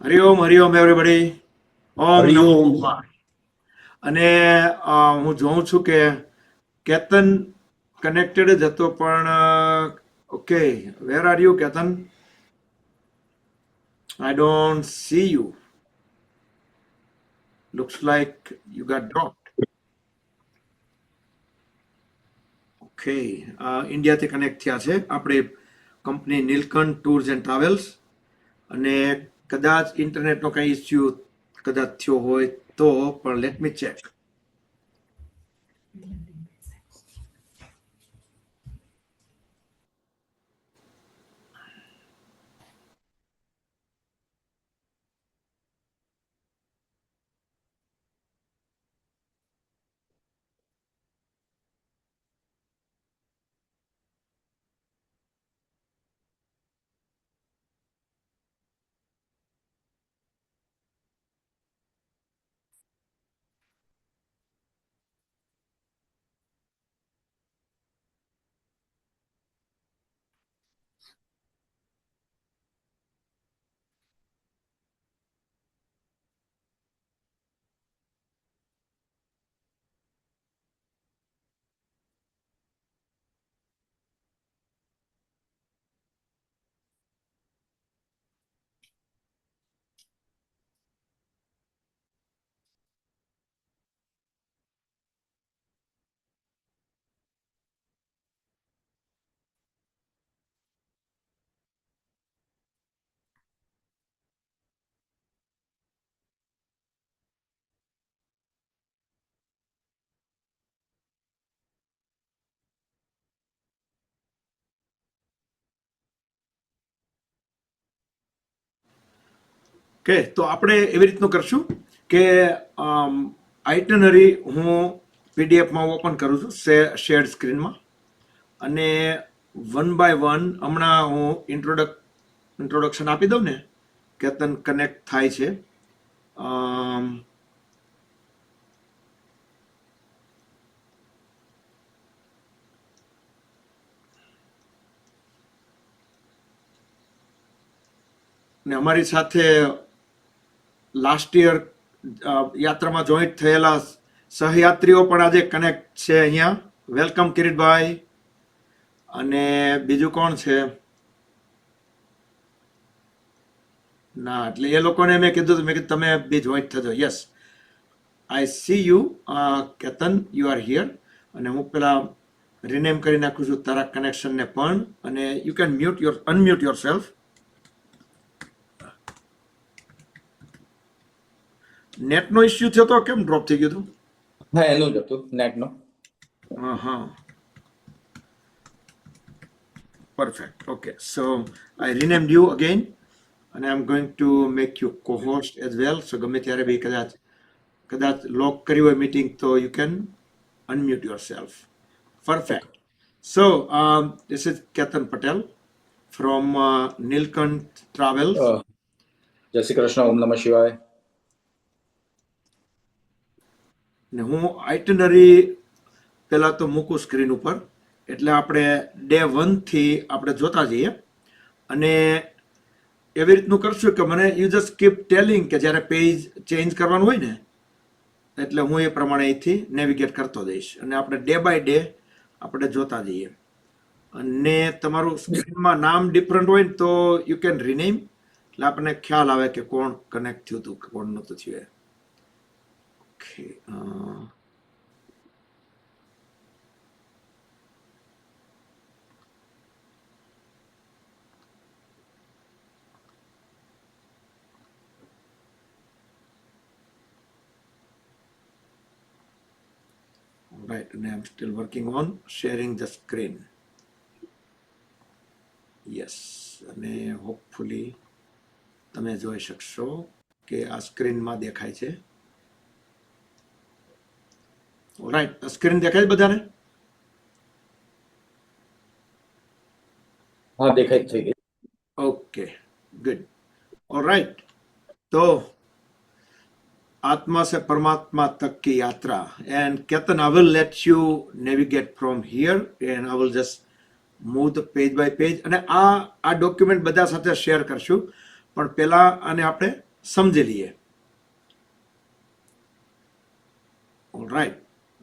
હરિ ઓમ everybody. ઓમ નમો હરિઓમ. શિવાય. અને હું જોઉં છું કે કેતન કનેક્ટેડ જ હતો પણ okay, where are you Ketan? I don't see you. Looks like you got dropped. Okay, ઇન્ડિયાથી કનેક્ટ થયા છે આપણે company Neelkanth tours and travels. અને કદાચ ઇન્ટરનેટનો કંઈ ઇસ્યુ કદાચ થયો હોય તો પણ લેટ મી ચેક. ઓકે, તો આપણે એવી રીતનું કરશું કે આઇટનરી હું પીડીએફમાં ઓપન કરું છું શેર્ડ સ્ક્રીનમાં, અને વન બાય વન હમણાં હું ઇન્ટ્રોડક્શન આપી દઉં ને. કેતન કનેક્ટ થાય છે. ને અમારી સાથે લાસ્ટ યર યાત્રામાં જોઈન્ટ થયેલા સહયાત્રીઓ પણ આજે કનેક્ટ છે અહીંયા. વેલકમ કિરીટભાઈ. અને બીજું કોણ છે? ના, એટલે એ લોકોને મેં કીધું તમે બી જોઈન્ટ થજો. Yes, I see you Ketan, you are here. અને હું પેલા રિનેમ કરી નાખું છું તારા કનેક્શનને પણ. અને you can unmute yourself. નેટનો ઇસ્યુ થયો તો કેમ ડ્રોપ થઈ ગયું હતું? હા, એનું જ હતું નેટનો. હા, perfect. Okay, so I renamed you again and I'm going to make you co-host as well. So ગમે ત્યારે બી કદાચ લોક કરી હોય મીટિંગ તો you can unmute yourself. Perfect. So this is Ketan Patel from Nilkant Travels. જય શ્રી કૃષ્ણ. ઓમ નમઃ શિવાય. ને હું આઇટનરી પહેલા તો મૂકું સ્ક્રીન ઉપર, એટલે આપણે ડે 1 થી આપણે જોતા જઈએ. અને એવી રીતનું કરશું કે મને યુ જસ્ટ કીપ ટેલિંગ કે જ્યારે પેજ ચેન્જ કરવાનું હોય ને, એટલે હું એ પ્રમાણે અહીંથી નેવિગેટ કરતો જઈશ અને આપણે ડે બાય ડે આપણે જોતા જઈએ. અને તમારું સ્ક્રીનમાં નામ ડિફરન્ટ હોય ને તો યુ કેન રિનેમ, એટલે આપણને ખ્યાલ આવે કે કોણ કનેક્ટ થયું હતું કે કોણ નહોતું થયું. Okay, right, and I'm still working on sharing the screen. Yes, અને હોપફુલી તમે જોઈ શકશો કે આ સ્ક્રીનમાં દેખાય છે. રાઈટ, સ્ક્રીન દેખાય બધાને? હા, દેખાય થઈ ગઈ. Okay, good. ઓલરાइट, तो आत्मा से परमात्मा तक की यात्रा. And Ketan, I will let you navigate from here and I will just move the page by page. અને આ ડોક્યુમેન્ટ બધા સાથે શેર કરશું, પણ પહેલા આને આપણે સમજી લઈએ. ઓલરાઈટ,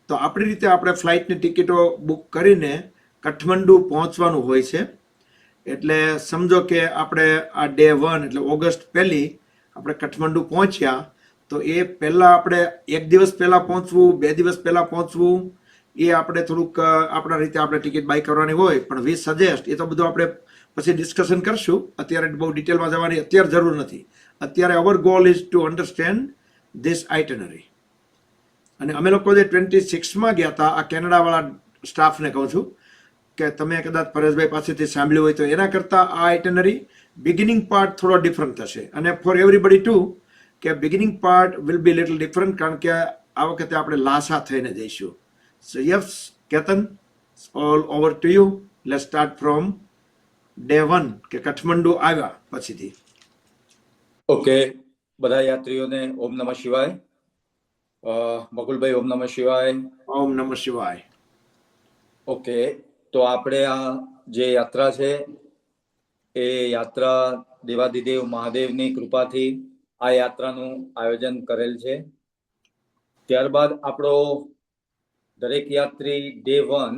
તો આપણી રીતે આપણે ફ્લાઇટની ટિકિટો બુક કરીને કાઠમંડુ પહોંચવાનું હોય છે. એટલે સમજો કે આપણે આ ડે 1 એટલે ઓગસ્ટ 1 આપણે કાઠમંડુ પહોંચ્યા, તો એ પહેલાં આપણે 1 દિવસ પહેલાં પહોંચવું, 2 દિવસ પહેલાં પહોંચવું, એ આપણે થોડુંક આપણા રીતે આપણે ટિકિટ બાય કરવાની હોય. પણ વી સજેસ્ટ, એ તો બધું આપણે પછી ડિસ્કશન કરશું. અત્યારે બહુ ડિટેલમાં જવાની અત્યારે જરૂર નથી. અત્યારે our goal is to understand this itinerary. અને અમે લોકો જે 26માં ગયા હતા, આ કેનેડાવાળા સ્ટાફને કહું છું કે તમે કદાચ પરેશભાઈ પાસેથી સાંભળ્યું હોય તો એના કરતાં આ આઇટનરી બિગિનિંગ પાર્ટ થોડો ડિફરન્ટ થશે. અને ફોર એવરીબડી ટુ કે beginning part will be little different, કારણ કે આ વખતે આપણે લાસા થઈને જઈશું. સો yes Ketan, all over to you. Let's start from day 1 કે કાઠમંડુ આવ્યા પછીથી. ઓકે, બધા યાત્રીઓને ઓમ નમઃ શિવાય. બકુલભાઈ ઓમ નમઃ શિવાય. ઓમ નમઃ શિવાય. ઓકે, તો આપણે આ જે યાત્રા છે એ યાત્રા દેવાધિદેવ મહાદેવની કૃપાથી આ યાત્રાનું આયોજન કરેલ છે. ત્યારબાદ આપણો દરેક યાત્રી ડે 1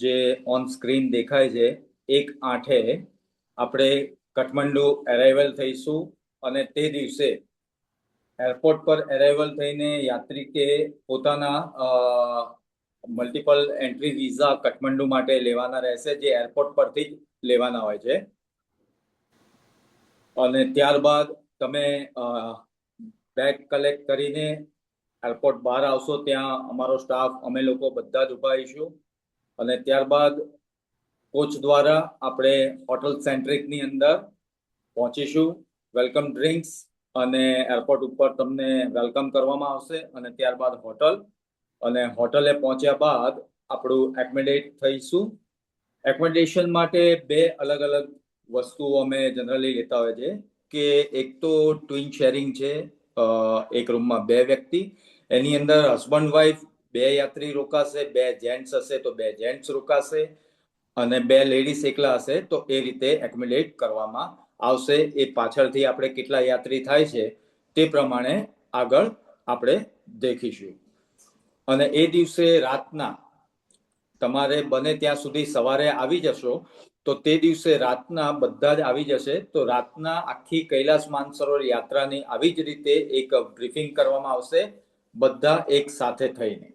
જે ઓન સ્ક્રીન દેખાય છે 1/8 આપણે કાઠમંડુ અરાઇવલ થઈશું. અને તે દિવસે એરપોર્ટ પર અરાઇવલ થઈને યાત્રિકે પોતાના મલ્ટિપલ એન્ટ્રી વિઝા કાઠમંડુ માટે લેવાના રહેશે, જે એરપોર્ટ પરથી જ લેવાના હોય છે. અને ત્યારબાદ તમે બેગ કલેક્ટ કરીને એરપોર્ટ બહાર આવશો, ત્યાં અમારો સ્ટાફ અમે લોકો બધા જ ઉભા રહીશું. અને ત્યારબાદ કોચ દ્વારા આપણે હોટલ સેન્ટ્રિકની અંદર પહોંચીશું. વેલકમ ડ્રિંક્સ અને એરપોર્ટ ઉપર તમને વેલકમ કરવામાં આવશે. અને ત્યારબાદ હોટલ, અને હોટલે પહોંચ્યા બાદ આપણું એકોમોડેટ થઈશું. એકોમોડેશન માટે 2 અલગ અલગ વસ્તુઓ અમે જનરલી લેતા હોય છે કે એક તો ટ્વિન શેરિંગ છે, એક રૂમમાં 2 વ્યક્તિ, એની અંદર હસબન્ડ વાઈફ 2 યાત્રી રોકાશે, 2 જેન્ટ્સ હશે તો 2 જેન્ટ્સ રોકાશે, અને 2 લેડીઝ એકલા હશે તો એ રીતે એકોમોડેટ કરવામાં આવશે. એ પાછળથી આપણે કેટલા યાત્રી થાય છે તે પ્રમાણે આગળ આપણે દેખીશું. અને એ દિવસે રાતના તમારે બને ત્યાં સુધી સવારે આવી જશો, તો તે દિવસે રાતના બધા જ આવી જશે. તો રાતના આખી કૈલાસ માનસરોવર યાત્રાની આવી જ રીતે એક બ્રીફિંગ કરવામાં આવશે, બધા એક સાથે થઈને.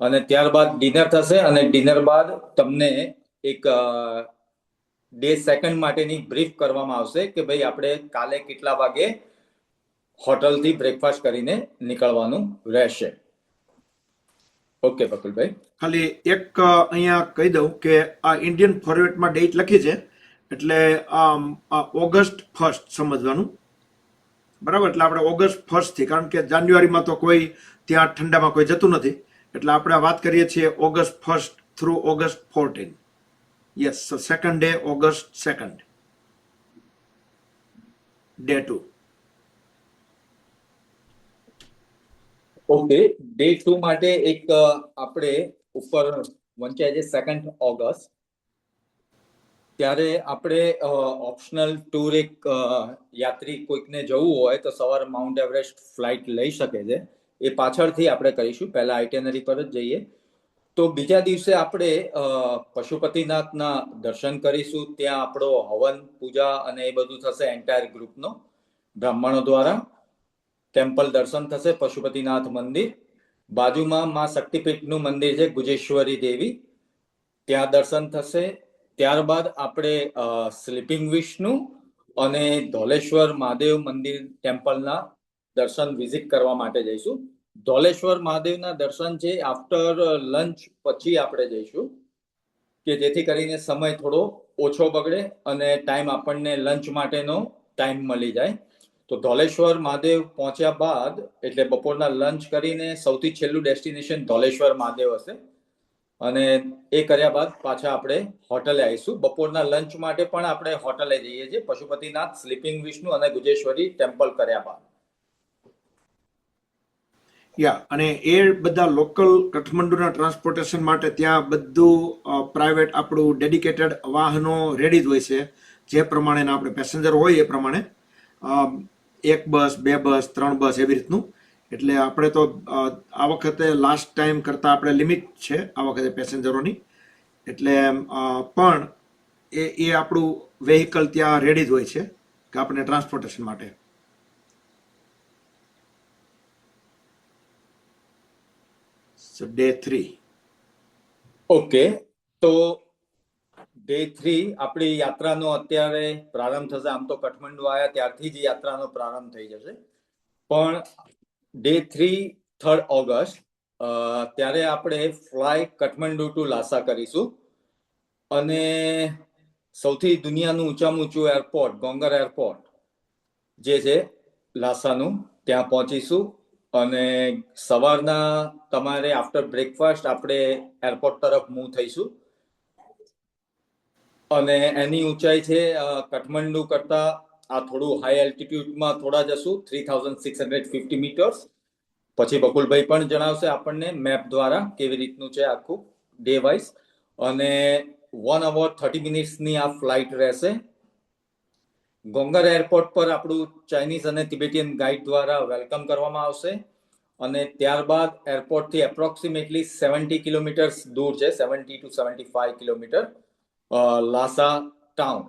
અને ત્યારબાદ ડિનર થશે, અને ડિનર બાદ તમને એક ડે 2 માટેની બ્રીફ કરવામાં આવશે કે ભાઈ આપણે કાલે કેટલા વાગે હોટલથી બ્રેકફાસ્ટ કરીને નીકળવાનું રહેશે. ઓકે બકુલભાઈ, ખાલી એક અહીંયા કહી દઉં કે આ ઇન્ડિયન ફોર્મેટમાં ડેટ લખી છે, એટલે ઓગસ્ટ 1 સમજવાનું, બરાબર. એટલે આપણે ઓગસ્ટ 1 થી, કારણ કે જાન્યુઆરીમાં તો કોઈ ત્યાં ઠંડામાં કોઈ જતું નથી, એટલે આપણે વાત કરીએ છીએ August 1 through August 14. Yes, so second day August 2, day 2. Okay, day 2 માટે એક આપણે ઉપર વંચાય છે 2 ઓગસ્ટ. ત્યારે આપણે ઓપ્શનલ ટૂર એક યાત્રી કોઈકને જવું હોય તો સવારે માઉન્ટ એવરેસ્ટ ફ્લાઇટ લઈ શકે છે. એ પાછળથી આપણે કરીશું, પહેલા આઇટેનરી પર જ જઈએ. તો બીજા દિવસે આપણે પશુપતિનાથના દર્શન કરીશું. ત્યાં આપણો હવન પૂજા અને એ બધું થશે એન્ટાયર ગ્રુપનો, બ્રાહ્મણો દ્વારા. ટેમ્પલ દર્શન થશે, પશુપતિનાથ મંદિર. બાજુમાં માં શક્તિપીઠનું મંદિર છે ગુજેશ્વરી દેવી, ત્યાં દર્શન થશે. ત્યારબાદ આપણે સ્લીપિંગ વિષ્ણુ અને ધોલેશ્વર મહાદેવ મંદિર ટેમ્પલના દર્શન વિઝિટ કરવા માટે જઈશું. ધોલેશ્વર મહાદેવના દર્શન છે આફ્ટર લંચ પછી આપણે જઈશું, કે જેથી કરીને સમય થોડો ઓછો બગડે અને ટાઈમ આપણને લંચ માટેનો ટાઈમ મળી જાય. તો ધોલેશ્વર મહાદેવ પહોંચ્યા બાદ એટલે બપોરના લંચ કરીને સૌથી છેલ્લું ડેસ્ટિનેશન ધોલેશ્વર મહાદેવ હશે. અને એ કર્યા બાદ પાછા આપણે હોટલે આવીશું. બપોરના લંચ માટે પણ આપણે હોટલે જઈએ છીએ, પશુપતિનાથ, સ્લીપિંગ વિષ્ણુ અને ગુજેશ્વરી ટેમ્પલ કર્યા બાદ. યા, અને એ બધા લોકલ કાઠમંડુના ટ્રાન્સપોર્ટેશન માટે ત્યાં બધું પ્રાઇવેટ આપણું ડેડિકેટેડ વાહનો રેડી જ હોય છે, જે પ્રમાણેના આપણે પેસેન્જર હોય એ પ્રમાણે. 1 બસ, 2 બસ, 3 બસ એવી રીતનું. એટલે આપણે તો આ વખતે લાસ્ટ ટાઈમ કરતાં આપણે લિમિટ છે આ વખતે પેસેન્જરોની. એટલે પણ એ આપણું વેહિકલ ત્યાં રેડી જ હોય છે કે આપણે ટ્રાન્સપોર્ટેશન માટે. સો ડે 3. ઓકે, તો ડે 3 આપણી યાત્રાનો અત્યારે પ્રારંભ થશે. આમ તો કાઠમંડુ આવ્યા ત્યારથી જ યાત્રાનો પ્રારંભ થઈ જશે, પણ ડે 3 3rd ઓગસ્ટ ત્યારે આપણે ફ્લાય કાઠમંડુ ટુ લાસા કરીશું. અને સૌથી દુનિયાનું ઊંચામાં ઊંચું એરપોર્ટ ગોંગર એરપોર્ટ જે છે લાસાનું, ત્યાં પહોંચીશું. અને સવારના તમારે આફ્ટર બ્રેકફાસ્ટ આપણે એરપોર્ટ તરફ મૂવ થઈશું. અને એની ઊંચાઈ છે કાઠમંડુ કરતા આ થોડું હાઈ એલ્ટિટ્યુડમાં થોડા જશું, 3650 મીટર્સ. પછી બકુલભાઈ પણ જણાવશે આપણને મેપ દ્વારા કેવી રીતનું છે આખું ડે વાઇઝ. અને 1 hour 30 મિનિટ્સની આ ફ્લાઇટ રહેશે. ગોંગર એરપોર્ટ પર આપણું ચાઇનીઝ અને તિબેટિયન ગાઈડ દ્વારા વેલકમ કરવામાં આવશે. અને ત્યારબાદ એરપોર્ટથી એપ્રોક્સિમેટલી 70 કિલોમીટર્સ દૂર છે, 70 to 75 કિલોમીટર, લાસા ટાઉન.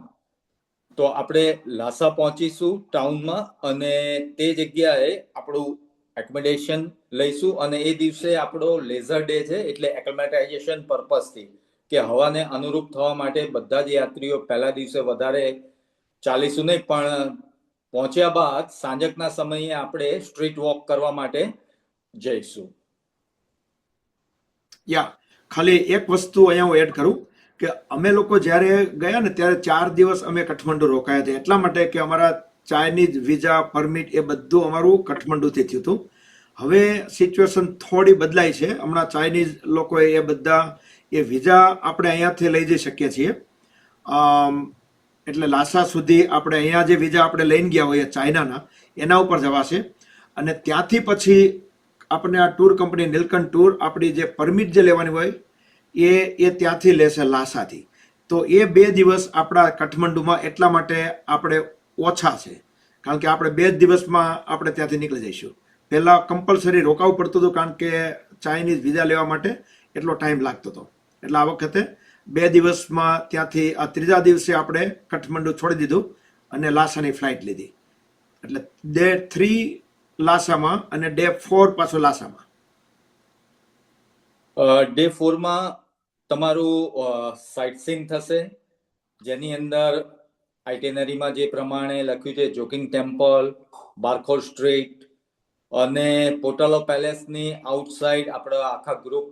તો આપણે લાસા પહોંચીશું ટાઉનમાં અને તે જગ્યાએ આપણું એકોમોડેશન લઈશું. અને એ દિવસે આપણો લેઝર ડે છે, એટલે એક્લેમેટાઇઝેશન પર્પઝથી કે હવાને અનુરૂપ થવા માટે બધા જ યાત્રીઓ પહેલા દિવસે વધારે ચાલીશું નહીં, પણ પહોંચ્યા બાદ સાંજકના સમયે આપણે સ્ટ્રીટ વોક કરવા માટે જઈશું. ખાલી એક વસ્તુ અહીંયા હું એડ કરું કે અમે લોકો જ્યારે ગયા ને ત્યારે 4 દિવસ અમે કાઠમંડુ રોકાયા હતા, એટલા માટે કે અમારા ચાઇનીઝ વિઝા પરમિટ એ બધું અમારું કાઠમંડુથી થયું હતું. હવે સિચ્યુએશન થોડી બદલાઈ છે. હમણાં ચાઇનીઝ લોકોએ એ બધા એ વિઝા આપણે અહીંયાથી લઈ જઈ શકીએ છીએ. એટલે લાસા સુધી આપણે અહીંયા જે વિઝા આપણે લઈને ગયા હોઈએ ચાઇનાના, એના ઉપર જવાશે. અને ત્યાંથી પછી આપણને આ ટૂર કંપની નીલકંઠ ટૂર આપણી જે પરમિટ જે લેવાની હોય એ ત્યાંથી લેશે લાસાથી. તો એ 2 દિવસ આપણા કાઠમંડુમાં એટલા માટે આપણે ઓછા છે, કારણ કે આપણે 2 જ દિવસમાં આપણે ત્યાંથી નીકળી જઈશું. પહેલાં કમ્પલસરી રોકાવું પડતું હતું, કારણ કે ચાઇનીઝ વિઝા લેવા માટે એટલો ટાઈમ લાગતો હતો. એટલે આ વખતે 2 દિવસમાં ત્યાંથી આ 3જા દિવસે આપણે કાઠમંડુ છોડી દીધું અને લાસાની ફ્લાઇટ લીધી. એટલે ડે 3 લાસામાં અને ડે 4 પાછું લાસામાં. ડે 4માં તમારું સાઇટસીઇંગ થશે, જેની અંદર આઇટેનરીમાં જે પ્રમાણે લખ્યું છે જોકિંગ ટેમ્પલ, બારખોર સ્ટ્રીટ અને પોર્ટલ ઓફ પેલેસની આઉટસાઇડ આપણે આખા ગ્રુપ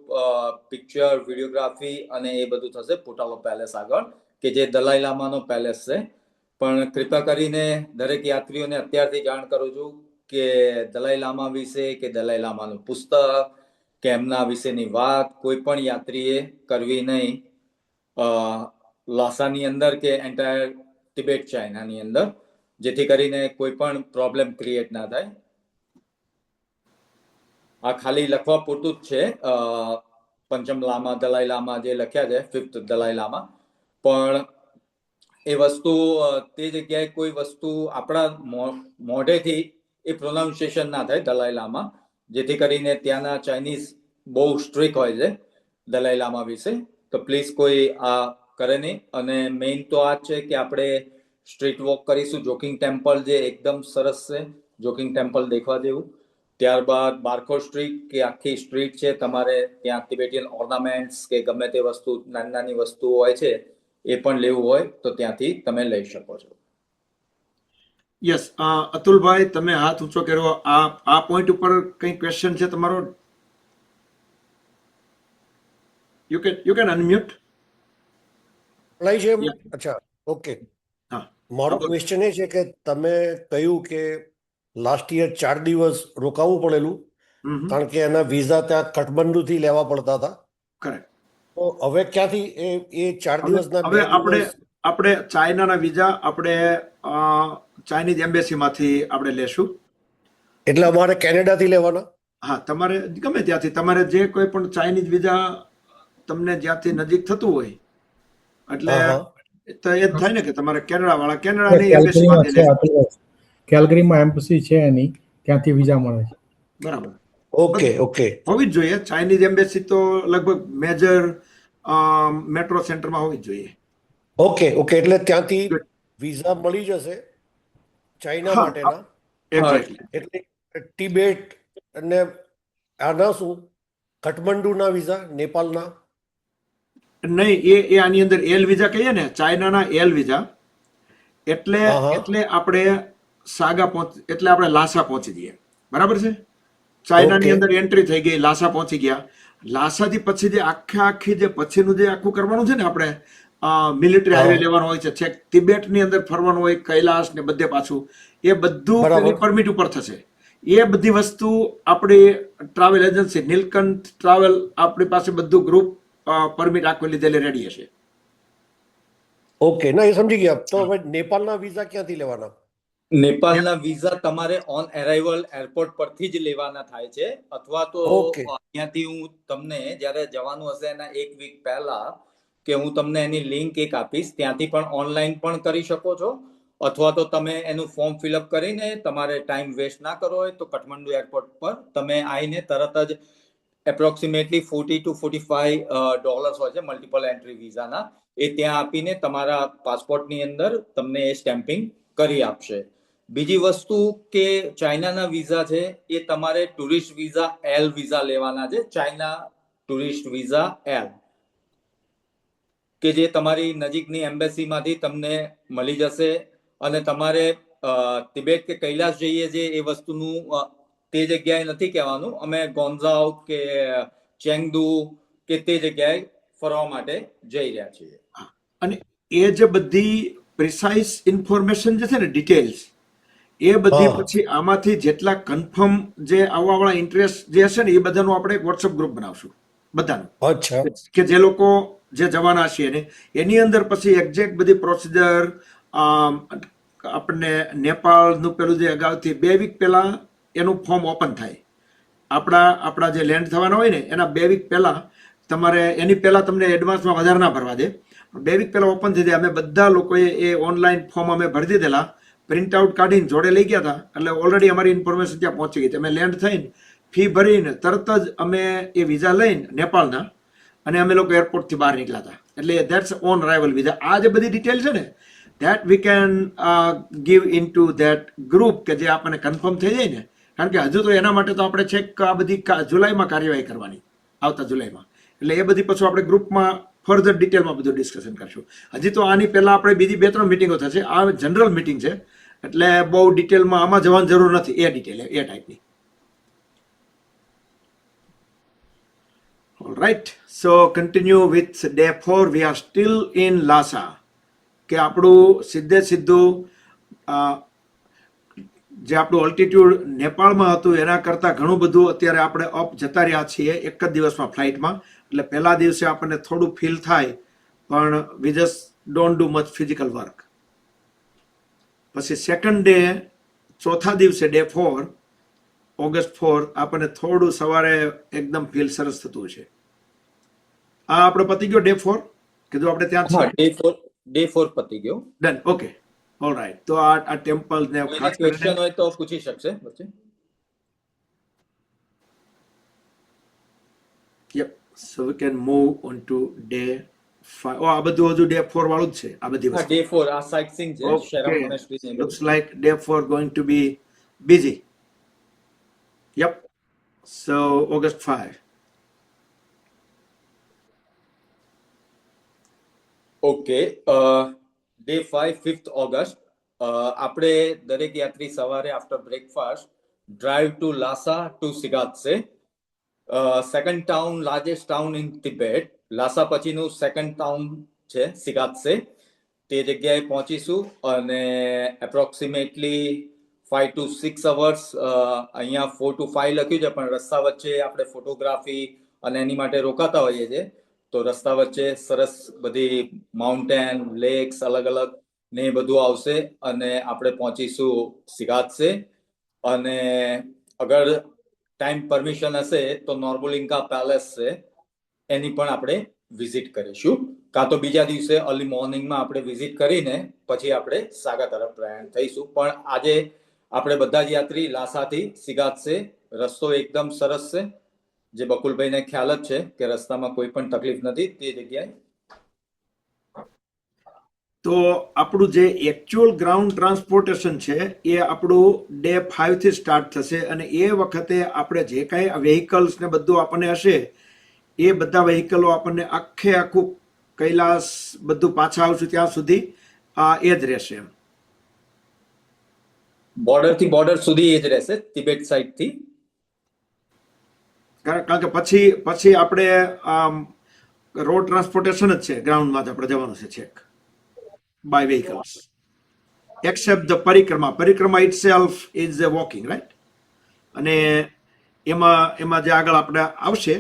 પિક્ચર, વિડીયોગ્રાફી અને એ બધું થશે પોર્ટલ ઓફ પેલેસ આગળ, કે જે દલાઈ લામાનો પેલેસ છે. પણ કૃપા કરીને દરેક યાત્રીઓને અત્યારથી જાણ કરું છું કે દલાઈ લામા વિશે કે દલાઈ લામાનું પુસ્તક કે એમના વિશેની વાત કોઈ પણ યાત્રીએ કરવી નહીં લાસાની અંદર કે એન્ટાયર તિબેટ ચાઇનાની અંદર, જેથી કરીને કોઈ પણ પ્રોબ્લેમ ક્રિએટ ના થાય. આ ખાલી લખવા પૂરતું જ છે, પંચમ લામા દલાઈ લામા જે લખ્યા છે, 5th દલાઈ લામા. પણ એ વસ્તુ તે જગ્યાએ કોઈ વસ્તુ આપણા મોઢેથી એ પ્રોનાઉન્સિએશન ના થાય દલાઈ લામા, જેથી કરીને ત્યાંના ચાઇનીઝ બહુ સ્ટ્રિક્ટ હોય છે દલાઈ લામા વિશે. તો પ્લીઝ કોઈ આ કરે નહીં. અને મેઇન તો આ છે કે આપણે સ્ટ્રીટ વોક કરીશું. જોકિંગ ટેમ્પલ જે એકદમ સરસ છે, જોકિંગ ટેમ્પલ દેખવા જેવું. ત્યારબાદ બારખોર સ્ટ્રીટ કે આખી સ્ટ્રીટ છે, તમારે ત્યાં તિબેટિયન ઓર્નામેન્ટ્સ કે ગમે તે વસ્તુ નાની નાની વસ્તુઓ હોય છે એ પણ લેવું હોય તો ત્યાંથી તમે લઈ શકો છો. યસ, અતુલભાઈ તમે હાથ ઊંચો કર્યો. આ પોઈન્ટ ઉપર કઈ ક્વેશ્ચન છે તમારો? You can unmute. લઈ છે? અચ્છા, ઓકે. મારો ક્વેશ્ચન એ છે કે તમે કહ્યું કે લાસ્ટ યર 4 દિવસ રોકાવું પડેલું, કારણ કે એના વિઝા ત્યાં કાઠમંડુથી લેવા પડતા હતા. કરેક્ટ. તો હવે ક્યાંથી એ 4 દિવસના હવે આપણે ચાઇનાના વિઝા આપણે ચાઇનીઝ એમ્બેસીમાંથી આપણે લેશું. એટલે અમારે કેનેડાથી લેવાના? હા, તમારે ગમે ત્યાંથી, તમારે જે કોઈ પણ ચાઇનીઝ વિઝા તમને જ્યાંથી નજીક થતું હોય, એટલે તો એ જ થાય ને કે તમારે કેનેડા વાળા કેનેડાની એમ્બેસીમાંથી લે. કેલગરીમાં એમ્બસી છે એની, ત્યાંથી વિઝા મળે છે. બરાબર. ઓકે ઓકે હોવી જ જોઈએ. ચાઇનીઝ એમ્બેસી તો લગભગ મેજર મેટ્રો સેન્ટરમાં હોવી જ જોઈએ. ઓકે ઓકે એટલે ત્યાંથી વિઝા મળી જશે ચાઇના હા, માટેના. એક્ઝેક્ટલી. એટલે તિબેટ અને આના શું કાઠમંડુના વિઝા, નેપાળના? નહીં, એ આની અંદર એલ વિઝા કહીએ ને, ચાઇનાના એલ વિઝા, એટલે હા હા એટલે આપણે એટલે આપણે લાસા પહોંચી જઈએ. બરાબર છે. ચાઇનાની ઓકે અંદર એન્ટ્રી થઈ ગઈ, લાસા પહોંચી ગયા. લાસાથી પછી જે આખી જે પછીનું જે આખું કરવાનું છે ને, આપણે મિલિટરી હા હાઈવે લેવાનો હોય છે, છેક તિબેટની અંદર ફરવાનું હોય, કૈલાસ ને બધે પાછું, એ બધું બરાબર પેલી પરમિટ ઉપર થશે. એ બધી વસ્તુ આપણી ટ્રાવેલ એજન્સી નીલકંઠ ટ્રાવેલ આપણી પાસે બધું ગ્રુપ પરમિટ આખું લીધેલી રેડી હશે. ઓકે ના એ સમજી ગયા. તો હવે નેપાળના વિઝા ક્યાંથી લેવાના? નેપાળના વિઝા તમારે ઓન અરાઇવલ એરપોર્ટ પરથી જ લેવાના થાય છે, અથવા તો ઓકે અહીંયાથી હું તમને જ્યારે જવાનું હશે એના એક વીક પહેલા કે હું તમને એની લિંક એક આપીશ, ત્યાંથી પણ ઓનલાઈન પણ કરી શકો છો, અથવા તો તમે એનું ફોર્મ ફિલઅપ કરીને તમારે ટાઈમ વેસ્ટ ના કરવો હોય તો કાઠમંડુ એરપોર્ટ પર તમે આવીને તરત જ એપ્રોક્સિમેટલી $40 to $45 હોય છે મલ્ટિપલ એન્ટ્રી વિઝાના, એ ત્યાં આપીને તમારા પાસપોર્ટની અંદર તમને એ સ્ટેમ્પિંગ કરી આપશે. બીજી વસ્તુ કે ચાઇનાના વિઝા છે એ તમારે ટુરિસ્ટ વિઝા એલ વિઝા લેવાના છે, ચાઇના ટુરિસ્ટ વિઝા એલ, કે જે તમારી નજીકની એમ્બેસીમાંથી તમને મળી જશે. અને તમારે તિબેટ કે કૈલાસ જઈએ છે એ વસ્તુનું તે જગ્યાએ નથી કહેવાનું, અમે ગોન્ઝાઓ કે ચેંગદુ કે તે જગ્યાએ ફરવા માટે જઈ રહ્યા છીએ. અને એ જે બધી પ્રિસાઇઝ ઇન્ફોર્મેશન જે છે ને, ડિટેલ્સ, એ બધી હા પછી આમાંથી જેટલા કન્ફર્મ જે આવવાવાળા ઇન્ટરેસ્ટ જે હશે ને, એ બધાનું આપણે એક વોટ્સઅપ ગ્રુપ બનાવશું બધાનું, અચ્છા કે જે લોકો જે જવાના છે ને એની અંદર પછી એક્ઝેક્ટ બધી પ્રોસિજર, આપણને નેપાળનું પેલું જે અગાઉથી 2 વીક પહેલા એનું ફોર્મ ઓપન થાય. આપણા જે લેન્ડ થવાના હોય ને એના 2 વીક પહેલા તમારે, એની પહેલા તમને એડવાન્સમાં વધારે ના ભરવા દે, 2 વીક પહેલા ઓપન થઈ જાય. અમે બધા લોકોએ એ ઓનલાઈન ફોર્મ અમે ભરી દીધેલા, પ્રિન્ટ આઉટ કાઢીને જોડે લઈ ગયા હતા, એટલે ઓલરેડી અમારી ઇન્ફોર્મેશન ત્યાં પહોંચી ગઈ. અમે લેન્ડ થઈને ફી ભરીને તરત જ અમે એ વિઝા લઈને નેપાળના, અને અમે લોકો એરપોર્ટથી બહાર નીકળ્યા હતા. એટલે ધેટ્સ ઓન અરાઇવલ વિઝા. આ જે બધી ડિટેલ છે ને, that we can give in two that group, કે જે આપણને કન્ફર્મ થઈ જાય ને. કારણ કે હજુ તો એના માટે તો આપણે છેક આ બધી જુલાઈમાં કાર્યવાહી કરવાની, આવતા જુલાઈમાં. એટલે એ બધી પછી આપણે ગ્રુપમાં ફર્ધર ડિટેલમાં બધું ડિસ્કશન કરશું. હજી તો આની પહેલા આપણે બીજી 2-3 મિટિંગો થશે. આ જનરલ મિટિંગ છે, એટલે બહુ ડિટેલમાં આમાં જવાની જરૂર નથી. એ ડિટેલ એ ટાઈપની. All right, so continue with day 4. We are still in Lhasa. કે આપણું સીધું જે આપણું ઓલ્ટિટ્યુડ નેપાળમાં હતું એના કરતાં ઘણું બધું અત્યારે આપણે અપ જતા રહ્યા છીએ એક જ દિવસમાં ફ્લાઇટમાં. એટલે પહેલા દિવસે આપણને થોડું ફીલ થાય, પણ we just don't do much physical work. પછી સેકન્ડ ડે, ચોથા દિવસે ડે 4, ઓગસ્ટ 4, આપણને થોડું સવારે એકદમ ફીલ સરસ થતું છે. આ આપણો પતી ગયો ડે 4, કીધું આપણે ત્યાં હા, ડે 4 પતી ગયો. ડન. Okay, all right. તો આ ટેમ્પલ ને ખાસ કરીને ક્વેશ્ચન હોય તો પૂછી શકશે વચ્ચે. Yep. So we can move on to day 5. આ બધું હજુ ડે 4 વાળું જ છે. આ બધી હા, વસ્તુ. ડે 4 આ સાઇટ સીઇંગ છે, શેરમ Okay. મોનેસ્ટ્રી ને Looks like day 4 going to be busy. Yep. So August 5. Okay, day 5 5th August આપણે દરેક યાત્રી સવારે after breakfast drive to Lhasa to Shigatse, second town, largest town in Tibet. Lhasa પછીનું second town છે Shigatse. તે જગ્યાએ પહોંચીશું અને approximately 5 to 6 hours, અહીંયા 4 to 5 લખ્યું છે, પણ રસ્તા વચ્ચે આપણે ફોટોગ્રાફી અને એની માટે રોકાતા હોઈએ છીએ. તો રસ્તા વચ્ચે સરસ બધી માઉન્ટેન, લેક્સ અલગ અલગ ને એ બધું આવશે અને આપણે પહોંચીશું સિગાત્સે. અને અગર ટાઈમ પરમિશન હશે તો નોર્બોલિંકા પેલેસ છે એની પણ આપણે વિઝિટ કરીશું, કાં તો બીજા દિવસે અર્લી મોર્નિંગમાં આપણે વિઝિટ કરીને પછી આપણે સાગા તરફ પ્રયાણ થઈશું. પણ આજે આપણે બધા જ યાત્રી લાસાથી સિગાતસે, રસ્તો એકદમ સરસ છે, જે બકુલભાઈને ખ્યાલ જ છે કે રસ્તામાં કોઈ પણ તકલીફ નથી તે જગ્યાએ. તો આપણું જે એકચ્યુઅલ ગ્રાઉન્ડ ટ્રાન્સપોર્ટેશન છે એ આપણું ડે 5 થી સ્ટાર્ટ થશે, અને એ વખતે આપણે જે કાંઈ વેહિકલ્સ ને બધું આપણને હશે એ બધા વેહિકલો આપણને આખું કૈલાસ બધું પાછા આવશું ત્યાં સુધી એ જ રહેશે. બોર્ડર થી બોર્ડર સુધી એ જ રહેશે, તિબેટ સાઈડ થી. કારણ કે પછી આપણે રોડ ટ્રાન્સપોર્ટેશન જ છે, ગ્રાઉન્ડમાં જ આપણે જવાનું છે છેક બાય વેહિકલ્સ, એક્સેપ્ટ ધ પરિક્રમા itself is a walking, right. અને એમાં જે આગળ આપણે આવશે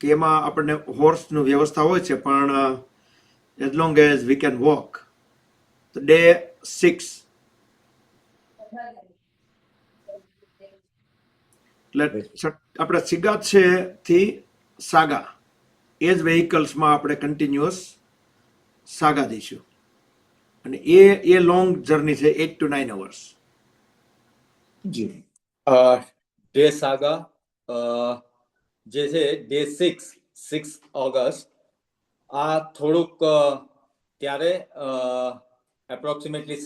કે એમાં આપણને હોર્સનું વ્યવસ્થા હોય છે, પણ as long as we can walk. તો ડે 6 એટલે આપણે સિગાતસે થી સાગા એ જ વેહિકલ્સમાં આપણે કન્ટિન્યુઅસ સાગા દઈશું, અને એ લોંગ જર્ની છે, 8 to 9 hours. જી. ડે સાગા જે છે ડે 6 ઓગસ્ટ, આ થોડુંક ત્યારે approximately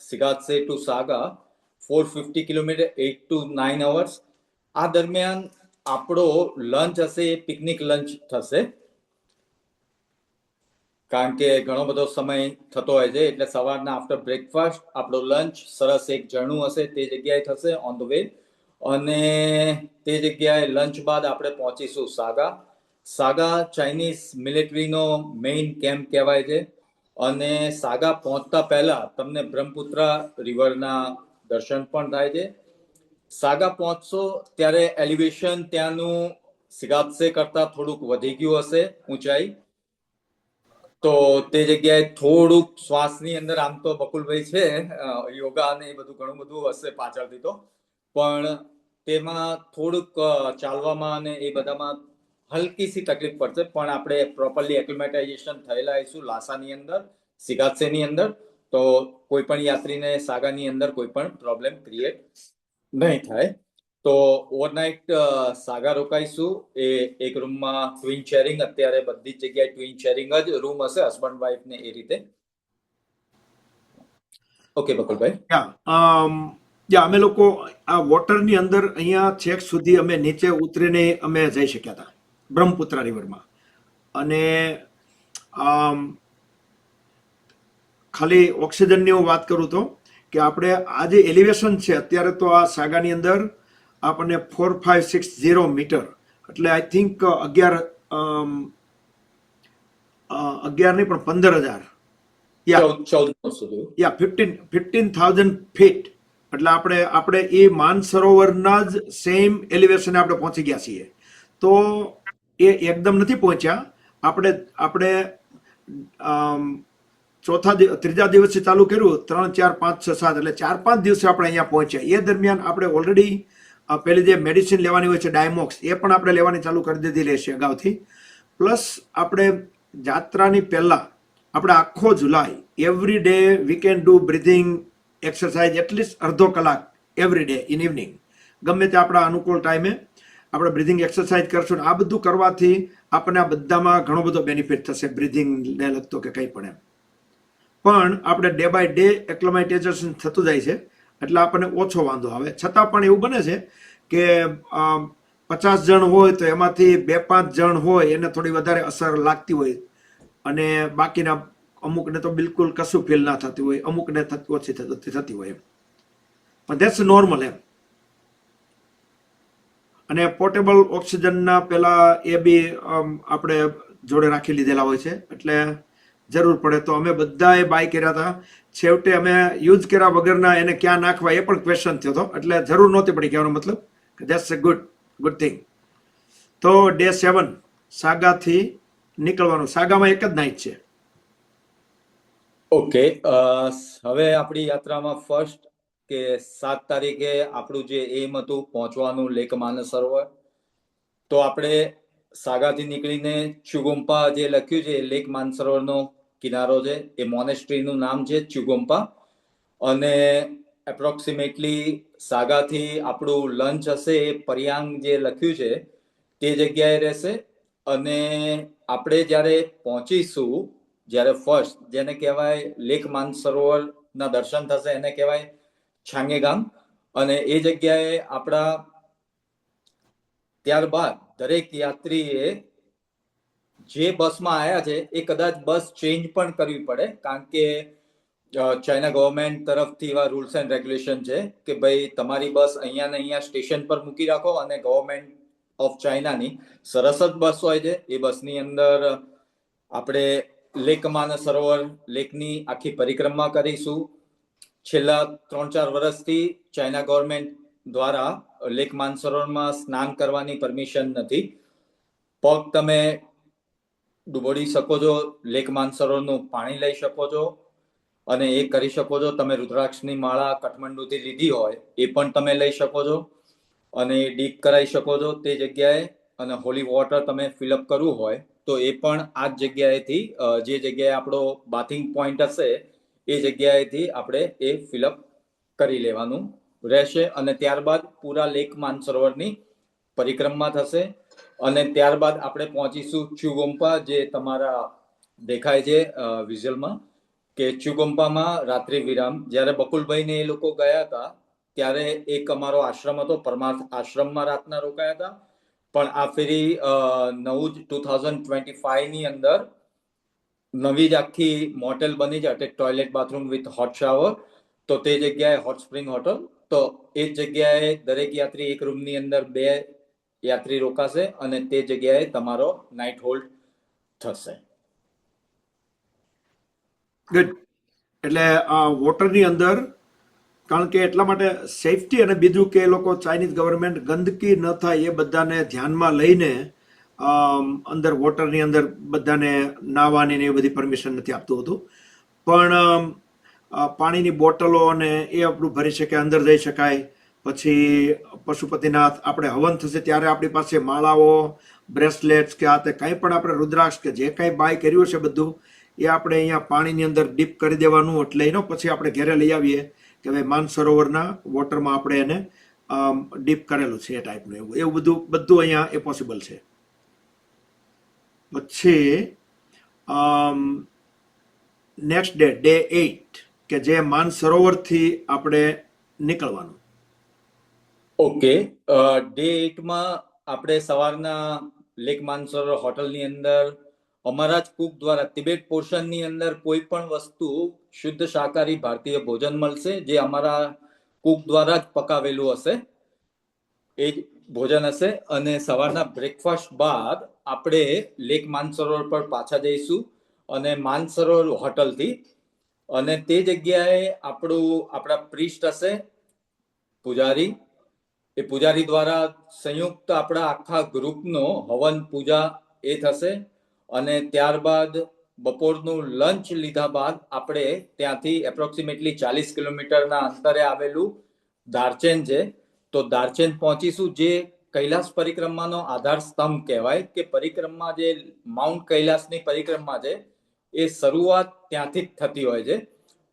સિગાતસે two સાગા 450 kilometre, 8 to 9 hours. આ દરમિયાન આપણો લંચ હશે એ પિકનિક લંચ થશે, કારણ કે ઘણો બધો સમય થતો હોય છે, એટલે સવારના આફ્ટર બ્રેકફાસ્ટ આપણો લંચ સરસ એક ઝરણું હશે તે જગ્યાએ થશે ઓન ધ વે, અને તે જગ્યાએ લંચ બાદ આપણે પહોંચીશું સાગા ચાઇનીઝ મિલિટરીનો મેઇન કેમ્પ કહેવાય છે, અને સાગા પહોંચતા પહેલા તમને બ્રહ્મપુત્રા રિવરના દર્શન પણ થાય છે. સાગા પહોંચશો ત્યારે એલિવેશન ત્યાંનું સિગાતસે કરતા થોડુંક વધી ગયું હશે ઊંચાઈ, તો તે જગ્યાએ થોડુંક શ્વાસની અંદર, આમ તો બકુલભાઈ છે યોગા અને એ બધું ઘણું બધું હશે પાછળથી, તો પણ તેમાં થોડુંક ચાલવામાં અને એ બધામાં હલકી સી તકલીફ પડશે, પણ આપણે પ્રોપરલી એક્લિમેટાઇઝેશન થયેલા આવીશું લાસાની અંદર, સિગાતસેની અંદર, તો કોઈ પણ યાત્રીને સાગાની અંદર કોઈ પણ પ્રોબ્લેમ ક્રિએટ નહીં થાય. તો ઓવરનાઇટ સાગા રોકાઈશું, એ એક રૂમમાં ટ્વિન શેરિંગ, અત્યારે બધી જ જગ્યાએ ટ્વિન શેરિંગ જ રૂમ હશે, હસબન્ડ વાઇફ ને એ રીતે. ઓકે બકુલભાઈ. અમે લોકો આ વોટરની અંદર અહીંયા છેક સુધી અમે નીચે ઉતરીને અમે જઈ શક્યા હતા બ્રહ્મપુત્રા રિવરમાં, અને ખાલી ઓક્સિજનની હું વાત કરું તો કે આપણે આ જે એલિવેશન છે અત્યારે, તો આ સાગાની અંદર આપણને 4560 મીટર, એટલે આઈ થિંક 11 નહીં પણ 15,000, 15,000 ફીટ, એટલે આપણે એ માનસરોવરના જ સેમ એલિવેશને આપણે પહોંચી ગયા છીએ. તો એ એકદમ નથી પહોંચ્યા, આપણે ત્રીજા દિવસે ચાલુ કર્યું, 3, 4, 5, 6, 7, એટલે 4-5 દિવસે આપણે અહીંયા પહોંચ્યા. એ દરમિયાન આપણે ઓલરેડી પેલી જે મેડિસિન લેવાની હોય છે ડાયમોક્સ, એ પણ આપણે લેવાની ચાલુ કરી દીધી છે અગાઉથી. પ્લસ આપણે જાત્રાની પહેલા આપણે આખો જુલાઈ every day we can do breathing exercise, at least અડધો કલાક એવરી ડે ઇન ઇવનિંગ, ગમે તે આપણા અનુકૂળ ટાઈમે આપણે બ્રિધિંગ એક્સરસાઇઝ કરશું. આ બધું કરવાથી આપણને આ બધામાં ઘણો બધો બેનિફિટ થશે, બ્રિધિંગને લગતો કે કંઈ પણ એમ. પણ આપણે ડે બાય ડે એક્લિમેટાઇઝેશન થતું જાય છે, એટલે આપણને ઓછો વાંધો આવે. છતાં પણ એવું બને છે કે 50 જણ હોય તો એમાંથી 2-5 જણ હોય એને થોડી વધારે અસર લાગતી હોય, અને બાકીના અમુકને તો બિલકુલ કશું ફીલ ના થતી હોય, અમુકને ઓછી થતી હોય એમ, પણ ધેટ્સ નોર્મલ એમ. અને પોર્ટેબલ ઓક્સિજનના પેલા એ બી આપણે જોડે રાખી લીધેલા હોય છે, એટલે જરૂર પડે તો અમે બધાએ બાય કર્યા હતા. છેવટે અમે યુઝ કર્યા વગરના એને ક્યાં નાખવા એ પણ ક્વેશ્ચન થયો હતો, એટલે જરૂર નહોતી પડી, કહેવાનો મતલબ કે ધેટ્સ અ ગુડ થિંગ. તો ડે 7 સાગાથી નીકળવાનું. સાગામાં એક જ નાઇટ છે. ઓકે, હવે આપણી યાત્રામાં ફર્સ્ટ કે 7 તારીખે આપણું જે એમ હતું પહોંચવાનું લેક માનસરોવર, તો આપણે સાગાથી નીકળીને ચુગોમ્પા જે લખ્યું છે લેક માનસરોવરનો કિનારો છે, એ મોનેસ્ટ્રીનું નામ છે ચુગોમ્પા, અને એપ્રોક્સિમેટલી સાગાથી આપણું લંચ હશે એ પરિયાંગ જે લખ્યું છે તે જગ્યાએ રહેશે. અને આપણે જ્યારે પહોંચીશું, જ્યારે ફર્સ્ટ જેને કહેવાય લેક માનસરોવરના દર્શન થશે એને કહેવાય છાંગેગામ. અને એ જગ્યાએ આપણા ત્યારબાદ દરેક યાત્રીએ જે બસમાં આવ્યા છે એ કદાચ બસ ચેન્જ પણ કરવી પડે, કારણ કે ચાઇના ગવર્મેન્ટ તરફથી એવા રૂલ્સ એન્ડ રેગ્યુલેશન છે કે ભાઈ તમારી બસ અહીંયા ને અહીંયા સ્ટેશન પર મૂકી રાખો. અને ગવર્મેન્ટ ઓફ ચાઇનાની સરસ જ બસ હોય છે. એ બસની અંદર આપણે લેક માનસરોવર લેકની આખી પરિક્રમા કરીશું. છેલ્લા 3-4 વર્ષથી ચાઇના ગવર્મેન્ટ દ્વારા લેક માનસરોવરમાં સ્નાન કરવાની પરમિશન નથી. પગ તમે ડૂબોડી શકો છો, લેક માનસરોવરનું પાણી લઈ શકો છો અને એ કરી શકો છો. તમે રુદ્રાક્ષની માળા કાઠમંડુથી લીધી હોય એ પણ તમે લઈ શકો છો અને ડીપ કરાવી શકો છો તે જગ્યાએ. અને હોલી વોટર તમે ફિલઅપ કરવું હોય તો એ પણ આ જ જગ્યાએથી, જે જગ્યાએ આપણો બાથિંગ પોઈન્ટ હશે એ જગ્યાએથી આપણે એ ફિલઅપ કરી લેવાનું રહેશે. અને ત્યારબાદ પૂરા લેક માનસરોવરની પરિક્રમા થશે. અને ત્યારબાદ આપણે પહોંચીશું ચ્યુગોમ્પા, જે તમારા દેખાય છે વિઝ્યુઅલમાં, કે ચ્યુગોમ્પામાં રાત્રિ વિરામ. જ્યારે બકુલભાઈ ને એ લોકો ગયા હતા ત્યારે એક અમારો આશ્રમ હતો, પરમાર્થ આશ્રમમાં રાતના રોકાયા હતા. પણ આ ફેરી નવું જ 2025 ની અંદર નવી જ આખી મોટેલ બની છે, toilet bathroom with hot shower. તો તે જગ્યાએ હોટ સ્પ્રિંગ હોટલ, તો એ જગ્યાએ દરેક યાત્રી એક રૂમની અંદર 2 યાત્રી રોકાશે અને તે જગ્યાએ તમારો નાઇટ હોલ્ડ થશે. ગુડ. એટલે આ વોટરની અંદર, કારણ કે એટલા માટે સેફટી, અને બીજું કે એ લોકો ચાઇનીઝ ગવર્મેન્ટ ગંદકી ન થાય એ બધાને ધ્યાનમાં લઈને અંદર વોટરની અંદર બધાને નાહવાની ને એ બધી પરમિશન નથી આપતું હતું. પણ પાણીની બોટલો અને એ આપણું ભરી શકે, અંદર જઈ શકાય. પછી પશુપતિનાથ આપણે હવન થશે ત્યારે આપણી પાસે માળાઓ, બ્રેસલેટ્સ કે આ તે કંઈ પણ આપણે રુદ્રાક્ષ કે જે કંઈ બાય કર્યું છે બધું એ આપણે અહીંયા પાણીની અંદર ડીપ કરી દેવાનું. એટલે એનો પછી આપણે ઘરે લઈ આવીએ કે ભાઈ માનસરોવરના વોટરમાં આપણે એને ડીપ કરેલું છે એ ટાઈપનું. એવું બધું અહીંયા એ પોસિબલ છે. પછી નેક્સ્ટ ડે 8 કે જે માનસરોવરથી આપણે નીકળવાનું. ઓકે, ડે 8માં આપણે સવારના લેક માનસરોવર હોટલની અંદર અમારા જ કુક દ્વારા તિબેટ પોર્શનની અંદર કોઈ પણ વસ્તુ શુદ્ધ શાકાહારી ભારતીય ભોજન મળશે, જે અમારા કુક દ્વારા જ પકાવેલું હશે એ જ ભોજન હશે. અને સવારના બ્રેકફાસ્ટ બાદ આપણે લેક માનસરોવર પર પાછા જઈશું અને માનસરોવર હોટલથી. અને તે જગ્યાએ આપણા પ્રિસ્ટ હશે, પૂજારી. એ પૂજારી દ્વારા સંયુક્ત આપણા આખા ગ્રુપનો હવન પૂજા એ થશે. અને ત્યારબાદ બપોરનું લંચ લીધા બાદ આપણે ત્યાંથી એપ્રોક્સિમેટલી 40 કિલોમીટરના અંતરે આવેલું દાર્ચેન છે, તો દાર્ચેન પહોંચીશું, જે કૈલાસ પરિક્રમાનો આધાર સ્તંભ કહેવાય. કે પરિક્રમા જે માઉન્ટ કૈલાસની પરિક્રમા છે એ શરૂઆત ત્યાંથી જ થતી હોય છે.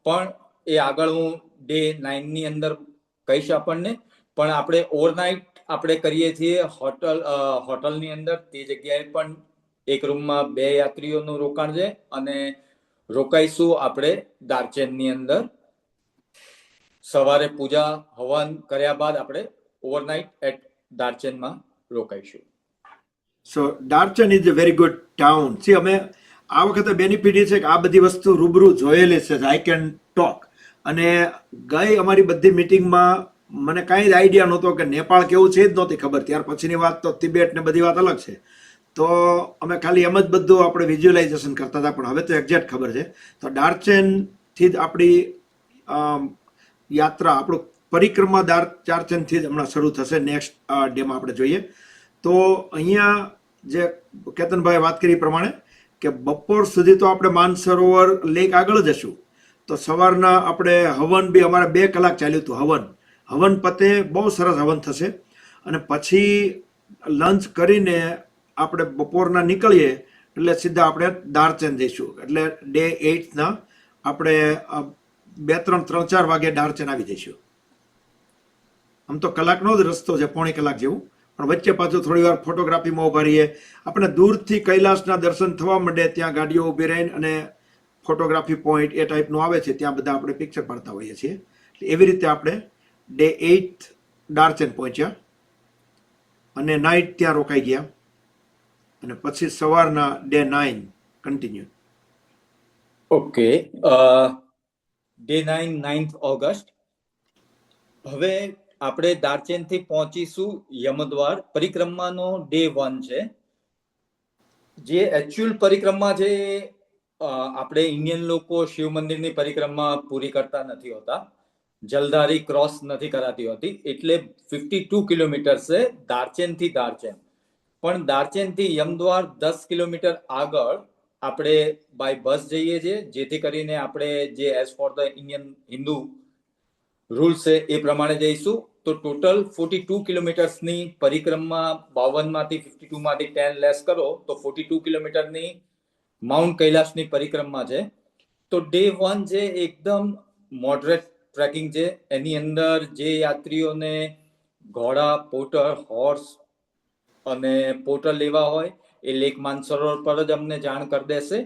પણ એ આગળ હું ડે 9 ની અંદર કહીશ આપણને. પણ આપણે ઓવરનાઇટ આપણે કરીએ છીએ હોટલની અંદર. તે જગ્યાએ પણ એક રૂમમાં 2 યાત્રીઓનું રોકાણ છે અને રોકાઈશું આપણે દાર્ચેનની અંદર. સવારે પૂજા હવન કર્યા બાદ આપણે ઓવરનાઇટ એટ દાર્ચેનમાં રોકાઈશું. So Darchen is a very good town. See, અમે આ વખતે બેનિફિટ એ છે કે આ બધી વસ્તુ રૂબરૂ જોયેલી છે. I can talk. અને ગઈ અમારી બધી મિટિંગમાં મને કાંઈ જ આઈડિયા નહોતો કે નેપાળ કેવું છે જ નહોતી ખબર. ત્યાર પછીની વાત તો તિબેટ ને બધી વાત અલગ છે. તો અમે ખાલી એમ જ બધું આપણે વિઝ્યુઅલાઇઝેશન કરતા હતા, પણ હવે તો એક્ઝેક્ટ ખબર છે. તો દાર્ચેનથી જ આપણી યાત્રા, આપણું પરિક્રમા દાર્ચેનથી જ હમણાં શરૂ થશે. નેક્સ્ટ ડેમાં આપણે જોઈએ તો અહીંયા જે કેતનભાઈ વાત કરી પ્રમાણે કે બપોર સુધી તો આપણે માનસરોવર લેક આગળ જશું. તો સવારના આપણે હવન બી અમારે 2 કલાક ચાલ્યું હતું. હવન પતે, બહુ સરસ હવન થશે. અને પછી લંચ કરીને આપણે બપોરના નીકળીએ એટલે સીધા આપણે દાર્ચેન જઈશું. એટલે ડે 8ના આપણે 3 4 વાગે ડાર્ચન આવી જઈશું. આમ તો કલાકનો જ રસ્તો છે, પોણી કલાક જેવું, પણ વચ્ચે પાછું થોડી વાર ફોટોગ્રાફીમાં ઉભા રહીએ. આપણે દૂરથી કૈલાસના દર્શન થવા માંડે ત્યાં ગાડીઓ ઊભી રહીને અને ફોટોગ્રાફી પોઈન્ટ એ ટાઈપનું આવે છે, ત્યાં બધા આપણે પિક્ચર પાડતા હોઈએ છીએ. એટલે એવી રીતે આપણે ડે 8 ડાર્ચન પહોંચ્યા અને નાઇટ ત્યાં રોકાઈ ગયા અને પછી સવારના day 9 continue. Okay, day 9 9th August. હવે આપણે દાર્ચેનથી પહોંચીશું યમદ્વાર. પરિક્રમાનો ડે 1 છે. જે એકચ્યુઅલ પરિક્રમા છે, આપણે ઇન્ડિયન લોકો શિવ મંદિરની પરિક્રમા પૂરી કરતા નથી હોતા, જલધારી ક્રોસ નથી કરાતી હોતી, એટલે 52 કિલોમીટર છે દાર્ચેનથી દાર્ચેન. પણ દાર્ચેનથી યમદ્વાર 10 કિલોમીટર આગળ આપણે બાય બસ જઈએ છીએ, જેથી કરીને આપણે જે as for the Indian Hindu rules છે એ પ્રમાણે જઈશું. તો ટોટલ 42 કિલોમીટર્સની પરિક્રમા 52 માંથી 52 માંથી 10 લેસ કરો તો 42 કિલોમીટરની માઉન્ટ કૈલાસની પરિક્રમા છે. તો ડે 1 છે એકદમ મોડરેટ ટ્રેકિંગ છે. એની અંદર જે યાત્રીઓને ઘોડા, પોટર, હોર્સ અને પોટર લેવા હોય એ લેક માનસરોવર પર જ અમને જાણ કરી દેશે.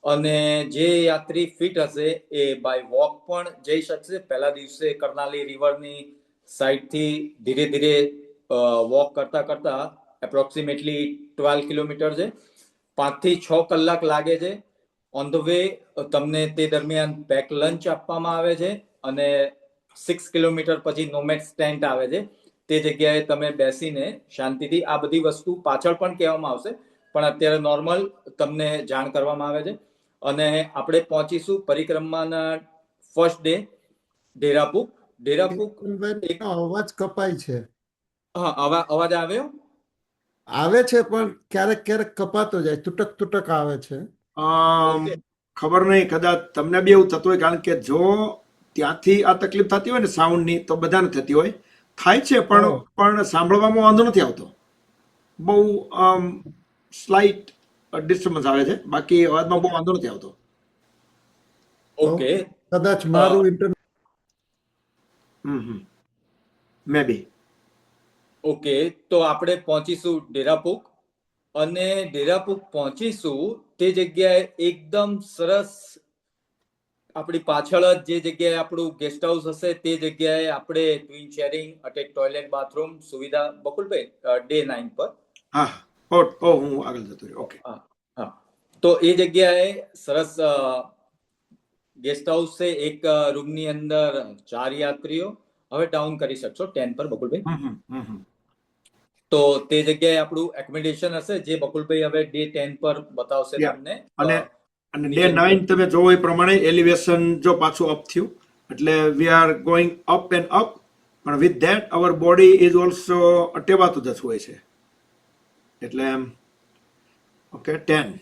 અને જે યાત્રી ફિટ હશે એ બાય વોક પણ જઈ શકશે. પહેલા દિવસે કરનાલી રિવરની સાઈડથી ધીરે ધીરે વોક કરતા કરતા એપ્રોક્સિમેટલી 12 કિલોમીટર છે, 5 થી 6 કલાક લાગે છે. ઓન ધ વે તમને તે દરમિયાન પેક લંચ આપવામાં આવે છે અને 6 કિલોમીટર પછી નોમેડ્સ ટેન્ટ આવે છે. તે જગ્યાએ તમે બેસીને શાંતિથી, આ બધી વસ્તુ પાછળ પણ કહેવામાં આવશે, પણ અત્યારે નોર્મલ તમને જાણ કરવામાં આવે છે. અને આપણે પહોંચીશું પરિક્રમાના ફર્સ્ટ ડે ડેરાપુક. ડેરાપુક અવાજ કપાય છે. હા, અવાજ આવ્યો? આવે છે પણ ક્યારેક ક્યારેક કપાતો જાય, તૂટક આવે છે. ખબર નહીં, કદાચ તમને બી એવું થતું હોય, કારણ કે જો ત્યાંથી આ તકલીફ થતી હોય ને સાઉન્ડની, તો બધાને થતી હોય, થાય છે, પણ સાંભળવામાં વાંધો નથી આવતો. બહુ સ્લાઇટ ડિસ્ટર્બન્સ આવે છે, બાકી અવાજમાં બહુ વાંધો નથી આવતો. ઓકે, કદાચ મારું ઇન્ટરનેટ મે બી. ઓકે, તો આપણે પહોંચીશું ડેરાપુક. અને ડેરાપુક પહોંચીશું તે જગ્યાએ એકદમ સરસ, આપણી પાછળ જ જે જગ્યાએ આપણું ગેસ્ટ હાઉસ હશે તે જગ્યાએ આપણે twin sharing, attach toilet, bathroom સુવિધા. બકુલભાઈ, ડે 9 પર. હા, હું આગળ જતો રહ્યો. ઓકે, હા, તો એ જગ્યાએ સરસ ગેસ્ટ હાઉસ છે. એક રૂમની અંદર 4 યાત્રીઓ. હવે ડાઉન કરી શકશો 10 પર બકુલભાઈ. તો તે જગ્યાએ આપણું એકોમોડેશન હશે, જે બકુલભાઈ હવે ડે 10 પર બતાવશે તમને. અને ડે 9 તમે જોવો એ પ્રમાણે એલિવેશન જો પાછું અપ થયું, એટલે we are going up and up, પણ with that our body is also ટેવાતું જતું હોય છે. એટલે ઓકે 10.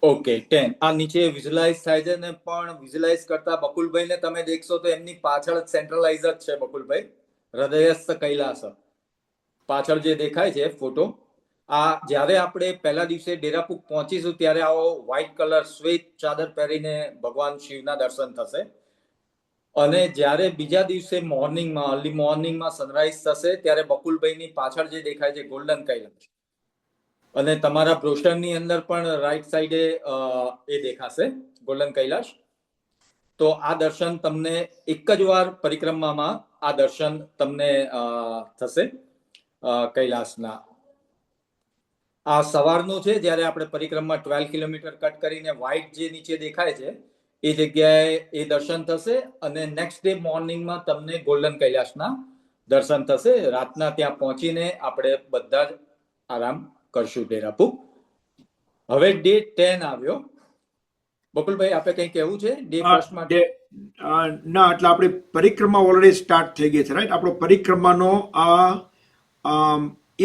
ઓકે 10 આ નીચે વિઝ્યુલાઇઝ થાય છે ને, પણ વિઝ્યુલાઇઝ કરતા બકુલભાઈને તમે દેખશો તો એમની પાછળ સેન્ટ્રલાઇઝ જ છે બકુલભાઈ, હૃદયસ્થ કૈલાસ પાછળ જે દેખાય છે ફોટો. આ જ્યારે આપણે પહેલા દિવસે ડેરાપુક પહોંચીશું ત્યારે આવો વ્હાઇટ કલર શ્વેત ચાદર પહેરીને ભગવાન શિવના દર્શન થશે. અને જ્યારે બીજા દિવસે મોર્નિંગમાં, અર્લી મોર્નિંગમાં સનરાઈઝ થશે ત્યારે બકુલભાઈની પાછળ જે દેખાય છે ગોલ્ડન કૈલાસ, અને તમારા બ્રોશરની અંદર પણ રાઈટ સાઈડે એ દેખાશે ગોલ્ડન કૈલાશ. તો આ દર્શન તમને એક જ વાર પરિક્રમામાં આ દર્શન તમને થશે કૈલાસના. આ સવારનું છે, જ્યારે આપણે પરિક્રમા 12 કિલોમીટર કટ કરીને વ્હાઇટ જે નીચે દેખાય છે એ જગ્યાએ એ દર્શન થશે. અને નેક્સ્ટ ડે મોર્નિંગમાં તમને ગોલ્ડન કૈલાસના દર્શન થશે. રાતના ત્યાં પહોંચીને આપણે બધા જ આરામ કરશું ડેરાપુક. હવે ડે 10 આવ્યો. બકુલભાઈ, આપણે કંઈ કહેવું છે ડે ફર્સ્ટ માટે? ના, એટલે આપણી પરિક્રમા ઓલરેડી સ્ટાર્ટ થઈ ગઈ છે, રાઈટ? આપણો પરિક્રમાનો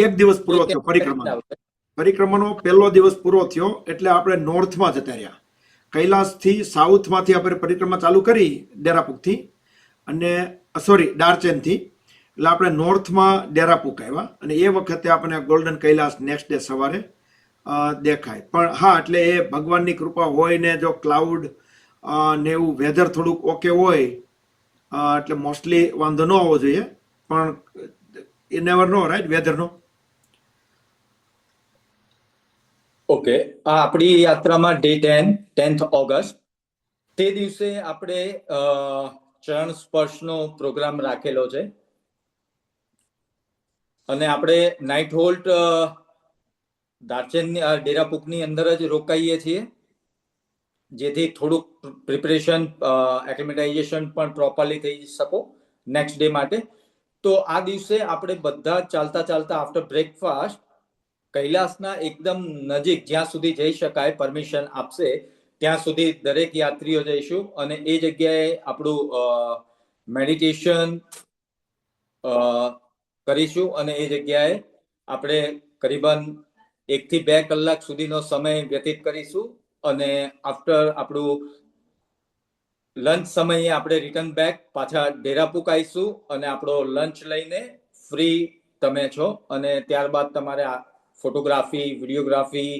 એક દિવસ પૂરો થયો. પરિક્રમાનો પહેલો દિવસ પૂરો થયો એટલે આપણે નોર્થમાં જતા રહ્યા. કૈલાસથી સાઉથમાંથી આપણે પરિક્રમા ચાલુ કરી ડેરાપુકથી, અને ડાર્ચેનથી. એટલે આપણે નોર્થમાં ડેરાપુક આવ્યા, અને એ વખતે આપણે ગોલ્ડન કૈલાસ નેક્સ્ટ ડે સવારે દેખાય. પણ હા, એટલે એ ભગવાનની કૃપા હોય ને જો ક્લાઉડ ને એવું વેધર થોડુંક ઓકે હોય એટલે મોસ્ટલી વાંધો ન આવવો જોઈએ, પણ એ નેવર નો રાઈટ વેધરનો. ઓકે, આ આપણી યાત્રામાં ડે 10th ઓગસ્ટ, તે દિવસે આપણે ચરણ સ્પર્શનો પ્રોગ્રામ રાખેલો છે અને આપણે નાઇટ હોલ્ટ દાર્ચેનની ડેરાપુકની અંદર જ રોકાઈએ છીએ, જેથી થોડુંક પ્રિપરેશન એક્લિમેટાઇઝેશન પણ પ્રોપરલી થઈ શકો નેક્સ્ટ ડે માટે. તો આ દિવસે આપણે બધા ચાલતા ચાલતા આફ્ટર બ્રેકફાસ્ટ કૈલાસના એકદમ નજીક જ્યાં સુધી જઈ શકાય પરમિશન આપશે ત્યાં સુધી દરેક યાત્રીઓ જઈશું અને એ જગ્યાએ આપણું મેડિટેશન કરીશું અને એ જગ્યાએ આપણે કરીબન 1 થી 2 કલાક સુધીનો સમય વ્યતીત કરીશું અને આફ્ટર આપણું લંચ સમયે આપણે રિટર્ન બેક પાછા ડેરાપુક આવીશું અને આપણો લંચ લઈને ફ્રી તમે છો અને ત્યારબાદ તમારે ફોટોગ્રાફી, વિડીયોગ્રાફી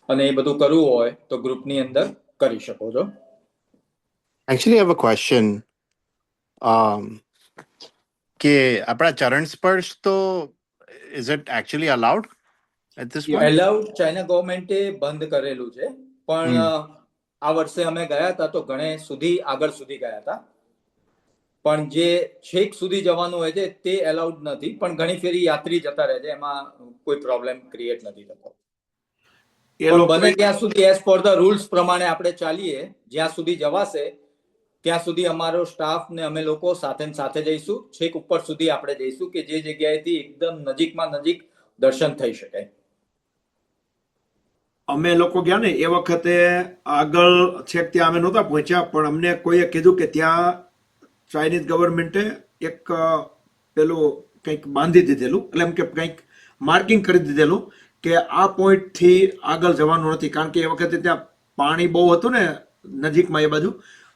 અને એ બધું કરવું હોય તો ગ્રુપની અંદર કરી શકો છો. Actually, I have a question. કે આપણા ચરણ સ્પર્શ તો is it actually allowed at this point? Allowed China ગવર્મેન્ટે બંધ કરેલું છે, પણ આ વર્ષે અમે ગયા હતા તો ઘણે સુધી આગળ સુધી ગયા હતા, પણ જે છેક સુધી જવાનું હોય છે તે એલાઉડ નથી, પણ ઘણી ફેરી યાત્રી જતા રહે છે, એમાં કોઈ પ્રોબ્લેમ ક્રિએટ નથી થતો. બને ત્યાં સુધી એઝ પર ધ રૂલ્સ પ્રમાણે આપણે ચાલીએ, જ્યાં સુધી જવાશે ત્યાં સુધી અમારો સ્ટાફ ને અમે લોકો સાથે જઈશું, છેક ઉપર સુધી આપણે જઈશું કે જે જગ્યાએથી એકદમ નજીકમાં નજીક દર્શન થઈ શકે. અમે લોકો ગયા ને એ વખતે આગળ છેક ત્યાં અમે નહોતા પહોંચ્યા, પણ અમને કોઈએ કીધું કે ત્યાં ચાઇનીઝ ગવર્મેન્ટે એક પેલું કંઈક બાંધી દીધેલું, એટલે એમ કે કંઈક માર્કિંગ કરી દીધેલું કે આ પોઈન્ટથી આગળ જવાનું નથી, કારણ કે એ વખતે ત્યાં પાણી બહુ હતું ને નજીકમાં એ બાજુ,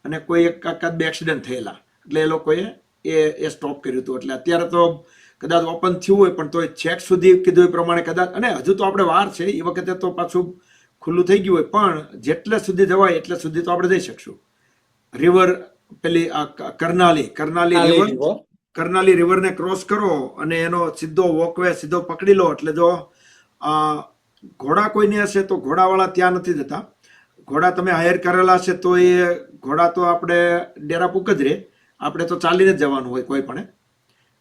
અને કોઈ એકાદ બે એક્સિડન્ટ થયેલા, એટલે એ લોકોએ એ સ્ટોપ કર્યું હતું. એટલે અત્યારે તો કદાચ ઓપન થયું હોય પણ તોય છેક સુધી કીધું એ પ્રમાણે કદાચ, અને હજુ તો આપણે વાર છે, એ વખતે તો પાછું ખુલ્લું થઈ ગયું હોય, પણ જેટલે સુધી જવાય એટલે સુધી તો આપણે જઈ શકશું. રિવર પેલી કરનાલી રિવરને ક્રોસ કરો અને એનો સીધો વોકવે સીધો પકડી લો, એટલે જો ઘોડા કોઈની હશે તો ઘોડાવાળા ત્યાં નથી જતા, ઘોડા તમે હાયર કરેલા હશે તો એ ઘોડા તો આપણે ડેરાપુક જ રહે, આપણે તો ચાલીને જ જવાનું હોય કોઈ પણ.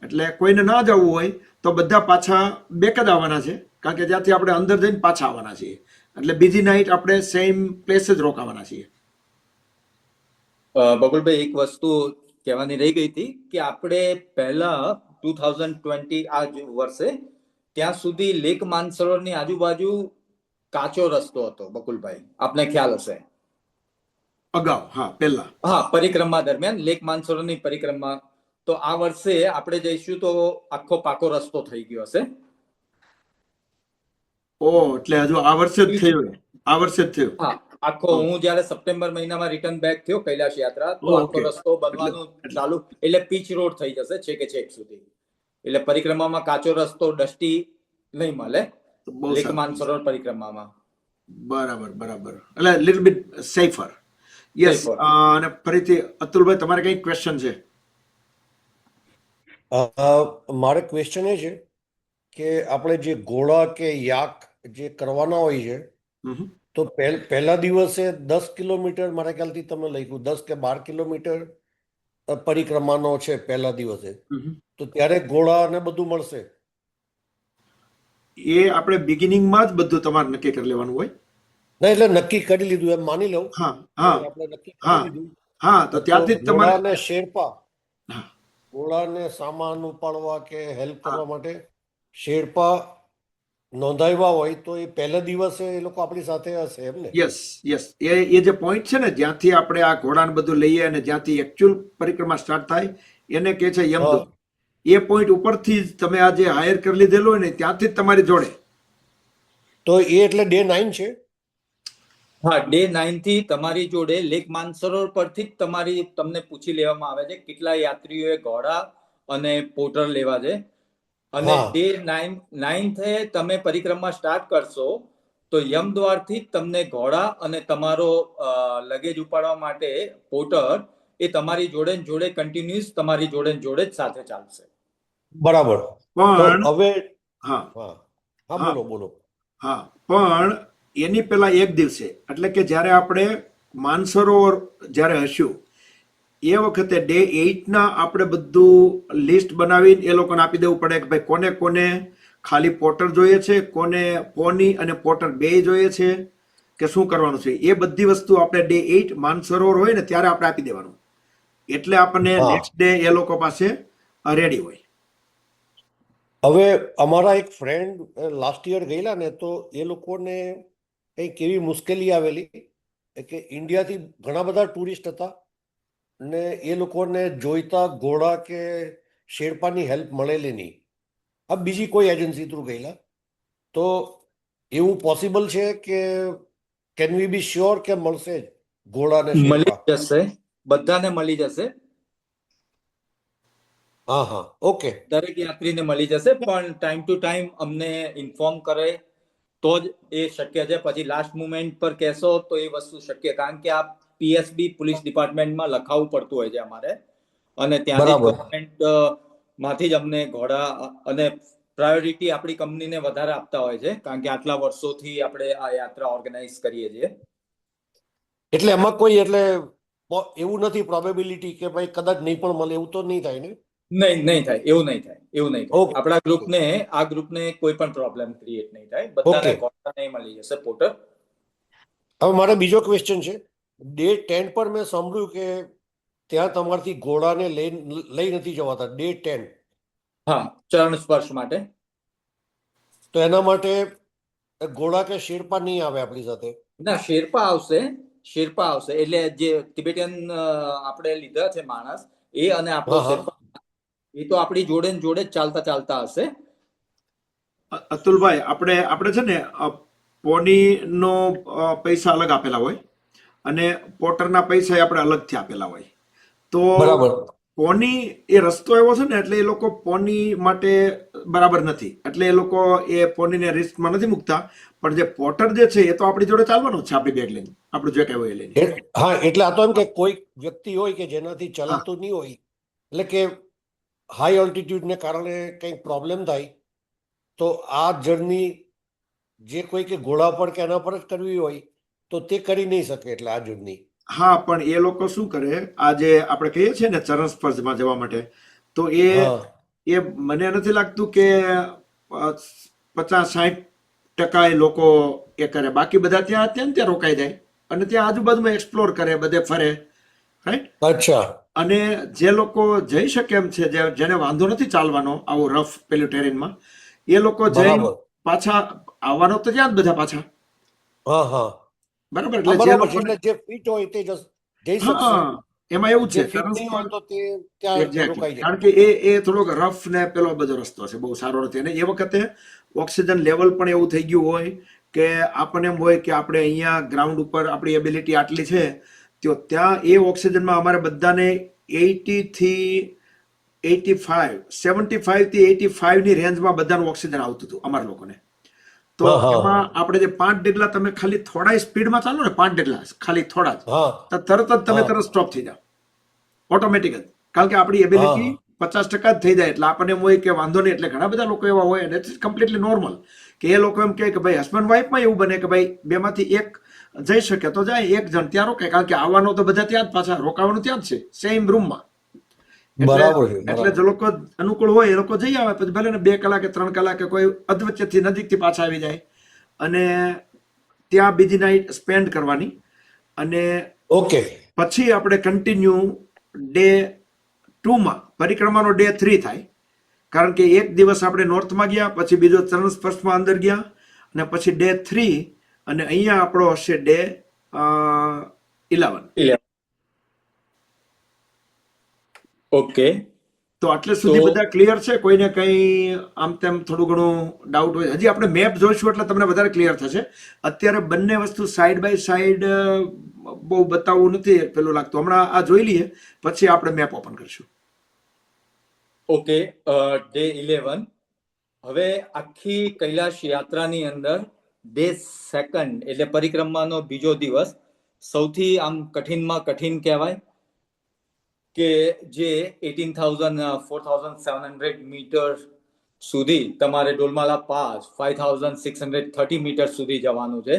એટલે કોઈને ના જવું હોય તો બધા પાછા બેક જ આવવાના છે, કારણ કે જ્યાંથી આપણે અંદર જઈને પાછા આવવાના છીએ, એટલે બીજી નાઇટ આપણે સેમ પ્લેસ જ રોકાવાના છીએ. બબુલભાઈ, એક વસ્તુ કહેવાની રહી ગઈ હતી કે આપણે પહેલા 2020 આ વર્ષે ત્યાં સુધી લેક માનસરોવરની આજુબાજુ કાચો રસ્તો હતો બકુલભાઈ, આપને ખ્યાલ હશે. અગાઉ પહેલા પરિક્રમા દરમિયાન લેક માનસરોવરની પરિક્રમા, તો આ વર્ષે આપણે જઈશું તો આખો પાકો રસ્તો થઈ ગયો હશે. એટલે હજુ આ વર્ષે જ થયું? હા, આખો હું જયારે સપ્ટેમ્બર મહિનામાં રિટર્ન બેક થયો કૈલાશ યાત્રા, તો આખો રસ્તો બનવાનું ચાલુ, એટલે પીચ રોડ થઈ જશે છેક સુધી, એટલે પરિક્રમામાં કાચો રસ્તો ડસ્ટી નહીં મળે લેક માનસરોવર પરિક્રમામાં. બરાબર, એટલે લિટલ બીટ સેફર. યસ. અને ફરીથી અતુલભાઈ, તમારે કઈ ક્વેશ્ચન છે? મારે ક્વેશ્ચન એ છે કે આપણે જે ઘોડા કે યાક જે કરવાના હોય છે, તો પહેલા દિવસે 10 કિલોમીટર મારા ખ્યાલથી તમે લખ્યું 10 કે 12 કિલોમીટર પરિક્રમાનો છે પહેલા દિવસે, તો ત્યારે ઘોડા ને બધું મળશે? એ આપણે બિગિનિંગમાં જ બધું તમારે નક્કી કરી લેવાનું હોય. ના, એટલે નક્કી કરી લીધું એમ માની લઉં. આપણે નક્કી કરી લીધું. તો ત્યાંથી તમારે શેરપા, ઘોડાને સામાન ઉપાડવા કે હેલ્પ કરવા માટે શેરપા નોંધાવ્યા હોય તો એ પહેલા દિવસે એ લોકો આપણી સાથે હશે એમ ને? યસ. એ જે પોઈન્ટ છે ને જ્યાંથી આપણે આ ઘોડાને બધું લઈએ અને જ્યાંથી એકચ્યુઅલ પરિક્રમા સ્ટાર્ટ થાય એને કહે છે યમદૂત. એ પોઈન્ટ ઉપરથી જ તમે આ જે હાયર કરી લીધેલું હોય ને ત્યાંથી જ તમારી જોડે. તો એ એટલે ડે 9 છે? હા, ડે 9 થી તમારી જોડે લેક માનસરોવર પરથી જ તમને પૂછી લેવામાં આવે છે કેટલા યાત્રીઓએ ઘોડા અને પોર્ટર લેવા છે, અને ડે 9 તમે પરિક્રમા સ્ટાર્ટ કરશો તો યમદ્વારથી તમને ઘોડા અને તમારો લગેજ ઉપાડવા માટે પોર્ટર એ તમારી જોડે ને જોડે કન્ટિન્યુઅસ તમારી જોડે ને જોડે જ સાથે ચાલશે. બરાબર. તો પણ હવે હા હા હા હા બોલો બોલો. હા પણ એની પહેલા એક દિવસે એટલે કે જ્યારે આપણે માનસરોવર જ્યારે હશું એ વખતે ડે 8 આપણે બધું લિસ્ટ બનાવીને એ લોકોને આપી દેવું પડે કે ભાઈ કોને કોને ખાલી પોટર જોઈએ છે, કોને પોની અને પોટર બે જોઈએ છે કે શું કરવાનું છે. એ બધી વસ્તુ આપણે ડે 8 માનસરોવર હોય ને ત્યારે આપણે આપી દેવાનું, એટલે આપણને હા નેક્સ્ટ ડે એ લોકો પાસે રેડી હોય. હવે અમારા એક ફ્રેન્ડ લાસ્ટ યર ગયેલા ને તો એ લોકોને કંઈક એવી મુશ્કેલી આવેલી કે ઇન્ડિયાથી ઘણા બધા ટુરિસ્ટ હતા ને એ લોકોને જોઈતા ઘોડા કે શેરપાની હેલ્પ મળેલી નહીં. આ બીજી કોઈ એજન્સી થ્રુ ગયેલા. તો એવું પોસિબલ છે કે કેન વી બી શ્યોર કે મળશે જ ઘોડા ને મળી શેરપા? જશે, બધાને મળી જશે, હા હા ઓકે. દરેક યાત્રીને મળી જશે, પણ ટાઈમ ટુ ટાઈમ અમને ઇન્ફોર્મ કરે તો જ એ શક્ય છે. પછી લાસ્ટ મુમેન્ટ પર કહેશો તો એ વસ્તુ શક્ય, કારણ કે આ પીએસબી પોલીસ ડિપાર્ટમેન્ટમાં લખાવવું પડતું હોય છે અમારે, અને ત્યાંથી જ બરાબર. ગવર્મેન્ટ માંથી જ અમને ઘોડા અને પ્રાયોરિટી આપણી કંપનીને વધારે આપતા હોય છે, કારણ કે આટલા વર્ષોથી આપણે આ યાત્રા ઓર્ગેનાઇઝ કરીએ છીએ. એટલે એમાં કોઈ એટલે એવું નથી પ્રોબેબિલિટી કે ભાઈ કદાચ નહીં પણ મળે, એવું તો નહીં થાય ને? નહીં નહીં થાય, એવું નહીં થાય, એવું નહીં થાય. ઓકે આપણા આ ગ્રુપને કોઈ પણ પ્રોબ્લેમ ક્રિએટ નહીં થાય, બધાને ઓકે. ઘોડા નહીં મળી જશે પોટર. હવે મારે બીજો ક્વેશ્ચન છે. ડે 10 પર મેં સાંભળ્યું કે ત્યાં તમારથી ઘોડાને લઈ નથી જવાતા ડે 10. હા, ચરણ સ્પર્શ માટે. તો એના માટે ઘોડા કે શેરપા નહીં આવે આપણી સાથે? ના, શેરપા આવશે, શેરપા આવશે. એટલે જે તિબેટિયન આપણે લીધા છે માણસ, એ અને આપણો હા હા શેરપા, એ તો આપણી જોડે ને જોડે જ ચાલતા ચાલતા હશે. અતુલભાઈ, આપણે આપણે છે ને પોનીનો પૈસા અલગ આપેલા હોય અને પોટરના પૈસા આપણે અલગથી આપેલા હોય. તો બરાબર. પોની એ રસ્તો એવો છે ને એટલે એ લોકો પોની માટે બરાબર નથી, એટલે એ લોકો એ પોનીને રિસ્કમાં નથી મૂકતા. પણ જે પોટર જે છે એ તો આપણી જોડે ચાલવાનું જ છે, આપણી બેગ લઈને, આપણું જે કઈ હોય એ લઈને. હા એટલે આ તો એમ કે કોઈ વ્યક્તિ હોય કે જેનાથી હા ચલાતું નહીં હોય, એટલે કે હાઈ ઓલ્ટિટ્યુડને કારણે કંઈક પ્રોબ્લેમ થાય તો આ જર્ની જે કોઈ કે ઘોડા પર કે એના પર જ કરવી હોય તો તે કરી નહીં શકે. એટલે આ જર્ની હા, પણ એ લોકો શું કરે, આ જે આપણે કહીએ છીએ ને ચરણ સ્પર્શમાં જવા માટે, તો હા એ મને નથી લાગતું કે 50-60% એ લોકો એ કરે. બાકી બધા ત્યાં રોકાઈ જાય અને ત્યાં આજુબાજુમાં એક્સપ્લોર કરે, બધે ફરે, રાઈટ. અચ્છા અને જે લોકો જઈ શકે એમ છે, જેને વાંધો નથી ચાલવાનો આવો રફ પેલું ટેરેનમાં, એ લોકો જઈ બરાબર. પાછા આવવાનો તો ત્યાં જ બધા પાછા, હા હા બરાબર. હા એટલે જે બરાબર છે. લોકોને એટલે જે ફિટ હોય તે જઈ શકશે, હા, એમાં એવું જે છે ફિટ નહીં હોય તો તે ત્યાં એક્ઝેક્ટલી, રોકાઈ જાય. કારણ કે એ થોડોક રફ ને પેલો બધો રસ્તો છે, બહુ સારો નથી. અને એ વખતે ઓક્સિજન લેવલ પણ એવું થઈ ગયું હોય કે આપણને એમ હોય કે આપણે અહીંયા ગ્રાઉન્ડ ઉપર આપણી એબિલિટી આટલી છે, તો ત્યાં એ ઓક્સિજનમાં અમારે બધાને 80 થી 85, 75 થી 85 ની રેન્જમાં બધાનું ઓક્સિજન આવતું હતું અમારા લોકોને. તો હા હા એમાં આપણે જે 5 ડેગલા તમે ખાલી થોડા સ્પીડમાં ચાલો ને, 5 ડેગલા ખાલી થોડા જ, હા તો તરત જ તમે હા તરત સ્ટોપ થઈ જાઓ ઓટોમેટિક જ, કારણ કે આપણી એબિલિટી હા 50% જ થઈ જાય. એટલે આપણને એમ હોય કે વાંધો નહીં. એટલે ઘણા બધા લોકો એવા હોય, અને ઇટ્સ કમ્પ્લીટલી નોર્મલ કે એ લોકો એમ કહે કે ભાઈ હસબન્ડ વાઈફમાં એવું બને કે ભાઈ બેમાંથી એક જઈ શકે તો જાય, એક જણ ત્યાં રોકાય, કારણ કે આવવાનો તો બધા ત્યાં જ, પાછા રોકાવાનું ત્યાં જ છે, સેમ રૂમમાં. એટલે બરાબર છે એટલે જે બરાબર. લોકો અનુકૂળ હોય એ લોકો જઈ આવે, પછી ભલે ને 2 કલાકે 3 કલાકે કોઈ અધવચ્ચેથી નજીકથી પાછા આવી જાય અને ત્યાં બીજી નાઈટ સ્પેન્ડ કરવાની. અને ઓકે પછી આપણે કન્ટિન્યુ ડે 2માં પરિક્રમાનો ડે 3 થાય, કારણ કે એક દિવસ આપણે નોર્થમાં ગયા, પછી બીજો ચરણ સ્પર્શમાં અંદર ગયા, અને પછી ડે 3, અને અહીંયા આપણો હશે ડે 11. ઓકે, તો આટલે સુધી બધા ક્લિયર છે? કોઈને કંઈ આમ તેમ થોડું ઘણું ડાઉટ હોય? હજી આપણે મેપ જોઈશું એટલે તમને વધારે ક્લિયર થશે. અત્યારે બંને વસ્તુ સાઈડ બાય સાઈડ બહુ બતાવવું નથી પેલું લાગતું. હમણાં આ જોઈ લઈએ, પછી આપણે મેપ ઓપન કરીશું. ઓકે. ડે 11. હવે આખી કૈલાશ યાત્રાની અંદર ડે 2 એટલે પરિક્રમાનો બીજો દિવસ સૌથી આમ કઠિનમાં કઠિન કહેવાય. કે જે 4,700 મીટર સુધી તમારે ડોલમાલા પાસ 5,630 મીટર સુધી જવાનું છે,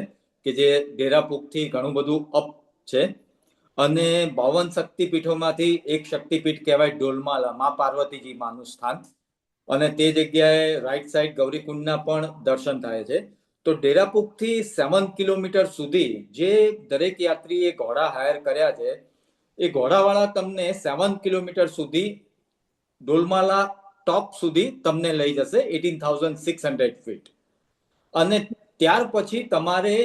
કે જે ડેરાપુખથી ઘણું બધું અપ છે. અને 52 શક્તિપીઠોમાંથી એક શક્તિપીઠ કહેવાય ડોલમાલા, મા પાર્વતીજી માનું સ્થાન. અને તે જગ્યાએ રાઈટ સાઈડ ગૌરીકુંડના પણ દર્શન થાય છે. તો ડેરાપુખથી 7 કિલોમીટર સુધી જે દરેક યાત્રીએ ઘોડા હાયર કર્યા છે, એ ઘોડાવાળા તમને 7 કિલોમીટર સુધી ડોલમાલા ટોપ સુધી તમને લઈ જશે, 18,600 ફીટ. અને ત્યાર પછી તમારે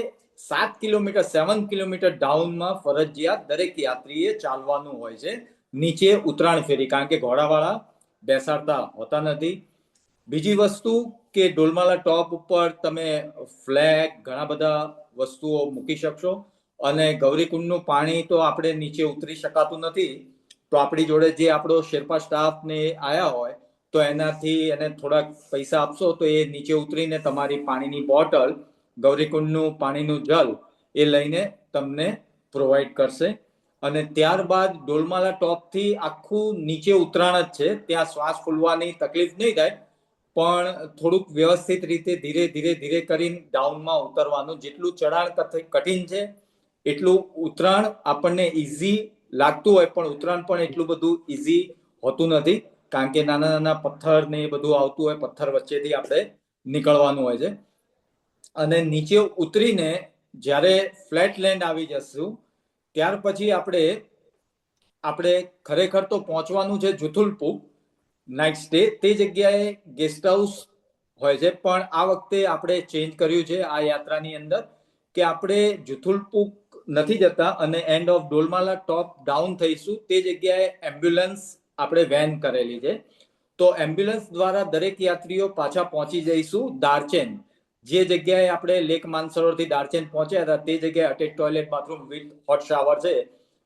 7 કિલોમીટર ડાઉનમાં ફરજિયાત દરેક યાત્રીએ ચાલવાનું હોય છે, નીચે ઉતરાણ ફેરી, કારણ કે ઘોડાવાળા બેસાડતા હોતા નથી. બીજી વસ્તુ કે ડોલમાલા ટોપ ઉપર તમે ફ્લેગ, ઘણા બધા વસ્તુઓ મૂકી શકશો. અને ગૌરીકુંડનું પાણી તો આપણે નીચે ઉતરી શકાતું નથી, તો આપણી જોડે જે આપણો શેરપા સ્ટાફ ને આયા હોય તો એનાથી એને થોડાક પૈસા આપશો તો એ નીચે ઉતરીને તમારી પાણીની બોટલ, ગૌરીકુંડનું પાણીનું જલ એ લઈને તમને પ્રોવાઈડ કરશે. અને ત્યારબાદ ડોલમાલા ટોપથી આખું નીચે ઉતરાણ જ છે, ત્યાં શ્વાસ ફૂલવાની તકલીફ નહીં થાય, પણ થોડુંક વ્યવસ્થિત રીતે ધીરે ધીરે કરીને ડાઉનમાં ઉતરવાનું. જેટલું ચઢાણ કઠિન છે એટલું ઉતરાણ આપણને ઈઝી લાગતું હોય, પણ ઉતરાણ પણ એટલું બધું ઈઝી હોતું નથી, કારણ કે નાના નાના પથ્થર ને એ બધું આવતું હોય, પથ્થર વચ્ચેથી આપણે નીકળવાનું હોય છે. અને નીચે ઉતરીને જ્યારે ફ્લેટ લેન્ડ આવી જશું ત્યાર પછી આપણે ખરેખર તો પહોંચવાનું છે જુથુલપુક નાઇટ સ્ટે. તે જગ્યાએ ગેસ્ટ હાઉસ હોય છે, પણ આ વખતે આપણે ચેન્જ કર્યું છે આ યાત્રાની અંદર, કે આપણે જુથુલપુક નથી જતા અને એન્ડ ઓફ ડોલમાલા ટોપ ડાઉન થઈશું તે જગ્યાએ એમ્બ્યુલન્સ આપણે વેન કરેલી છે. તો એમ્બ્યુલન્સ દ્વારા દરેક યાત્રીઓ પાછા પહોંચી જઈશું દારચેન. જે જગ્યાએ આપણે લેક માનસરોવરથી દારચેન પહોંચ્યા હતા તે જગ્યાએ attach toilet, bathroom with hot shower છે,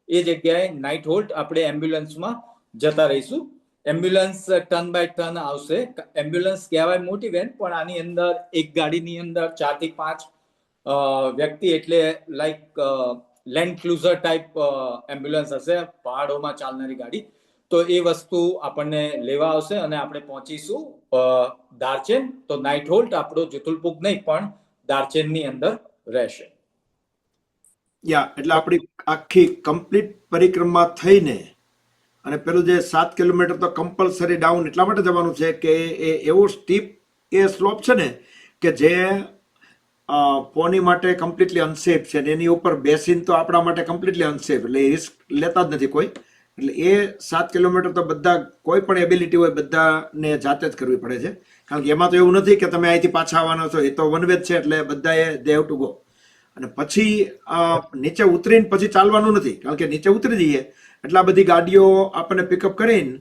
એ જગ્યાએ નાઇટ હોલ્ટ આપણે એમ્બ્યુલન્સમાં જતા રહીશું. એમ્બ્યુલન્સ ટર્ન બાય ટર્ન આવશે. એમ્બ્યુલન્સ કહેવાય મોટી વેન, પણ આની અંદર એક ગાડીની અંદર 4 થી 5 વ્યક્તિ, એટલે like land cruiser type ambulance હશે, પહાડોમાં ચાલનારી ગાડી. તો એ વસ્તુ આપણને લેવા આવશે અને આપણે પહોંચીશું દારચેન. તો નાઇટ હોલ્ટ આપણો જુથુલપુક નહીં પણ દારચેનની અંદર રહેશે. એટલે આપણી આખી કમ્પ્લીટ પરિક્રમા થઈને અને પેલું જે 7 કિલોમીટર તો કમ્પલસરી ડાઉન એટલા માટે જવાનું છે કે એ એવો સ્ટીપ એ સ્લોપ છે ને કે જે પોની માટે કમ્પ્લીટલી અનસેફ છે, અને એની ઉપર બેસીને તો આપણા માટે કમ્પ્લીટલી અનસેફ, એટલે રિસ્ક લેતા જ નથી કોઈ. એટલે એ 7 કિલોમીટર તો બધા કોઈ પણ એબિલિટી હોય બધાને જાતે જ કરવી પડે છે, કારણ કે એમાં તો એવું નથી કે તમે અહીંથી પાછા આવવાના છો, એ તો વન વે છે, એટલે બધાએ દે હેવ ટુ ગો. અને પછી નીચે ઉતરીને પછી ચાલવાનું નથી, કારણ કે નીચે ઉતરી જઈએ એટલે આ બધી ગાડીઓ આપણને પિકઅપ કરીને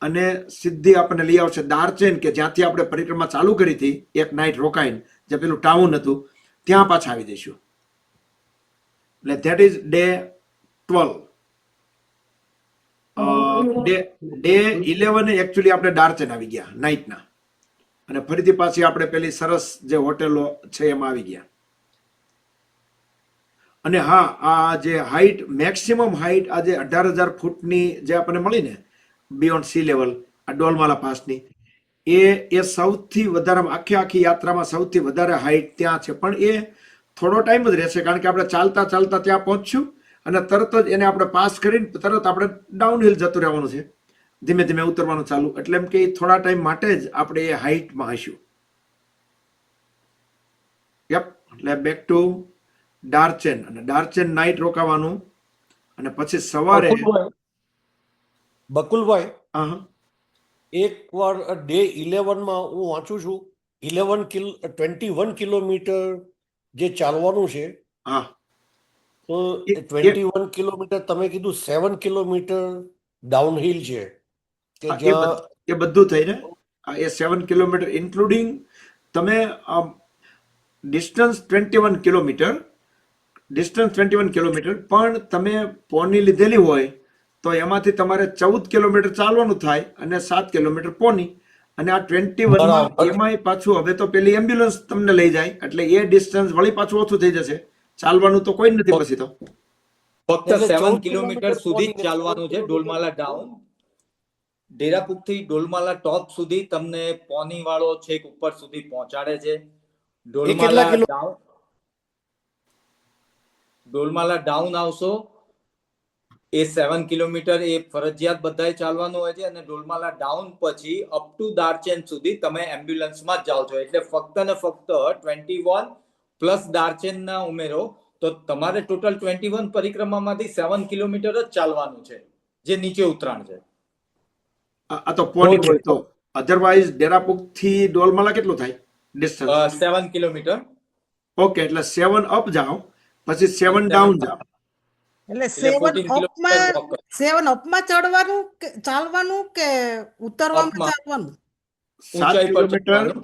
અને સીધી આપણને લઈ આવશે દારચેન, કે જ્યાંથી આપણે પરિક્રમા ચાલુ કરી હતી એક નાઇટ રોકાઈને, જે પેલું ટાઉન હતું ત્યાં પાછા આવી જઈશું. એટલે that is day 12. Day 11 actually આપણે દારચેન આવી ગયા નાઇટના, અને ફરીથી પાછી આપણે પેલી સરસ જે હોટેલો છે એમાં આવી ગયા. અને હા, આ જે હાઈટ, મેક્સિમમ હાઈટ આજે 18,000 ફૂટની જે આપણને મળી ને બિયોન્ડ સી લેવલ, આ ડોલમાલા પાસની, એ સૌથી વધારે આખી યાત્રામાં સૌથી વધારે હાઈટ ત્યાં છે. પણ એ થોડો ટાઈમ જ રહેશે, કારણ કે આપણે ચાલતા ત્યાં પહોંચશું અને તરત જ એને આપણે પાસ કરીને તરત આપણે ડાઉન હિલ જતું રહેવાનું છે, ધીમે ધીમે ઉતરવાનું ચાલુ. એટલે એમ કે થોડા ટાઈમ માટે જ આપણે એ હાઈટમાં હશું. એટલે બેક ટુ દારચેન, અને દારચેન નાઇટ રોકાવાનું, અને પછી સવારે બકુલભાઈ એક વાર ડે 11માં હું વાંચું છું 21 કિલોમીટર જે ચાલવાનું છે. હા, તો 21 કિલોમીટર તમે કીધું 7 કિલોમીટર ડાઉનહિલ છે કે જ્યાં એ બધું થઈને એ 7 કિલોમીટર ઇન્ક્લુડિંગ તમે ડિસ્ટન્સ 21 કિલોમીટર, પણ તમે પોની લીધેલી હોય તો એમાંથી તમારે 14 કિલોમીટર ચાલવાનું થાય અને 7 કિલોમીટર પોની. અને આ 21 એમાંય પાછું હવે તો પેલી એમ્બ્યુલન્સ તમને લઈ જાય, એટલે એ ડિસ્ટન્સ વળી પાછું ઓછું થઈ જશે. ચાલવાનું તો કોઈ નથી પછી તો. ફક્ત એટલે 7 14 કિલોમીટર સુધી જ પોની ચાલવાનું છે 14 ડોલમાલા ડાઉન. ડેરાપુખ થી ડોલમાલા ટોપ સુધી તમને પોની વાળો છેક ઉપર સુધી પહોંચાડે છે. એ કેટલા કિલો ડોલમાલા ડાઉન આવશો એ 7 કિલોમીટર એ ફરજિયાત બધાએ ચાલવાનું હોય છે અને ડોલમાલા ડાઉન પછી અપ ટુ દારચેન સુધી તમે એમ્બ્યુલન્સમાં જ જાઓ છો. એટલે ફક્ત ને ફક્ત 21 પ્લસ દારચેન ના ઉમેરો તો તમારે ટોટલ 21 પરિક્રમામાંથી 7 કિલોમીટર જ ચાલવાનું છે, જે નીચે ઉતરાણ છે. આ તો પોની Okay. હોય તો અધરવાઇઝ ડેરાપુખ થી ડોલમાલા કેટલું થાય ડિસ્ટન્સ? 7 કિલોમીટર. ઓકે, એટલે 7 અપ જાઓ પછી 7 ડાઉન જાઓ. એટલે એટલે 14 કિલોમીટર walk કરો. સેવન અપમાં ચડવાનું કે ચાલવાનું કે ઉતરવામાં અપમાં. ચાલવાનું? 7 ઊંચાઈ પર કિલોમીટર ચડવાનું.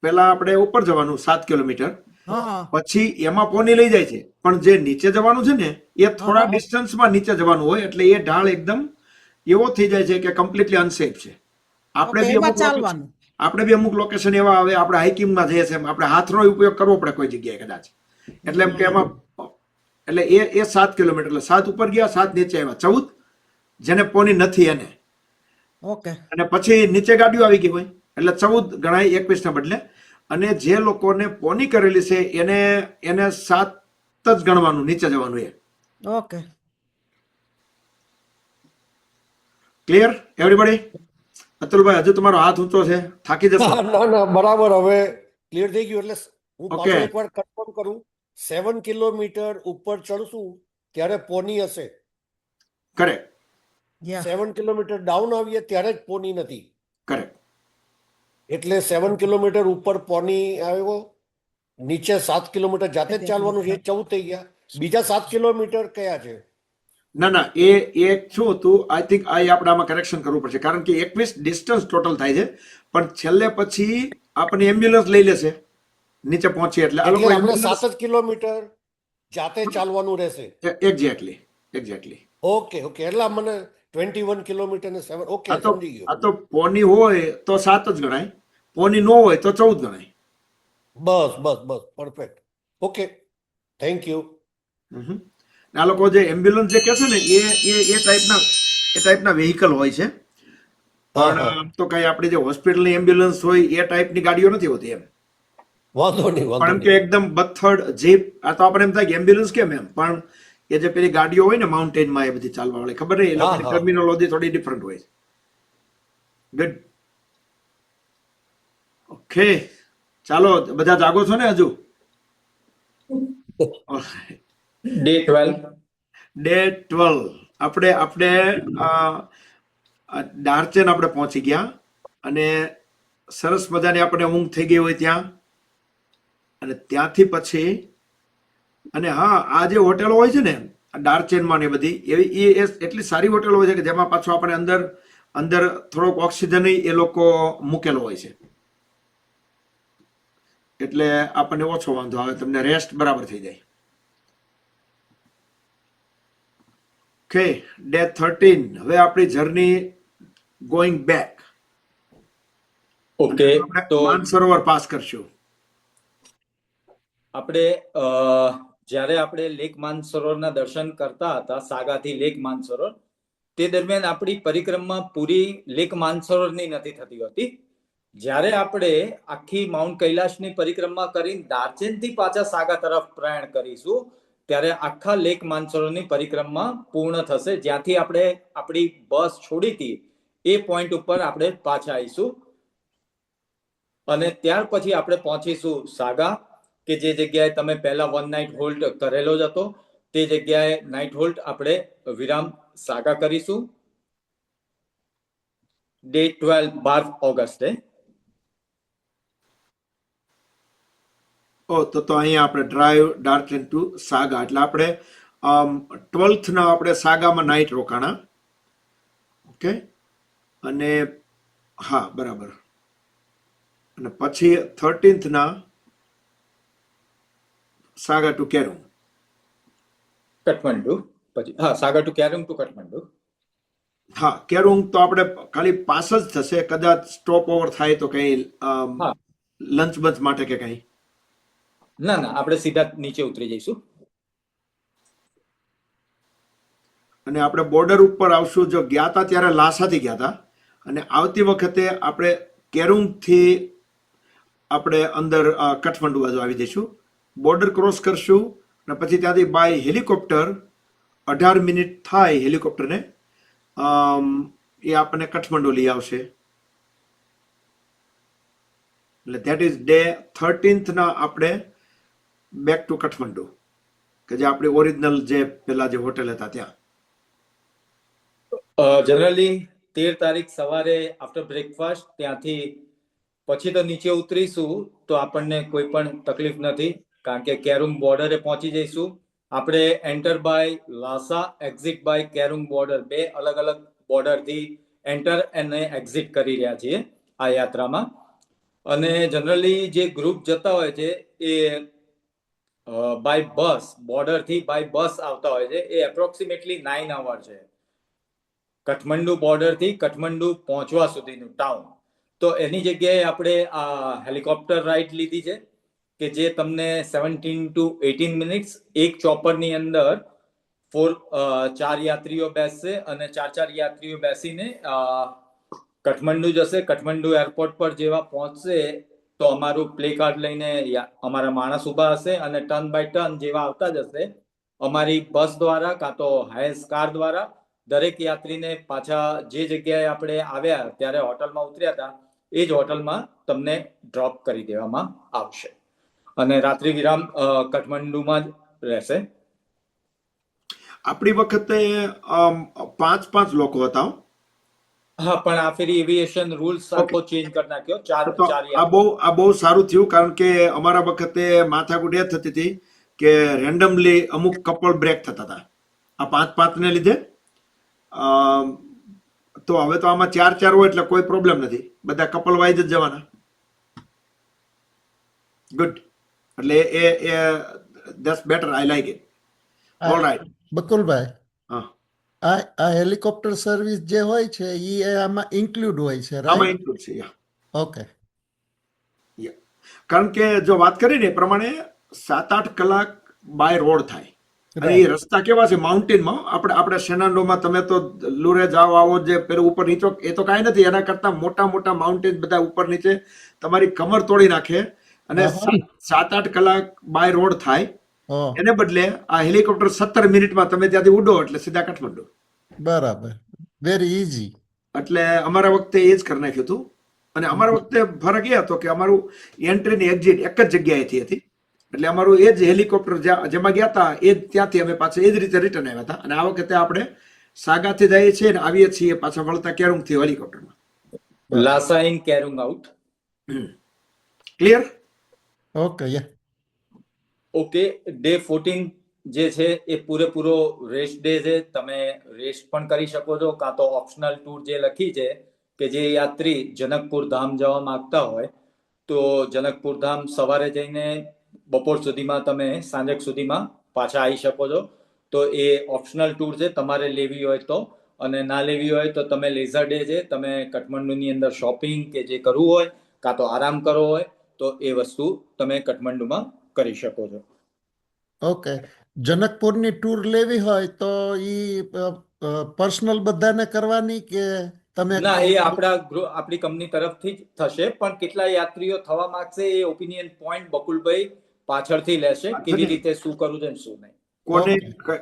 પહેલા આપણે ઉપર જવાનું 7 કિલોમીટર, હા પછી એમાં પોની લઈ જાય છે, પણ જે નીચે જવાનું છે ને એ થોડા હા. ડિસ્ટન્સમાં નીચે જવાનું હોય, એટલે એ ઢાળ એકદમ એવો થઈ જાય છે કે કમ્પ્લીટલી અનસેફ છે. આપણે Okay, બી એમાં અમુક location- ચાલવાનું. આપણે બી અમુક લોકેશન એવા આવે, આપણે હાઇકિંગમાં જઈએ છીએ, આપણે હાથનો ઉપયોગ કરવો પડે કોઈ જગ્યાએ કદાચ, એટલે એમ કે એમાં એટલે એ 7 કિલોમીટર, એટલે 7 ઉપર ગયા 7 નીચે આવ્યા 14, જેને પોની નથી એને, ઓકે અને પછી નીચે ગાડીઓ આવી ગઈ હોય એટલે 14 ગણાય 21 ના બદલે, અને જે લોકોને પોની કરેલી છે એને 7 જ ગણવાનું, નીચે જવાનું. એ ઓકે ક્લિયર એવરીબડી? અતુલભાઈ હજુ તમારો હાથ ઊંચો છે, થાકી જશો. ના ના બરાબર, હવે ક્લિયર થઈ ગયું. એટલે હું Okay. પાછો એકવાર કન્ફર્મ કરું, 7 કિલોમીટર ઉપર ચડશું ત્યારે પોની હશે, કરેક્ટ, યા 7 કિલોમીટર ડાઉન આવીએ ત્યારે જ પોની નથી. કરેક્ટ. એટલે 7 કિલોમીટર ઉપર પોની આવ્યો, નીચે 7 કિલોમીટર જાતે જ ચાલવાનું છે, એ 14 થઈ ગયા. બીજા 7 કિલોમીટર કયા છે? ના ના, એ શું હતું, આઈ થિંક આપણે આમાં કરેક્શન કરવું પડશે, કારણ કે 21 ડિસ્ટન્સ ટોટલ થાય છે, પણ છેલ્લે પછી આપણને એમ્બ્યુલન્સ લઈ લેશે નીચે પહોંચીએ એટલે આ લોકો એટલે આપણે 7 જ કિલોમીટર જાતે ચાલવાનું રહેશે. એક્ઝેક્ટલી. ઓકે ઓકે, એટલે આ મને 21 કિલોમીટર ને 7. ઓકે, સમજી ગયો. આ તો પોની હોય તો 7 જ ગણાય, પોની ન હોય તો 14 ગણાય. બસ perfect. Okay, thank you. Hmm. આ લોકો જે એમ્બ્યુલન્સ જે કહે છે ને એ ટાઈપના વેહિકલ હોય છે, હા, પણ હા. આમ તો કઈ આપણી જે હોસ્પિટલની એમ્બ્યુલન્સ હોય એ ટાઈપની ગાડીઓ નથી હોતી એમ. વાંધો નહીં, પણ વાંધો એમ કે નહીં. એકદમ બથડ જીપ, આ તો આપણે એમ થાય કે એમ્બ્યુલન્સ કેમ એમ, પણ એ જે પેલી ગાડીઓ હોય ને માઉન્ટેનમાં એ બધી ચાલવા વાળી, ખબર નહીં, એ લોકોની હા. ટર્મિનોલોજી થોડી ડિફરન્ટ હોય છે. ગુડ. ઓકે, ચાલો બધા જાગો છો ને હજુ? ડે 12. ડે 12 આપણે દારચેન આપણે પહોંચી ગયા, અને સરસ મજાની આપણે ઊંઘ થઈ ગઈ હોય ત્યાં, અને ત્યાંથી પછી અને હા, આ જે હોટેલો હોય છે ને દારચેનમાં ને એ બધી એવી એ એટલી સારી હોટેલો હોય છે કે જેમાં પાછું આપણે અંદર થોડોક ઓક્સિજન એ લોકો મૂકેલો હોય છે, એટલે આપણને ઓછો વાંધો આવે, તમને રેસ્ટ બરાબર થઈ જાય. Okay, day 13. હવે આપણી જર્ની ગોઈંગ બેક. ઓકે, તો માનસરોવર પાસ કરશું. આપણે જ્યારે આપણે લેક માનસરોવરના દર્શન કરતા હતા, સાગાથી લેક માનસરોવર, તે દરમિયાન આપણી પરિક્રમા પૂરી લેક માનસરોવરની નથી થતી હોતી. જ્યારે આપણે આખી માઉન્ટ કૈલાશની પરિક્રમા કરીને દાર્ચેનથી પાછા સાગા તરફ પ્રયાણ કરીશું, ત્યારે આખા લેક માનસરોવરની પરિક્રમા પૂર્ણ થશે. જ્યાંથી આપણે આપણી બસ છોડી હતી એ પોઈન્ટ ઉપર આપણે પાછા આવીશું, અને ત્યાર પછી આપણે પહોંચીશું સાગા, કે જે જગ્યાએ તમે પહેલા 1 નાઇટ હોલ્ટ કરેલો જ હતો, તે જગ્યાએ નાઇટ હોલ્ટ આપણે વિરામ સાગા કરીશું. ડે 12 ઓગસ્ટે. તો અહીંયા આપણે ડ્રાઈવ દાર્ચેન ટુ સાગા, એટલે આપણે 12th ના આપણે સાગામાં નાઇટ રોકાણા. ઓકે, અને હા બરાબર, અને પછી 13th ના સાગા ટુ કેરુંગ. કાઠમંડુ પછી સાગા ટુ કેરુંગ ટુ કાઠમંડુ. હા, કેરુંગ તો આપણે ખાલી પાસ જ થશે, કદાચ સ્ટોપ ઓવર થાય તો કઈ લંચ બંચ માટે કે કઈ? ના, આપણે સીધા નીચે ઉતરી જઈશું. અને આપણે બોર્ડર ઉપર આવશું. જો ગયા હતા ત્યારે લાસાથી ગયા હતા, અને આવતી વખતે આપણે કેરુંગથી આપણે અંદર કાઠમંડુ બાજુ આવી જઈશું. બોર્ડર ક્રોસ કરશું અને પછી ત્યાંથી બાય હેલિકોપ્ટર 18 મિનિટ થાય હેલિકોપ્ટરને, એ આપણને કાઠમંડુ લઈ આવશે. એટલે ધેટ ઇઝ ડે 13th ના આપણે બેક ટુ કાઠમંડુ, કે જે આપણી ઓરિજિનલ જે પેલા જે હોટેલ હતા ત્યાં. જનરલી 13 તારીખ સવારે આફ્ટર બ્રેકફાસ્ટ ત્યાંથી પછી તો નીચે ઉતરીશું તો આપણને કોઈ પણ તકલીફ નથી, કારણ કે કેરુંગ બોર્ડરે પહોંચી જઈશું. આપણે enter by Lhasa, exit by Kerung border, બે અલગ અલગ બોર્ડરથી એન્ટર અને એક્ઝિટ કરી રહ્યા છીએ આ યાત્રામાં. અને જનરલી જે ગ્રુપ જતા હોય છે એ બાય બસ, બોર્ડરથી બાય બસ આવતા હોય છે. એ એપ્રોક્સિમેટલી 9 અવર છે કાઠમંડુ બોર્ડરથી કાઠમંડુ પહોંચવા સુધીનું ટાઉન. તો એની જગ્યાએ આપણે આ હેલિકોપ્ટર રાઇડ લીધી છે કે જે તમને 17 to 18 મિનિટ્સ એક ચોપરની અંદર 4 યાત્રીઓ બેસશે અને 4 યાત્રીઓ બેસીને કાઠમંડુ જશે. કાઠમંડુ એરપોર્ટ પર જેવા પહોંચશે તો અમારું પ્લે કાર્ડ લઈને અમારા માણસ ઊભા હશે અને ટર્ન બાય ટર્ન જેવા આવતા જશે અમારી બસ દ્વારા કાં તો હાયસ કાર દ્વારા દરેક યાત્રીને પાછા જે જગ્યાએ આપણે આવ્યા ત્યારે હોટલમાં ઉતર્યા હતા એ જ હોટલમાં તમને ડ્રોપ કરી દેવામાં આવશે અને રાત્રિ વિરામ કાઠમંડુમાં જ રહેશે. આપણી વખતે 5 લોકો હતા. હા, પણ આ ફેરી એવિએશન રૂલ્સ આખો ચેન્જ કરી નાખ્યો. તો આ બહુ સારું થયું, કારણ કે અમારા વખતે માથાકૂટ એ થતી હતી કે રેન્ડમલી અમુક કપલ બ્રેક થતા હતા આ 5 ને લીધે. તો હવે તો આમાં 4 હોય એટલે કોઈ પ્રોબ્લેમ નથી, બધા કપલ વાઇઝ જ જવાના. ગુડ. એટલે એ that's better, I like it. Alright Bakulbhai, હા, આ હેલિકોપ્ટર સર્વિસ જે હોય છે એ આમાં ઇન્ક્લુડ હોય છે, આમાં રાઈટ? ઇન્ક્લુડ છે. ઓકે. કારણ કે જો વાત કરીને એ પ્રમાણે 7-8 કલાક બાય રોડ થાય, અને એ રસ્તા કેવા છે માઉન્ટેનમાં. આપણે શેનાન્ડોમાં તમે તો લુરે જાઓ આવો જે પેલું ઉપર નીચો, એ તો કાંઈ નથી. એના કરતા મોટા મોટા માઉન્ટેન બધા ઉપર નીચે તમારી કમર તોડી નાખે, અને 7-8 કલાક બાય રોડ થાય. એને બદલે આ હેલિકોપ્ટર 17 મિનિટમાં તમે ત્યાંથી ઉડો એટલે સીધા કાઠમંડુ. બરાબર, વેરી ઇઝી. એટલે અમારા વખતે એ જ કરી નાખ્યું હતું. અને અમારા વખતે ફરક એ હતો કે અમારું એન્ટ્રી ને એક્ઝિટ એક જ જગ્યાએથી હતી. એટલે અમારું એ જ હેલિકોપ્ટર જેમાં ગયા હતા એ જ ત્યાંથી અમે પાછા એ જ રીતે રિટર્ન આવ્યા હતા. અને આ વખતે આપણે સાગાથી જઈએ છીએ અને આવીએ છીએ પાછા વળતા કેરુંગથી હેલિકોપ્ટરમાં. Lhasa in, Kerung out. Clear? Okay, ya. Okay, day 14 જે છે એ પૂરેપૂરો રેસ્ટ ડે છે. તમે રેસ્ટ પણ કરી શકો છો, કાં તો ઓપ્શનલ ટૂર જે લખી છે કે જે યાત્રી જનકપુર ધામ જવા માંગતા હોય તો જનકપુર ધામ સવારે જઈને બપોર સુધીમાં તમે સાંજક સુધીમાં પાછા આવી શકો છો. તો એ ઓપ્શનલ ટૂર છે, તમારે લેવી હોય તો. અને ના લેવી હોય તો તમે લેઝર ડે છે, તમે કાઠમંડુની અંદર શોપિંગ કે જે કરવું હોય કાં તો આરામ કરવો હોય તો એ વસ્તુ તમે કાઠમંડુમાં કરી શકો છો. ઓકે, જનકપુરની ટૂર લેવી હોય તો ઈ પર્સનલ બધાને કરવાની કે તમે? ના, એ આપણી કંપની તરફથી જ થશે, પણ કેટલા યાત્રીઓ થવા માંગશે એ ઓપિનિયન પોઈન્ટ બકુલભાઈ પાછળથી લેશે, કેવી રીતે શું કરવું છે શું નહીં.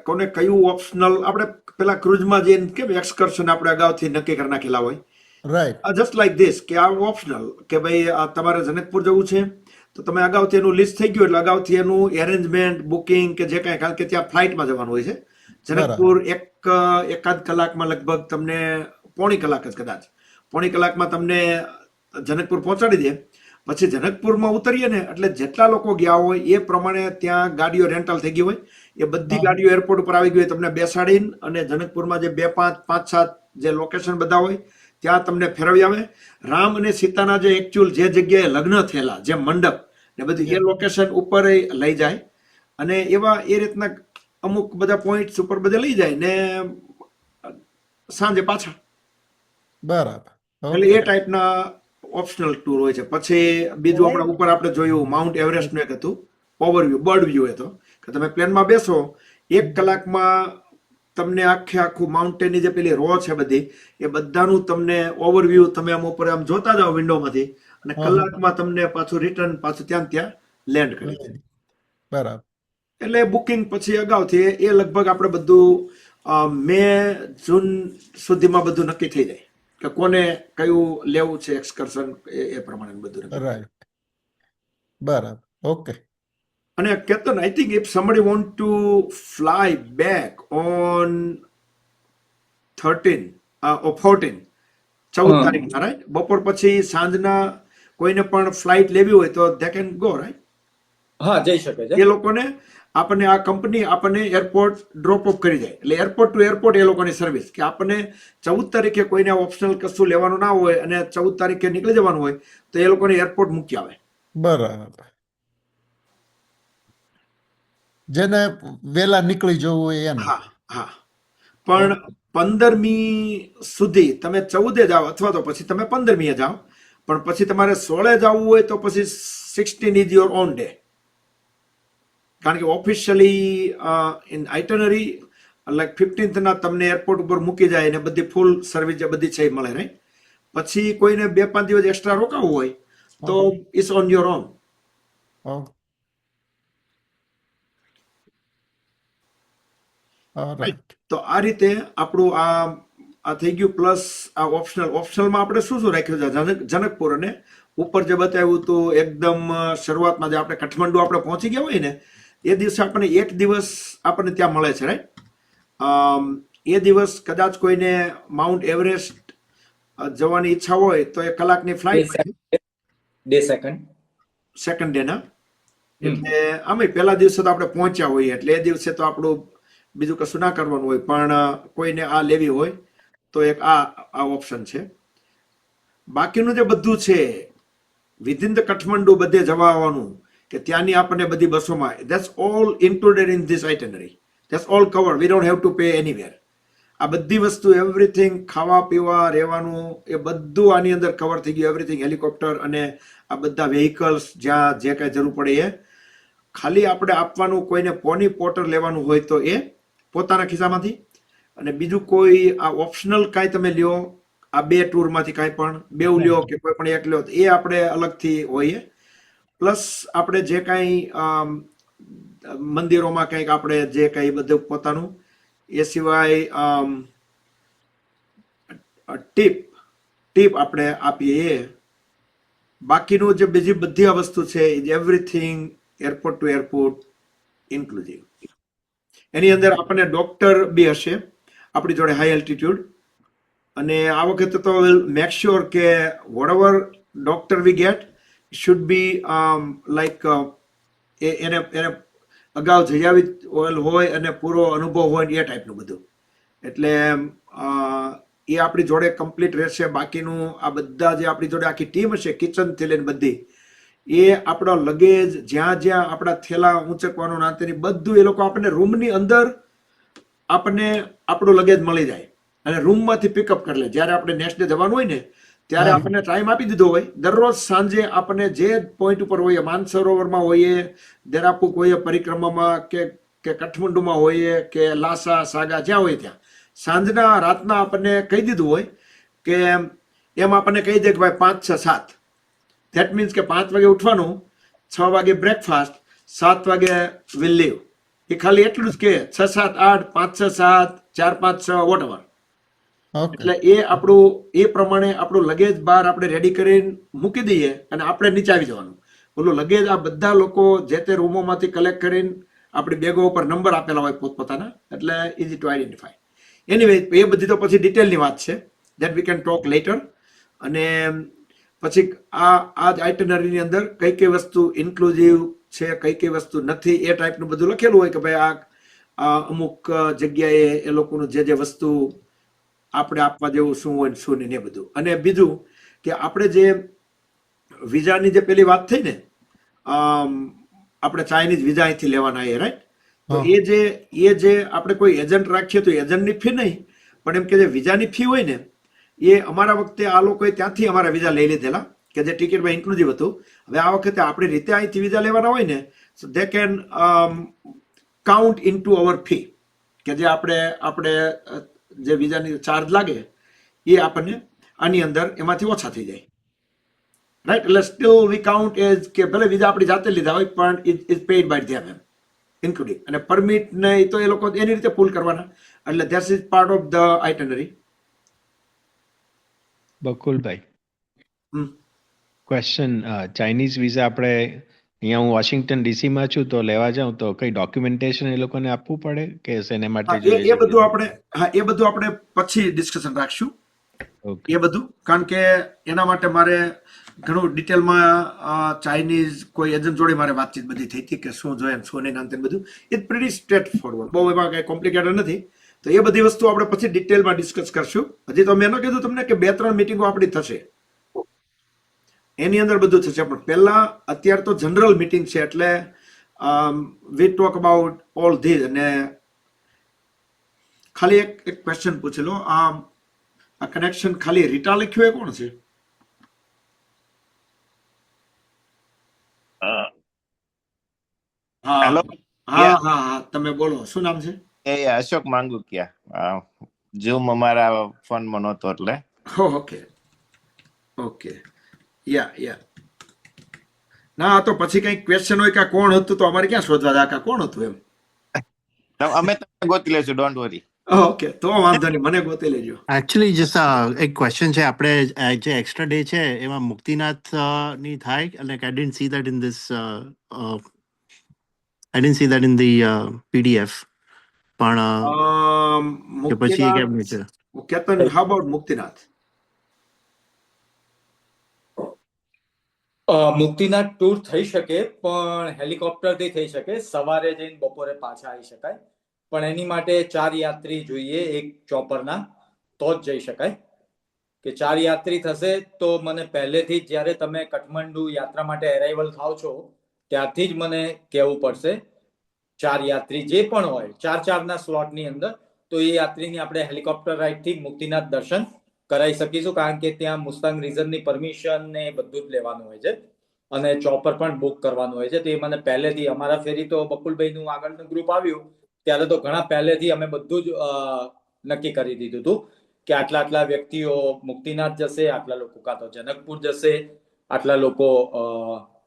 કોને કયું ઓપ્શનલ, આપણે પેલા ક્રુઝમાં જઈને કેમ એક્સકર્શન આપણે અગાઉથી નક્કી કરી નાખેલા હોય, રાઈટ, જસ્ટ લાઈક ધીસ કે આ ઓપ્શનલ કે ભાઈ તમારે જનકપુર જવું છે તો તમે અગાઉથી એનું લિસ્ટ થઈ ગયું એટલે અગાઉથી એનું એરેન્જમેન્ટ, બુકિંગ કે જે કાંઈ, કારણ કે ત્યાં ફ્લાઇટમાં જવાનું હોય છે. જનકપુર એકાદ કલાકમાં લગભગ તમને પોણી કલાક જ કદાચ, પોણી કલાકમાં તમને જનકપુર પહોંચાડી દે. પછી જનકપુરમાં ઉતરીએ ને એટલે જેટલા લોકો ગયા હોય એ પ્રમાણે ત્યાં ગાડીઓ રેન્ટલ થઈ ગઈ હોય, એ બધી ગાડીઓ એરપોર્ટ ઉપર આવી ગઈ હોય, તમને બેસાડીને અને જનકપુરમાં જે 5-7 જે લોકેશન બધા હોય ત્યાં તમને ફેરવી આવે. રામ અને સીતાના જે એકચ્યુઅલ જે જગ્યાએ લગ્ન થયેલા જે મંડપ ને બધું એ લોકેશન ઉપર લઈ જાય, અને એવા એ રીતના અમુક બધા પોઈન્ટ્સ ઉપર બધે લઈ જાય ને સાંજે પાછા. બરાબર, એટલે એ ટાઈપના ઓપ્શનલ ટૂર હોય છે. પછી બીજું હમણાં ઉપર આપણે જોયું માઉન્ટ એવરેસ્ટનું એક હતું ઓવરવ્યુ, બર્ડ વ્યૂ હતો કે તમે પ્લેનમાં બેસો 1 કલાકમાં તમને આખું માઉન્ટેનની જે પેલી રો છે બધી એ બધાનું તમને ઓવરવ્યૂ તમે આમ ઉપર આમ જોતા જાઓ વિન્ડોમાંથી અને કલાકમાં તમને પાછું રિટર્ન પાછું ત્યાં લેન્ડ કરી દે. બરાબર. એટલે બુકિંગ પછી અગાઉથી એ લગભગ આપણે બધું મે જૂન સુધીમાં બધું નક્કી થઈ જાય કે કોને કયું લેવું છે એક્સકર્શન એ પ્રમાણે બધું નક્કી. રાઈટ. બરાબર. ઓકે. અને Ketan, I think if somebody want to fly back on 13 or 14 14 તારીખના, રાઈટ, બપોર પછી સાંજના કોઈને પણ ફ્લાઇટ લેવી હોય તો they can go, રાઈટ? હા, જઈ શકે છે. એ લોકોને આપણને આ કંપની આપણને એરપોર્ટ ડ્રોપ ઓફ કરી જાય, એટલે એરપોર્ટ ટુ એરપોર્ટ એ લોકોની સર્વિસ કે આપણને 14 તારીખે કોઈને ઓપ્શનલ કશું લેવાનું ના હોય અને 14 તારીખે નીકળી જવાનું હોય તો એ લોકોને એરપોર્ટ મૂકી આવે. બરાબર. જેને વેલા નીકળી જવું હોય એને. હા હા, પણ 15મી સુધી તમે 14 જાઓ અથવા તો પછી તમે 15મીએ જાઓ, પણ પછી તમારે 16 જવું હોય તો પછી 16 ઇઝ યોર ઓન ડે, કારણ કે officially in itinerary like 15th ના તમને એરપોર્ટ ઉપર મૂકી જાય અને બધી ફૂલ સર્વિસ જે બધી છે એ મળે, રાઈટ? પછી કોઈને 2-5 દિવસ એક્સ્ટ્રા રોકાવું હોય તો it's on your own. Right. તો આ રીતે આપણું આ થઈ ગયું. પ્લસ આ ઓપ્શનલમાં આપણે શું શું રાખ્યું છે? જનકપુર અને ઉપર જે બતાવ્યું હતું એકદમ શરૂઆતમાં જે આપણે કાઠમંડુ આપણે પહોંચી ગયા હોય ને એ દિવસે આપણને 1 દિવસ આપણને ત્યાં મળે છે, રાઈટ? એ દિવસ કદાચ કોઈને માઉન્ટ એવરેસ્ટ જવાની ઈચ્છા હોય તો 1 કલાકની ફ્લાઇટ ડે સેકન્ડ ડેના, એટલે આમે પહેલા દિવસે તો આપણે પહોંચ્યા હોઈએ એટલે એ દિવસે તો આપણું બીજું કશું ના કરવાનું હોય, પણ કોઈને આ લેવી હોય તો એક આ ઓપ્શન છે. બાકીનું જે બધું છે વિધિન ધ કાઠમંડુ બધે જવા આવવાનું કે ત્યાંની આપણને બધી બસોમાં, that's all included in this itinerary, that's all covered, we don't have to pay anywhere. આ બધી વસ્તુ એવરીથિંગ, ખાવા પીવા રહેવાનું એ બધું આની અંદર કવર થઈ ગયું, એવરીથિંગ. હેલિકોપ્ટર અને આ બધા વેહિકલ્સ જ્યાં જે કાંઈ જરૂર પડે એ ખાલી આપણે આપવાનું. કોઈને પોની પોટર લેવાનું હોય તો એ પોતાના ખિસ્સામાંથી, અને બીજું કોઈ આ ઓપ્શનલ કાંઈ તમે લ્યો આ 2 ટૂરમાંથી કાંઈ પણ 2 લ્યો કે કોઈ પણ 1 લ્યો તો એ આપણે અલગથી હોઈએ. પ્લસ આપણે જે કાંઈ મંદિરોમાં કંઈક આપણે જે કાંઈ બધું પોતાનું, એ સિવાય ટીપ આપણે આપીએ એ. બાકીનું જે બીજી બધી આ વસ્તુ છે everything airport to airport inclusive. એની અંદર આપણને ડોક્ટર બી હશે આપણી જોડે હાઈ એલ્ટિટ્યુડ, અને આ વખતે તો મેક શ્યોર કે whatever doctor we get should be like એને અગાઉ જઈ આવી હોય અને પૂરો અનુભવ હોય એ ટાઈપનું બધું. એટલે એ આપણી જોડે કમ્પ્લીટ રહેશે. બાકીનું આ બધા જે આપણી જોડે આખી ટીમ હશે કિચનથી લઈને બધી, એ આપણા લગેજ જ્યાં જ્યાં આપણા થેલા ઊંચકવાનું નાતેની બધું એ લોકો આપણને રૂમની અંદર આપણને આપણું લગેજ મળી જાય અને રૂમમાંથી પિકઅપ કરી લે. જ્યારે આપણે નેક્સ્ટ ડે જવાનું હોય ને ત્યારે આપણને ટાઈમ આપી દીધો હોય. દરરોજ સાંજે આપણને જે પોઈન્ટ ઉપર હોઈએ, માનસરોવરમાં હોઈએ, દેરાપુક હોઈએ, પરિક્રમામાં કે કાઠમંડુમાં હોઈએ કે લાસા સાગા જ્યાં હોય ત્યાં સાંજના રાતના આપણને કહી દીધું હોય કે એમ આપણને કહી દે કે ભાઈ 5, 6, 7. ધેટ મીન્સ કે 5 વાગે ઉઠવાનું, 6 વાગે બ્રેકફાસ્ટ, 7 વાગે વિલ લીવ. એ ખાલી એટલું જ કે 6, 7, 8, 5, 6, 7, 4, 5, 6 વોટ એવર. એટલે એ આપણું એ પ્રમાણે આપણું લગેજ બહાર આપણે રેડી કરીને મૂકી દઈએ અને આપણે નીચે આવી જવાનું. ઓલું લગેજ આ બધા લોકો જે તે રૂમોમાંથી કલેક્ટ કરીને આપણી બેગો ઉપર નંબર આપેલા હોય પોતપોતાના, એટલે ઇઝી ટુ આઈડેન્ટિફાય. એનીવે એ બધી તો પછી ડિટેલની વાત છે, that we can talk letter. અને પછી આ જ આઇટનરીની અંદર કઈ કઈ વસ્તુ ઇન્ક્લુઝિવ છે, કઈ કઈ વસ્તુ નથી, એ ટાઈપનું બધું લખેલું હોય કે ભાઈ આ અમુક જગ્યાએ એ લોકોનું જે વસ્તુ આપણે આપવા જેવું શું હોય શું નહીં એ બધું. અને બીજું કે આપણે જે વિઝાની જે પેલી વાત થઈ ને, આપણે ચાઇનીઝ વિઝા અહીંથી લેવાના એ, રાઈટ? તો એ જે આપણે કોઈ એજન્ટ રાખીએ તો એજન્ટની ફી નહીં, પણ એમ કે જે વિઝાની ફી હોય ને એ અમારા વખતે આ લોકોએ ત્યાંથી અમારા વિઝા લઈ લીધેલા કે જે ટિકિટમાં ઇન્ક્લુઝિવ હતું. હવે આ વખતે આપણી રીતે અહીંથી વિઝા લેવાના હોય ને, so they can count in to our fee કે જે આપણે જે વિઝાની ચાર્જ લાગે એ આપણને આની અંદર એમાંથી ઓછા થઈ જાય, રાઈટ? એટલે સ્ટીલ વી કાઉન્ટ એઝ કે ભલે વિઝા આપણી જાતે લીધા હોય પણ ઇઝ પેઇડ બાય ધેમ એમ ઇન્ક્લુડિંગ, અને પરમિટ ને એ તો એ લોકો એની રીતે પુલ કરવાના, એટલે that is part of the itinerary. Bakulbhai, hmm. Question, Chinese visa આપણે અહીંયા હું વોશિંગ્ટન ડીસી માં છું તો લેવા જાઉં તો કઈ ડોક્યુમેન્ટેશન એ લોકોને આપવું પડે કે એને માટે હા, જોઈએ એ છે? બધું આપણે એ બધું આપણે પછી ડિસ્કશન રાખશું Okay. એ બધું, કારણ કે એના માટે મારે ઘણું ડિટેલમાં ચાઇનીઝ કોઈ એજન્ટ જોડે મારે વાતચીત બધી થઈ હતી કે શું જોઈએ શું નહીં, નામ બધું ઇટ પ્રીટી સ્ટ્રેટ ફોરવર્ડ, બહુ એમાં કંઈ કોમ્પ્લિકેટેડ નથી. તો એ બધી વસ્તુ આપણે પછી ડિટેલમાં ડિસ્કસ કરશું. હજી તો મેં ન કીધું તમને કે 2-3 મિટિંગો આપણી થશે, એની અંદર બધું થશે, પણ પહેલા અત્યારે તો જનરલ મિટિંગ છે, એટલે વી ટોક અબાઉટ ઓલ ધીસ. અને ખાલી એક ક્વેશ્ચન પૂછી લો, આ કનેક્શન ખાલી રીટા લખ્યું એ કોણ છે? હા હેલો, હા હા હા, તમે બોલો, શું નામ છે? એ અશોક માંગુકિયા. ઝૂમ અમારા ફોનમાં નહોતો એટલે. ઓકે ઓકે, યા ના, તો પછી કઈ ક્વેશ્ચન હોય કે આ કોણ હતું તો અમારે ક્યાં શોધવા જાય કે આ કોણ હતું એમ. અમે તમને ગોતી લેશું, ડોન્ટ વરી. ઓકે, તો વાંધો નહીં, મને ગોતી લેજો. એકચ્યુઅલી જસ્ટ એક ક્વેશ્ચન છે, આપણે જે એક્સ્ટ્રા ડે છે એમાં મુક્તિનાથ ની થાય, like I didn't see that in this I didn't see that in the PDF, પણ કે પછી એ કેમ છે? Ketan, how about Muktinath? Muktinath tour થઈ શકે, પણ હેલિકોપ્ટરથી થઈ શકે. સવારે જઈને બપોરે પાછા આવી શકાય, પણ એની માટે 4 યાત્રી જોઈએ એક ચોપરના, તો જ જઈ શકાય. કે 4 યાત્રી થશે તો મને પહેલેથી જ જ્યારે તમે કાઠમંડુ યાત્રા માટે અરાઇવલ થાવ છો ત્યારથી જ મને કહેવું પડશે. 4 યાત્રી જે પણ હોય 4-4ના સ્લોટની અંદર, તો એ યાત્રીની આપણે હેલિકોપ્ટર રાઇડથી મુક્તિનાથ દર્શન કરાવી શકીશું, કારણ કે ત્યાં મુસ્તાંગ રિઝનની પરમિશન ને બધું જ લેવાનું હોય છે અને ચોપર પણ બુક કરવાનું હોય છે. તો એ મને પહેલેથી, અમારા ફેરી તો બકુલભાઈનું આગળનું ગ્રુપ આવ્યું ત્યારે તો ઘણા પહેલેથી અમે બધું જ નક્કી કરી દીધું હતું કે આટલા વ્યક્તિઓ મુક્તિનાથ જશે, આટલા લોકો કાં તો જનકપુર જશે, આટલા લોકો.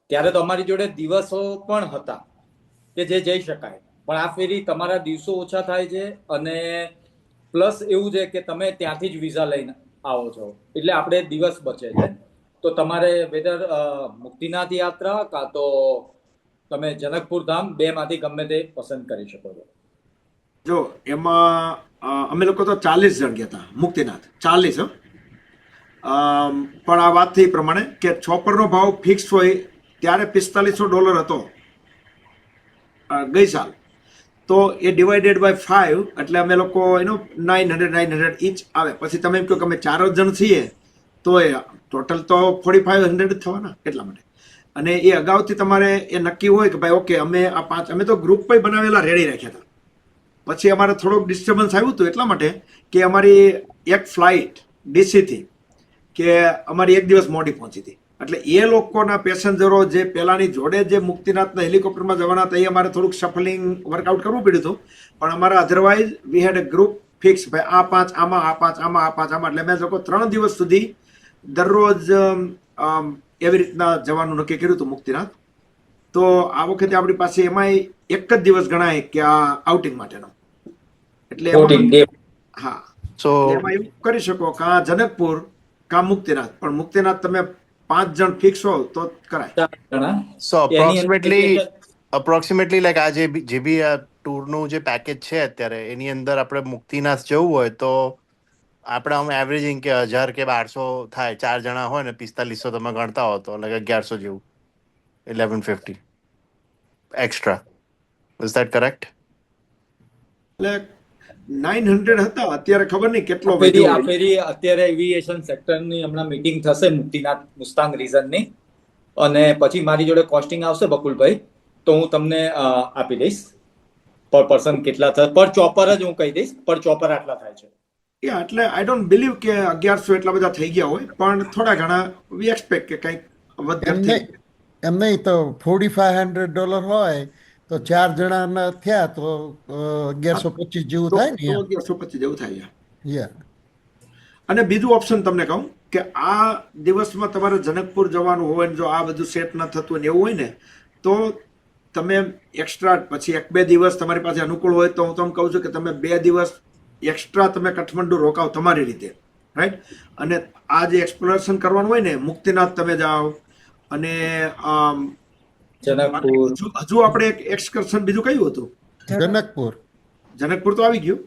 ત્યારે તો અમારી જોડે દિવસો પણ હતા કે જે જઈ શકાય, પણ આ ફેરી તમારા દિવસો ઓછા થાય છે અને પ્લસ એવું છે કે તમે ત્યાંથી જ વિઝા લઈને આવો છો, એટલે આપણે દિવસ બચે છે. તો તમારે વેધર મુક્તિનાથ યાત્રા કાં તો તમે જનકપુર ધામ, 2માંથી ગમે તે પસંદ કરી શકો છો. જો એમાં અમે લોકો તો 40 જણ ગયા હતા મુક્તિનાથ, 40. પણ આ વાત થઈ પ્રમાણે કે ચોપરનો ભાવ ફિક્સ હોય ત્યારે $4500 હતો ગઈ સાલ, તો એ ડિવાઇડેડ બાય 5, એટલે અમે લોકો એનો 900 ઈચ આવે. પછી તમે એમ કહો કે અમે 4 જણ છીએ તો એ ટોટલ તો 4500 થવાના, એટલા માટે. અને એ અગાઉથી તમારે એ નક્કી હોય કે ભાઈ ઓકે, અમે આ 5, અમે તો ગ્રુપ પણ બનાવેલા રેડી રાખ્યા હતા. પછી અમારે થોડુંક ડિસ્ટર્બન્સ આવ્યું હતું એટલા માટે કે અમારી એક ફ્લાઇટ ડીસીથી કે અમારી 1 દિવસ મોડી પહોંચી હતી, એટલે એ લોકોના પેસેન્જરો જે પહેલાની જોડે જે મુક્તિનાથના હેલિકોપ્ટરમાં જવાના હતા એ અમારે થોડુંક શફલિંગ વર્કઆઉટ કરવું પડ્યું હતું. પણ અમારા otherwise we had a group fix, ભાઈ આ 5 આમાં, આ 5 આમાં, આ 5 આમાં. એટલે મેં લોકો 3 દિવસ સુધી દરરોજ એવી રીતના જવાનું નક્કી કર્યું હતું મુક્તિનાથ. તો આ વખતે આપણી પાસે એમાંય એક જ દિવસ ગણાય કે આ આઉટિંગ માટેનો, એટલે હા, So એમાં એવું કરી શકો કે આ જનકપુર કા મુક્તિનાથ, પણ મુક્તિનાથ તમે 5 જણ ફિક્સ હો તો કરાય. so approximately like આ જે બી આ ટૂરનું જે પેકેજ છે અત્યારે એની અંદર આપણે મુક્તિનાથ જવું હોય તો આપણે આમ એવરેજિંગ કે 1000 કે 1200 થાય, 4 જણા હોય ને 4500 તમે ગણતા હો તો like 1100 જેવું, 1150 extra. Is that correct? એટલે 900 હતા, અત્યારે ખબર નહીં કેટલો આ વધ્યો. ફેરી અત્યારે એવિએશન સેક્ટરની હમણાં મીટિંગ થશે મુક્તિનાથ મુસ્તાંગ રીઝનની, અને પછી મારી જોડે કોસ્ટિંગ આવશે બકુલભાઈ, તો હું તમને આપી દઈશ પર પર્સન કેટલા થાય, પર ચોપર જ હું કહી દઈશ, પર ચોપર આટલા થાય છે. એટલે આઈ ડોન્ટ બિલીવ કે 1100 એટલા બધા થઈ ગયા હોય, પણ થોડા ઘણા વી એક્સપેક્ટ કે કંઈક વધઘટ થઈ. એમ નહીં તો $4500 હોય તો 4 જણાના થયા તો 1125 જેવું તો થાય ને? 1125 જેવું થાય. યા. અને બીજું ઓપ્શન તમને કહું કે આ દિવસમાં તમારે જનકપુર જવાનું હોય ને જો આ બધું સેટ ન થતું હોય ને એવું હોય ને તો તમે એક્સ્ટ્રા પછી 1-2 દિવસ તમારી પાસે અનુકૂળ હોય તો હું તમને કહું છું કે તમે 2 દિવસ એક્સ્ટ્રા તમે કાઠમંડુ રોકાવ તમારી રીતે, રાઈટ? અને આ જે એક્સપ્લોરેશન કરવાનું હોય ને મુક્તિનાથ તમે જાઓ અને જનકપુર. હજુ આપણે એક એક્સકર્શન બીજું કયું હતું? જનકપુર. જનકપુર તો આવી ગયું.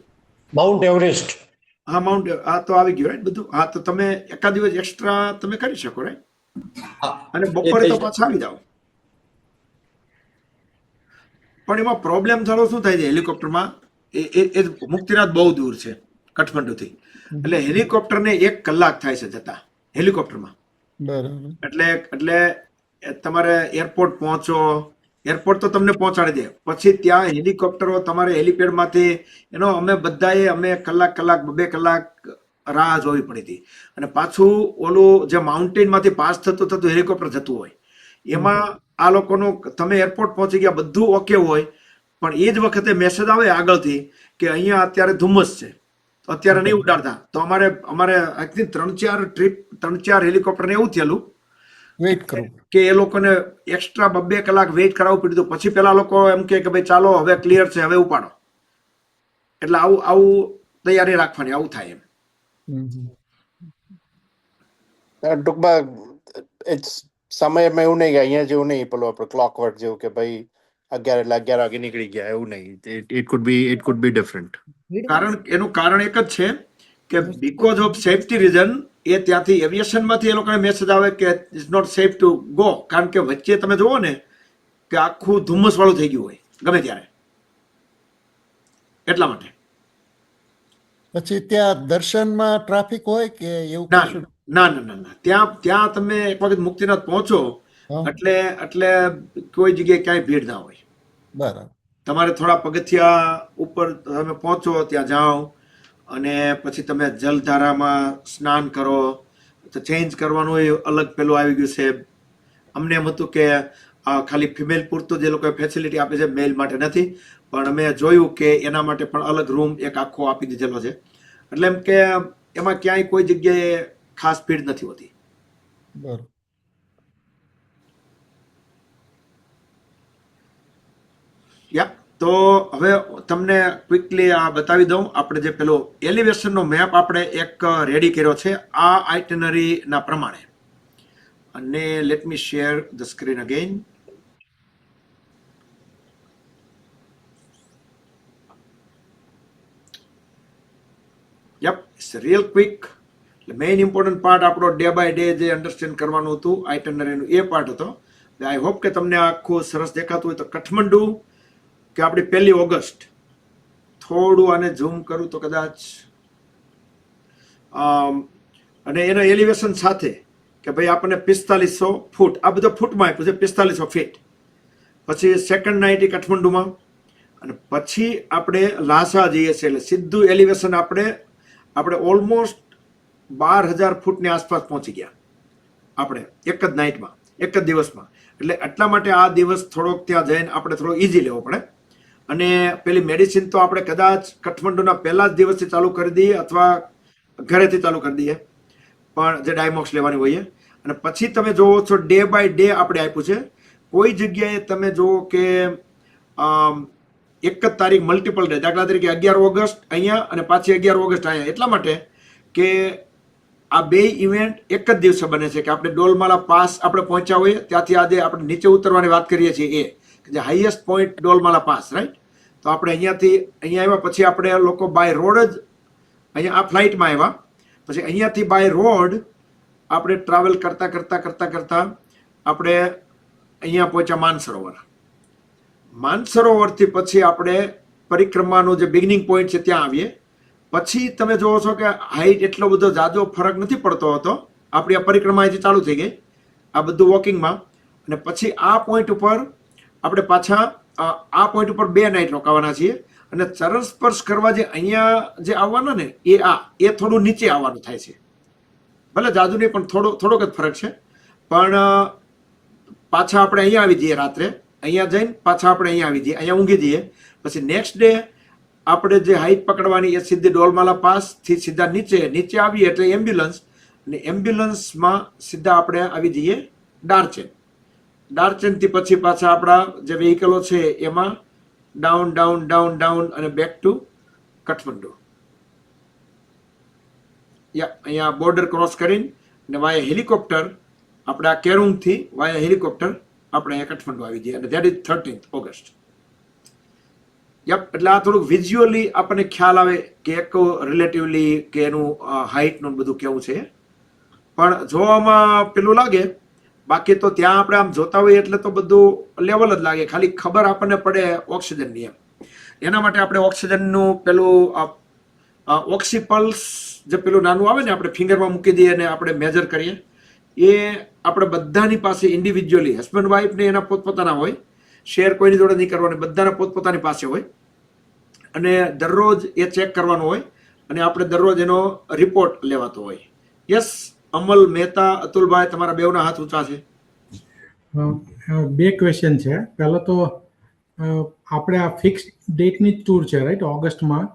Mount Everest. હા, માઉન્ટ હા તો આવી ગયું, રાઈટ? બધું હા, તો તમે એકાદ દિવસ એક્સ્ટ્રા તમે કરી શકો, રાઈટ? હા, અને બપોરે તો પાછા આવી જાઓ. પણ એમાં પ્રોબ્લેમ થોડો શું થાય છે હેલિકોપ્ટરમાં, એ મુક્તિનાથ બહુ દૂર છે કાઠમંડુથી, એટલે હેલિકોપ્ટરને 1 કલાક થાય છે જતા હેલિકોપ્ટરમાં. બરાબર. એટલે તમારે એરપોર્ટ પહોંચો, એરપોર્ટ તો તમને પહોંચાડી દે, પછી ત્યાં હેલિકોપ્ટરો તમારે હેલિપેડમાંથી અમે કલાક 2 કલાક રાહ જોવી પડી હતી. અને પાછું ઓલું જે માઉન્ટેનમાંથી પાસ થતું હેલિકોપ્ટર જતું હોય એમાં આ લોકોનું તમે એરપોર્ટ પહોંચી ગયા બધું ઓકે હોય પણ એ જ વખતે મેસેજ આવે આગળથી કે અહીંયા અત્યારે ધુમ્મસ છે તો અત્યારે નહીં ઉડાડતા. તો અમારે આઈ થિંક 3-4 હેલિકોપ્ટરને એવું થયેલું વેઇટ કરવું કે એ લોકોને એક્સ્ટ્રા 2 કલાક વેઇટ કરાવવું પડ્યું. પછી પેલા લોકો એમ કે ભાઈ ચાલો હવે ક્લિયર છે હવે ઉપાડો. એટલે આવું તૈયારી રાખવાની, આવું થાય એમ. ટૂંકમાં સમયમાં એવું નહીં કે અહીંયા જેવું નહીં, પેલું આપણે ક્લોક વર્ક જેવું કે ભાઈ 11 વાગે નીકળી ગયા એવું નહીં. It could be different. એનું કારણ એક જ છે કે બીકોઝ ઓફ સેફટી રીઝન એ ત્યાંથી એવિએશનમાંથી એ લોકોને મેસેજ આવે કે it's not safe to go, કારણ કે વચ્ચે તમે જુઓ ને કે આખું ધુમ્મસ વાળું થઈ ગયું હોય ગમે ત્યારે, એટલા માટે. પછી ત્યાં દર્શનમાં ટ્રાફિક હોય કે એવું કશું? ના. ત્યાં તમે એક વખત મુક્તિનાથ પહોંચો એટલે કોઈ જગ્યાએ ક્યાંય ભીડ ના હોય. બરાબર. તમારે થોડા પગથિયા ઉપર તમે પહોંચો ત્યાં જાઓ અને પછી તમે જલધારામાં સ્નાન કરો, તો ચેન્જ કરવાનું એ અલગ પેલું આવી ગયું છે. અમને એમ હતું કે ખાલી ફિમેલ પૂરતું જે લોકોએ ફેસિલિટી આપે છે, મેલ માટે નથી, પણ અમે જોયું કે એના માટે પણ અલગ રૂમ એક આખો આપી દીધેલો છે. એટલે એમ કે એમાં ક્યાંય કોઈ જગ્યાએ ખાસ ભીડ નથી હોતી. બરાબર. તો હવે તમને ક્વિકલી આ બતાવી દઉં. આપણે જે પેલો એલિવેશનનો મેપ આપણે એક રેડી કર્યો છે આ આઇટનરીના પ્રમાણે, અને let me share the screen again. It's real quick. એટલે મેઇન ઇમ્પોર્ટન્ટ પાર્ટ આપણો ડે બાય ડે જે અન્ડરસ્ટેન્ડ કરવાનું હતું આઇટનરીનું એ પાર્ટ હતો. આઈ હોપ કે તમને આખું સરસ દેખાતું હોય. તો કાઠમંડુ કે આપણી 1 ઓગસ્ટ, થોડું આને ઝૂમ કરું તો કદાચ, અને એના એલિવેશન સાથે કે ભાઈ આપણને 4500 ફૂટ, આ બધો ફૂટમાં આપ્યું છે, 4500 ફીટ. પછી સેકન્ડ નાઇટ કાઠમંડુમાં, અને પછી આપણે લાસા જઈએ છીએ એટલે સીધું એલિવેશન આપણે ઓલમોસ્ટ 12,000 ફૂટની આસપાસ પહોંચી ગયા આપણે એક જ નાઇટમાં, એક જ દિવસમાં. એટલે એટલા માટે આ દિવસ થોડોક ત્યાં જઈને આપણે થોડો ઇઝી લેવો પડે. અને પેલી મેડિસિન તો આપણે કદાચ કાઠમંડુના પહેલા જ દિવસથી ચાલુ કરી દઈએ અથવા ઘરેથી ચાલુ કરી દઈએ, પણ જે ડાયમોક્સ લેવાની હોય. અને પછી તમે જોવો છો ડે બાય ડે આપણે આપ્યું છે. કોઈ જગ્યાએ તમે જુઓ કે એક જ તારીખ મલ્ટિપલ ડે, દાખલા તરીકે 11 ઓગસ્ટ અહીંયા અને પાછી 11 ઓગસ્ટ અહીંયા, એટલા માટે કે આ 2 ઇવેન્ટ એક જ દિવસે બને છે. કે આપણે ડોલમાલા પાસ આપણે પહોંચ્યા હોઈએ ત્યાંથી આજે આપણે નીચે ઉતરવાની વાત કરીએ છીએ એ જે હાઈએસ્ટ પોઈન્ટ ડોલમાલા પાસ, રાઈટ? તો આપણે અહીંયા આવ્યા પછી આપણે લોકો બાય રોડ જ અહીંયા આ ફ્લાઇટમાં આવ્યા, પછી અહીંયાથી બાય રોડ આપણે ટ્રાવેલ કરતા આપણે અહીંયા પહોંચ્યા માનસરોવર. માનસરોવરથી પછી આપણે પરિક્રમાનું જે બિગિનિંગ પોઈન્ટ છે ત્યાં આવીએ. પછી તમે જોવો છો કે હાઈટ એટલો બધો જાજો ફરક નથી પડતો હતો. આપણી આ પરિક્રમા અહીંથી ચાલુ થઈ ગઈ આ બધું વોકિંગમાં. અને પછી આ પોઈન્ટ ઉપર આપણે પાછા આ પોઈન્ટ ઉપર 2 નાઇટ રોકાવાના છીએ. અને ચરણ સ્પર્શ કરવા જે અહીંયા જે આવવાના ને એ થોડું નીચે આવવાનું થાય છે. ભલે જાજુ નહીં પણ થોડોક જ ફરક છે. પણ પાછા આપણે અહીંયા આવી જઈએ રાત્રે અહીંયા જઈને પાછા આપણે અહીંયા આવી જઈએ, અહીંયા ઊંઘી જઈએ. પછી નેક્સ્ટ ડે આપણે જે હાઈટ પકડવાની એ સીધી ડોલમાલા પાસથી સીધા નીચે આવીએ એટલે એમ્બ્યુલન્સ, અને એમ્બ્યુલન્સમાં સીધા આપણે આવી જઈએ ડાર્ચેન. ડાર્ચેનથી પછી પાછા આપણા જે વ્હીકલો છે એમાં ડાઉન ડાઉન ડાઉન ડાઉન અને બેક ટુ કાઠમંડુ. અહીંયા બોર્ડર ક્રોસ કરીને ને વાયા હેલિકોપ્ટર આપણે આ કેરુંગથી વાયા હેલિકોપ્ટર આપણે અહીંયા કાઠમંડુ આવી જઈએ, અને ધેટ ઇઝ 13th ઓગસ્ટ. એટલે આ થોડુંક વિઝ્યુઅલી આપણને ખ્યાલ આવે કે એક રિલેટિવલી કે એનું હાઇટનું બધું કેવું છે. પણ જોવામાં પેલું લાગે, બાકી તો ત્યાં આપણે આમ જોતા હોઈએ એટલે તો બધું લેવલ જ લાગે, ખાલી ખબર આપણને પડે ઓક્સિજનની. એના માટે આપણે ઓક્સિજનનું પેલું ઓક્સીપલ્સ જે પેલું નાનું આવે ને આપણે ફિંગરમાં મૂકી દઈએ અને આપણે મેજર કરીએ, એ આપણે બધાની પાસે ઇન્ડિવિજ્યુઅલી હસબન્ડ વાઈફને એના પોતપોતાના હોય, શેર કોઈની જોડે નહીં કરવાની, બધાના પોતપોતાની પાસે હોય, અને દરરોજ એ ચેક કરવાનું હોય, અને આપણે દરરોજ એનો રિપોર્ટ લેવાતો હોય. યસ અમલ, મહેતા, અતુલભાઈ, તમારા બેવના હાથ ઊંચા છે. બે ક્વેશ્ચન છે. પહેલો તો આપણે આ ફિક્સ ડેટની જ ટૂર છે રાઈટ, ઓગસ્ટમાં.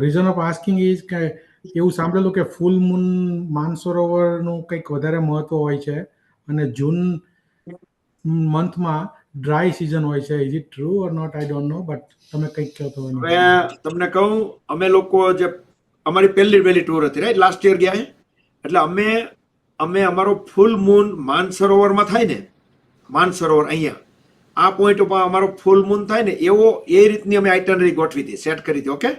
રીઝન ઓફ આસ્કિંગ ઇઝ કે એવું સાંભળેલું કે ફૂલ મૂન માનસરોવરનું કંઈક વધારે મહત્વ હોય છે, અને જૂન મંથમાં ડ્રાય સિઝન હોય છે. Is it true or not? I don't know, but તમે કંઈક કહો તો. હવે તમને કહું, અમે લોકો જે અમારી પહેલી ટૂર હતી રાઈટ, લાસ્ટ યર ગયા, એટલે અમે અમારો ફૂલ મૂન માનસરોવરમાં થાય ને, માનસરોવર અહીંયા આ પોઈન્ટ ઉપર અમારો ફૂલ મૂન થાય ને એવો એ રીતની અમે આઇટનરી ગોઠવી હતી, સેટ કરી હતી. ઓકે,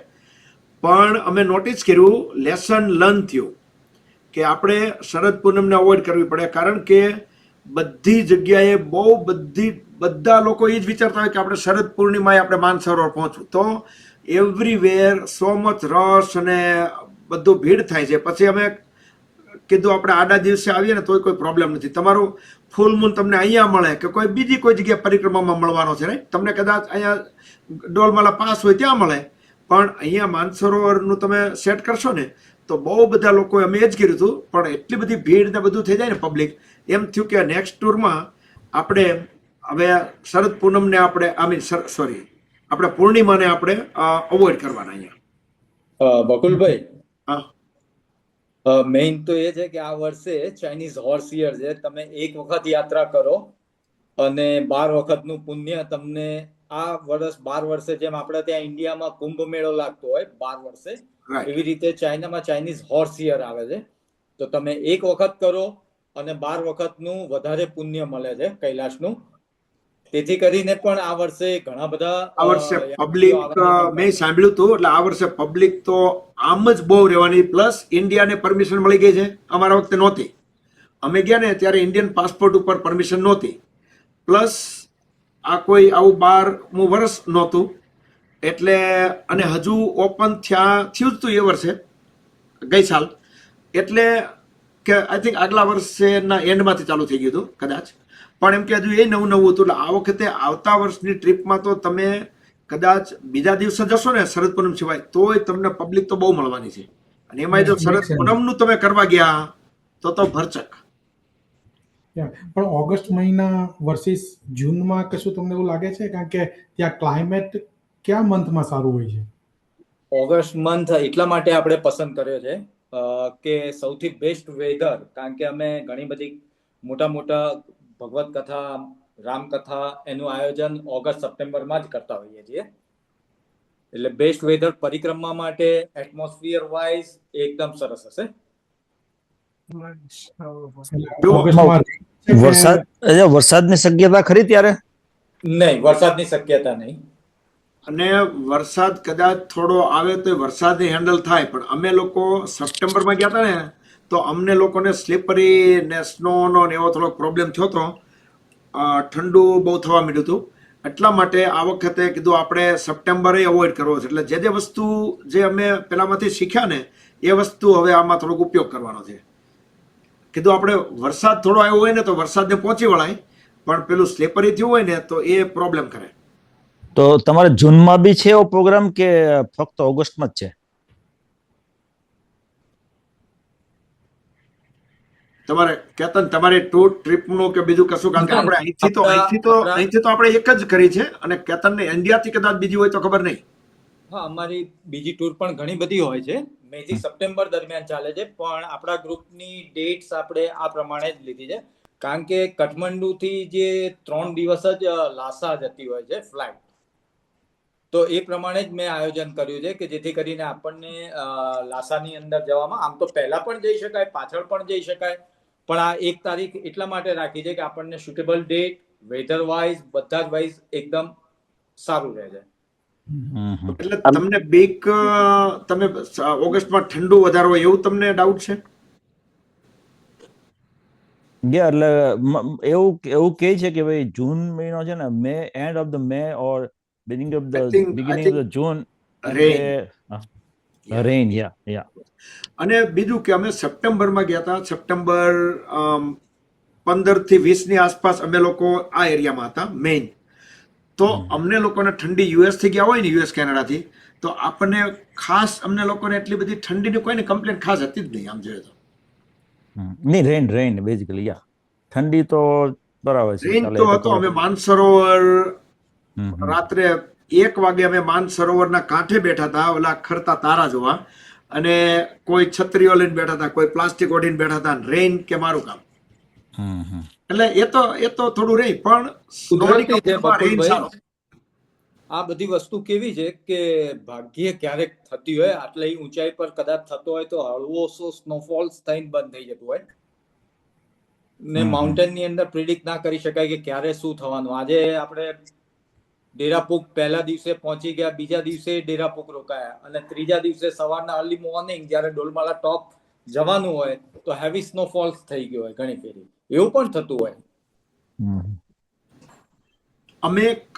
પણ અમે નોટિસ કર્યું, લેસન લર્ન થયું કે આપણે શરદ પૂનમને અવોઇડ કરવી પડે, કારણ કે બધી જગ્યાએ બધા લોકો એ જ વિચારતા હોય કે આપણે શરદ પૂર્ણિમાએ આપણે માનસરોવર પહોંચવું, તો એવરીવેર સો મચ રશ અને બધું ભીડ થાય છે. પછી અમે કીધું આપણે આડા દિવસે આવીએ ને તોય કોઈ પ્રોબ્લેમ નથી, તમારું ફૂલ મૂન તમને અહીંયા મળે કે કોઈ બીજી કોઈ જગ્યાએ પરિક્રમામાં મળવાનો છે રાઈટ, તમને કદાચ અહીંયા ડોલમાલા પાસ હોય ત્યાં મળે, પણ અહીંયા માનસરોવરનું તમે સેટ કરશો ને તો બહુ બધા લોકોએ અમે એ જ કર્યું હતું, પણ એટલી બધી ભીડ ને બધું થઈ જાય ને પબ્લિક, એમ થયું કે નેક્સ્ટ ટૂરમાં આપણે હવે શરદ પૂનમને આપણે આપણે પૂર્ણિમાને આપણે અવોઇડ કરવાના અહીંયા. બકુલભાઈ, હા, મેઇન તો એ છે કે આ વર્ષે ચાઇનીઝ હોર્સ યર છે. તમે એક વખત યાત્રા કરો અને 12 વખતનું પુણ્ય તમને આ વર્ષ 12 વર્ષે જેમ આપણે ત્યાં ઇન્ડિયામાં કુંભ મેળો લાગતો હોય 12 વર્ષે, એવી રીતે ચાઇનામાં ચાઇનીઝ હોર્સ યર આવે છે. તો તમે એક વખત કરો અને 12 વખતનું વધારે પુણ્ય મળે છે કૈલાશનું. તેથી કરીને પણ આ વર્ષે ઘણા બધા આ વર્ષે પબ્લિક મેં સાંભળ્યું હતું, એટલે આ વર્ષે પબ્લિક તો આમ જ બહુ રહેવાની. પ્લસ ઇન્ડિયાને પરમિશન મળી ગઈ છે, અમારા વખતે નહોતી. અમે ગયા ને ત્યારે ઇન્ડિયન પાસપોર્ટ ઉપર પરમિશન નહોતી, પ્લસ આ કોઈ આવું 12મું વર્ષ નહોતું, એટલે અને હજુ ઓપન થયું જ હતું એ વર્ષે, ગઈ સાલ, એટલે કે આઈ થિંક આગલા વર્ષેના એન્ડમાંથી ચાલુ થઈ ગયું હતું કદાચ, પણ એમ કે હજુ એ નવું હતું. એટલે આ વખતે આવતા વર્ષની ટ્રીપમાં તો તમે કદાચ બીજા દિવસે જશો ને શરદ પૂનમ સિવાય, તોય તમને પબ્લિક તો બહુ મળવાની છે, અને એમાં જો શરદ પૂનમનું તમે કરવા ગયા તો ભરચક. પણ ઓગસ્ટ મહિના વર્સિસ જૂનમાં કશું તમને એવું લાગે છે? કારણ કે ત્યાં ક્લાઇમેટ કયા મંથમાં સારું હોય છે? ઓગસ્ટ મંથ એટલા માટે આપણે પસંદ કર્યો છે કે સૌથી બેસ્ટ વેધર, કારણ કે અમે ઘણી બધી મોટા ભગવત કથા, રામકથા એનું આયોજન ઓગસ્ટ સપ્ટેમ્બરમાં જ કરતા હોઈએ છીએ. એટલે બેસ્ટ વેધર પરિક્રમા માટે એટમોસ્ફિયર વાઇઝ એકદમ સરસ હશે. વરસાદની શક્યતા ખરી ત્યારે? નહીં, વરસાદની શક્યતા નહીં. અને વરસાદ કદાચ થોડો આવે તો વરસાદને હેન્ડલ થાય, પણ અમે લોકો સપ્ટેમ્બરમાં ગયા હતા ને તો અમને લોકોને સ્લીપરી ને સ્નોનો ને એવો થોડોક પ્રોબ્લેમ થયો હતો, ઠંડુ બહુ થવા માંડ્યું હતું. એટલા માટે આ વખતે કીધું આપણે સપ્ટેમ્બરે અવોઇડ કરવો છે. એટલે જે વસ્તુ જે અમે પેલામાંથી શીખ્યા ને એ વસ્તુ હવે આમાં થોડોક ઉપયોગ કરવાનો છે. કીધું આપણે વરસાદ થોડો આવ્યો હોય ને તો વરસાદને પહોંચી વળાય, પણ પેલું સ્લીપરી થયું હોય ને તો એ પ્રોબ્લેમ કરે. તો તમારે જૂનમાં બી છે એવો પ્રોગ્રામ કે ફક્ત ઓગસ્ટમાં જ છે? તમારે કેતન તમારે ટૂર ટ્રીપનું કે બીજું કશું, કારણ કે આપણે અહીંથી તો આપણે એક જ કરી છે, અને કેતનને ઇન્ડિયાથી કદાચ બીજી હોય તો ખબર નહીં. હા, અમારી બીજી ટૂર પણ ઘણી બધી હોય છે. મે થી સપ્ટેમ્બર દરમિયાન ચાલે છે, પણ આપણા ગ્રુપની ડેટ્સ આપણે આ પ્રમાણે જ લીધી છે, કારણ કે કાઠમંડુથી જે 3 દિવસ જ લાસા જતી હોય છે ફ્લાઇટ, તો એ પ્રમાણે જ મેં આયોજન કર્યું છે કે જેથી કરીને આપણને લાસાની અંદર જવામાં, આમ તો પહેલા પણ જઈ શકાય, પાછળ પણ જઈ શકાય, પણ આ 1 તારીખ એટલા માટે રાખી છે કે આપણને સુટેબલ ડેટ, વેધર વાઇઝ, બધા જ વાઇઝ એકદમ સારું રહે છે. એટલે તમને બીક, તમે ઓગસ્ટમાં ઠંડુ વધારે હોય એવું તમને ડાઉટ છે? એટલે એવું કહે છે કે ભાઈ જૂન મહિનો છે ને, May end of the May or beginning of the June rain. Ya. અને બીજું કે અમે સપ્ટેમ્બરમાં ગયા હતા, સપ્ટેમ્બર 15 થી 20 ની આસપાસ અમે લોકો આ એરિયામાં હતા મેઇન. તો અમને લોકોને ઠંડી યુએસ થી ગયા હોય ને, યુએસ કેનેડાથી, તો આપણને ખાસ અમને લોકોને એટલી બધી ઠંડીની કોઈને કમ્પ્લેન ખાસ હતી જ નહીં આમ જોઈએ તો. નહીં, રેઇન બેઝિકલી. યા, ઠંડી તો બરાબર છે. રેઇન તો હતો. અમે માનસરોવર રાત્રે 1 વાગે અમે માનસરોવરના કાંઠે બેઠા હતા, ઓલા ખરતા તારા જોવા, અને કોઈ છત્રીઓ લઈને બેઠા હતા, કોઈ પ્લાસ્ટિક ઓઢીને બેઠા હતા. રેઇન કે મારું કામ. એટલે એ તો થોડું રહી, પણ કુદરતી છે બકુલભાઈ. આ બધી વસ્તુ કેવી છે કે ભાગ્યે ક્યારેક થતી હોય, આટલી ઊંચાઈ પર કદાચ થતો હોય તો હળવો સ્નોફોલ્સ થઈને બંધ થઈ જતું હોય ને. માઉન્ટેન ની અંદર પ્રિડિક્ટ ના કરી શકાય કે ક્યારે શું થવાનું. આજે આપણે ડેરાપુક પહેલા દિવસે પહોંચી ગયા, બીજા દિવસે ડેરાપુક રોકાયા, અને ત્રીજા દિવસે સવારના અર્લી મોર્નિંગ જ્યારે ડોલમાલા ટોપ જવાનું હોય તો હેવી સ્નોફોલ્સ થઈ ગયો હોય ઘણી ફેરી. એવું પણ થતું હોય.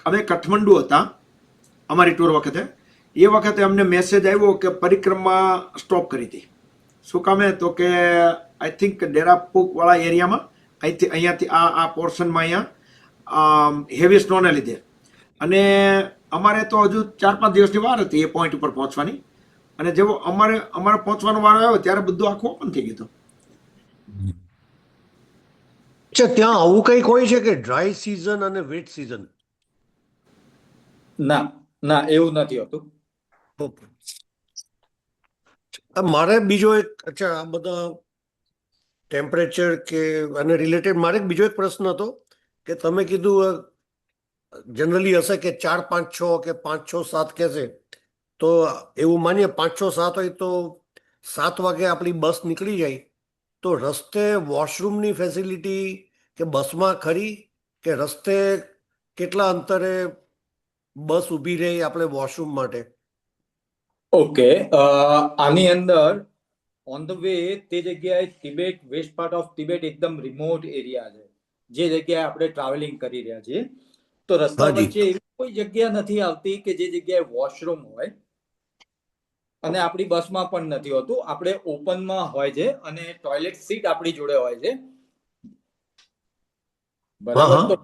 અમે કાઠમંડુ હતા અમારી ટૂર વખતે. એ વખતે અમને મેસેજ આવ્યો કે પરિક્રમા સ્ટોપ કરી હતી. શું કામે? તો કે આઈ થિંક ડેરાપુક વાળા એરિયામાં અહીંયાથી આ પોર્શનમાં અહીંયા હેવી સ્નોને લીધે, અને અમારે તો હજુ 4-5 દિવસની વાર હતી એ પોઈન્ટ ઉપર પહોંચવાની. અને જેવો અમારે પહોંચવાનો વારો આવ્યો ત્યારે બધું આખું ઓપન થઈ ગયું. ત્યાં આવું કંઈક હોય છે કે ડ્રાય સિઝન અને વેટ સિઝન? ના, એવું નથી હોતું. મારે બીજો એક, આ બધા ટેમ્પરેચર કે અને રિલેટેડ મારે બીજો એક પ્રશ્ન હતો કે તમે કીધું જનરલી હશે કે 4, 5, 6 કે 5, 6, 7 કહેશે, તો એવું માનીએ 5, 6, 7 હોય તો 7 વાગે આપણી બસ નીકળી જાય, તો રસ્તે વોશરૂમની ફેસિલિટી કે બસમાં ખરી, કે રસ્તે કેટલા અંતરે બસ ઊભી રહી આપણે વોશરૂમ માટે? ઓકે, આની અંદર ઓન ધ વે તે જગ્યાએ Tibet, west part of Tibet એકદમ રિમોટ એરિયા છે, જે જગ્યાએ આપણે ટ્રાવેલિંગ કરી રહ્યા છીએ. તો રસ્તા વચ્ચે એવી કોઈ જગ્યા નથી આવતી કે જે જગ્યાએ વોશરૂમ હોય, અને આપણી બસમાં પણ નથી હોતું. આપણે ઓપનમાં હોય છે અને ટોયલેટ સીટ આપણી જોડે હોય છે, બરાબર? તો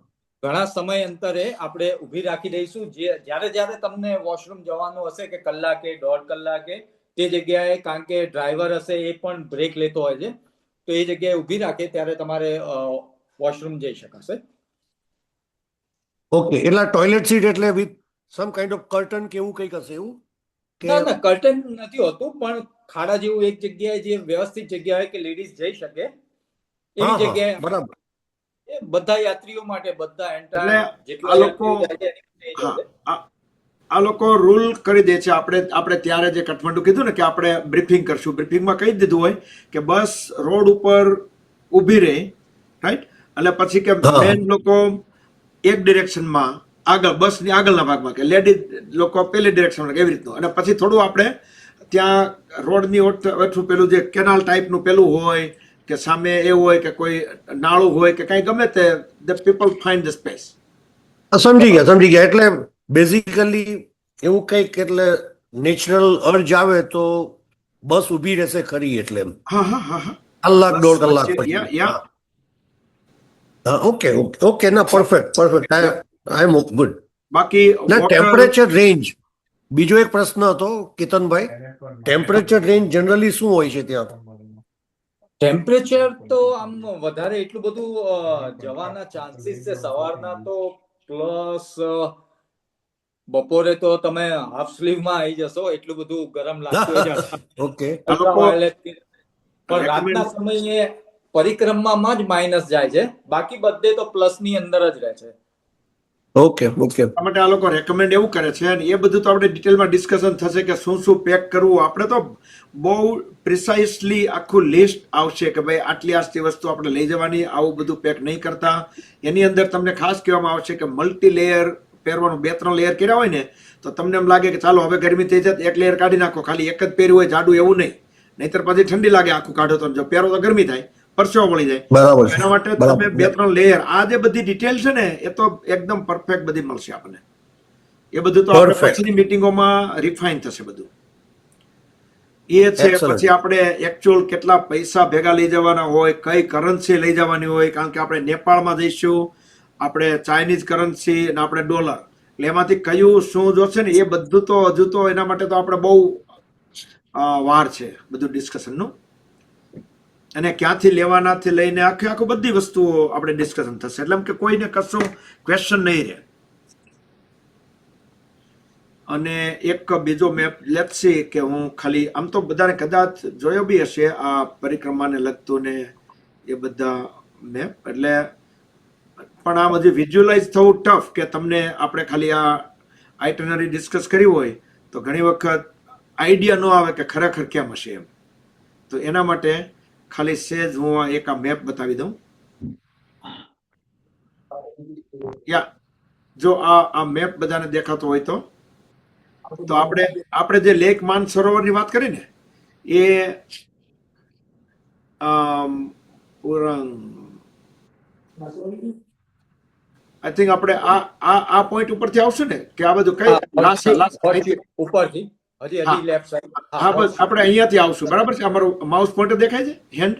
ઘણા સમય અંતરે આપણે ઊભી રાખી દઈશું. જ્યારે તમને વોશરૂમ જવાનું હશે કે કલાકે, 1.5 કલાકે, તે જગ્યાએ, કારણ કે ડ્રાઈવર હશે એ પણ બ્રેક લેતો હોય છે, તો એ જગ્યાએ ઊભી રાખે ત્યારે તમારે વોશરૂમ જઈ શકાશે. ઓકે, એટલે ટોયલેટ સીટ એટલે with some kind of curtain કે એવું કંઈક હશે એવું? ના, કર્ટન નથી હોતું, પણ ખાડા જેવું એક જગ્યાએ જે વ્યવસ્થિત જગ્યા હોય કે લેડીઝ જઈ શકે એવી જગ્યાએ. બરાબર. બધા યાત્રીઓ માટે, બધા આ લોકો રૂલ કરી દે છે. આપણે ત્યારે જે કાઠમંડુ કીધું ને કે આપણે બ્રીફિંગ કરશું, બ્રીફિંગમાં કહી દીધું હોય કે બસ રોડ ઉપર ઊભી રહે, રાઈટ? એટલે પછી કે મેન લોકો એક ડિરેક્શનમાં આગળ, બસની આગળના ભાગમાં, કે લેડીઝ લોકો પેલી ડિરેક્શનમાં, એવી રીતનું. અને પછી થોડું આપણે ત્યાં રોડની ઓઠું પેલું જે કેનાલ ટાઈપનું પેલું હોય કે સામે એવું હોય કે કોઈ નાળું હોય કે કઈ ગમે તે, the people find the space. સમજી ગયા. એટલે બેઝિકલી એવું કંઈક, એટલે નેચરલ અર્જ આવે તો બસ ઊભી રહેશે ખરી, એટલે હા, કલાક 1.5 કલાક પછી. ઓકે, ના, પરફેક્ટ. આઈ એમ ગુડ. બાકી ટેમ્પરેચર રેન્જ, બીજો એક પ્રશ્ન હતો કેતનભાઈ, ટેમ્પરેચર રેન્જ જનરલી શું હોય છે ત્યાં? ટેમ્પરેચર તો આમ વધારે એટલું બધું જવાના ચાન્સીસ છે સવારના તો પ્લસ બપોરે તો તમે હાફ સ્લીવમાં આવી જશો એટલું બધું ગરમ લાગતું હોય છે. ઓકે અલ્ટ્રાવાયોલેટ પણ રાતના સમયે પરિક્રમામાં જ માઇનસ જાય છે, બાકી બધે તો પ્લસ ની અંદર જ રહે છે. ઓકે ઓકે એટલા માટે આ લોકો રેકમેન્ડ એવું કરે છે અને એ બધું તો આપણે ડિટેલમાં ડિસ્કશન થશે કે શું શું પેક કરવું. આપણે તો બહુ પ્રિસાઇસલી આખું લિસ્ટ આવશે કે ભાઈ આટલી વસ્તુ આપણે લઈ જવાની, આવું બધું પેક નહીં કરતા. એની અંદર તમને ખાસ કહેવામાં આવશે કે મલ્ટી લેયર પહેરવાનું, 2-3 લેયર કર્યા હોય ને તો તમને એમ લાગે કે ચાલો હવે ગરમી થઈ જાય, એક લેયર કાઢી નાખો, ખાલી એક જ પહેર્યું હોય જાડું, એવું નહીં. નહીતર પછી ઠંડી લાગે આખું કાઢો તો, જો પહેરો તો ગરમી થાય, પરસેવો વળી જાય. બરાબર છે એના માટે તમે 2-3 લેયર, આ જે બધી ડિટેલ છે ને એ તો એકદમ પરફેક્ટ બધી મળશે આપણને. એ બધું તો આપણે Perfect. પછીની મીટિંગોમાં રિફાઇન થશે બધું. એ છે. Excellent. પછી આપણે એકચ્યુઅલ કેટલા પૈસા ભેગા લઈ જવાના હોય, કઈ કરન્સી લઈ જવાની હોય, કારણ કે આપણે નેપાળમાં જઈશું, આપણે ચાઇનીઝ કરન્સી અને આપણે ડોલર, એટલે એમાંથી કયું શું જોશે ને એ બધું તો હજુ તો એના માટે તો આપણે બહુ વાર છે બધું ડિસ્કશનનું. અને ક્યાંથી લેવાનાથી લઈને આખું બધી વસ્તુઓ આપણે ડિસ્કશન થશે, એટલે એમ કે કોઈને કશું ક્વેશ્ચન નહીં રહે. અને એક બીજો મેપ લેટ્સ સી કે હું ખાલી, આમ તો બધાને કદાચ જોયો બી હશે આ પરિક્રમાને લગતું ને એ બધા મેપ, એટલે પણ આમ હજી વિઝ્યુઅલાઇઝ થવું ટફ કે તમને આપણે ખાલી આ આઇટનરી ડિસ્કસ કરી હોય તો ઘણી વખત આઈડિયા ન આવે કે ખરેખર કેમ હશે એમ. તો એના માટે ખાલી સેજ હું એક આ મેપ બતાવી દઉં. યા જો આ મેપ બધાને દેખાતો હોય તો આપણે જે લેક માનસરોવરની વાત કરી ને એ આઈ થિંક આપણે આ પોઈન્ટ ઉપરથી આવશું ને કે આ બધું કઈ ઉપરથી હજી લેફ્ટ સાઈડ. હા બસ આપણે અહીંયાથી આવશું, બરાબર છે? અમારું માઉસ પોઈન્ટર દેખાય છે, હેન્ડ?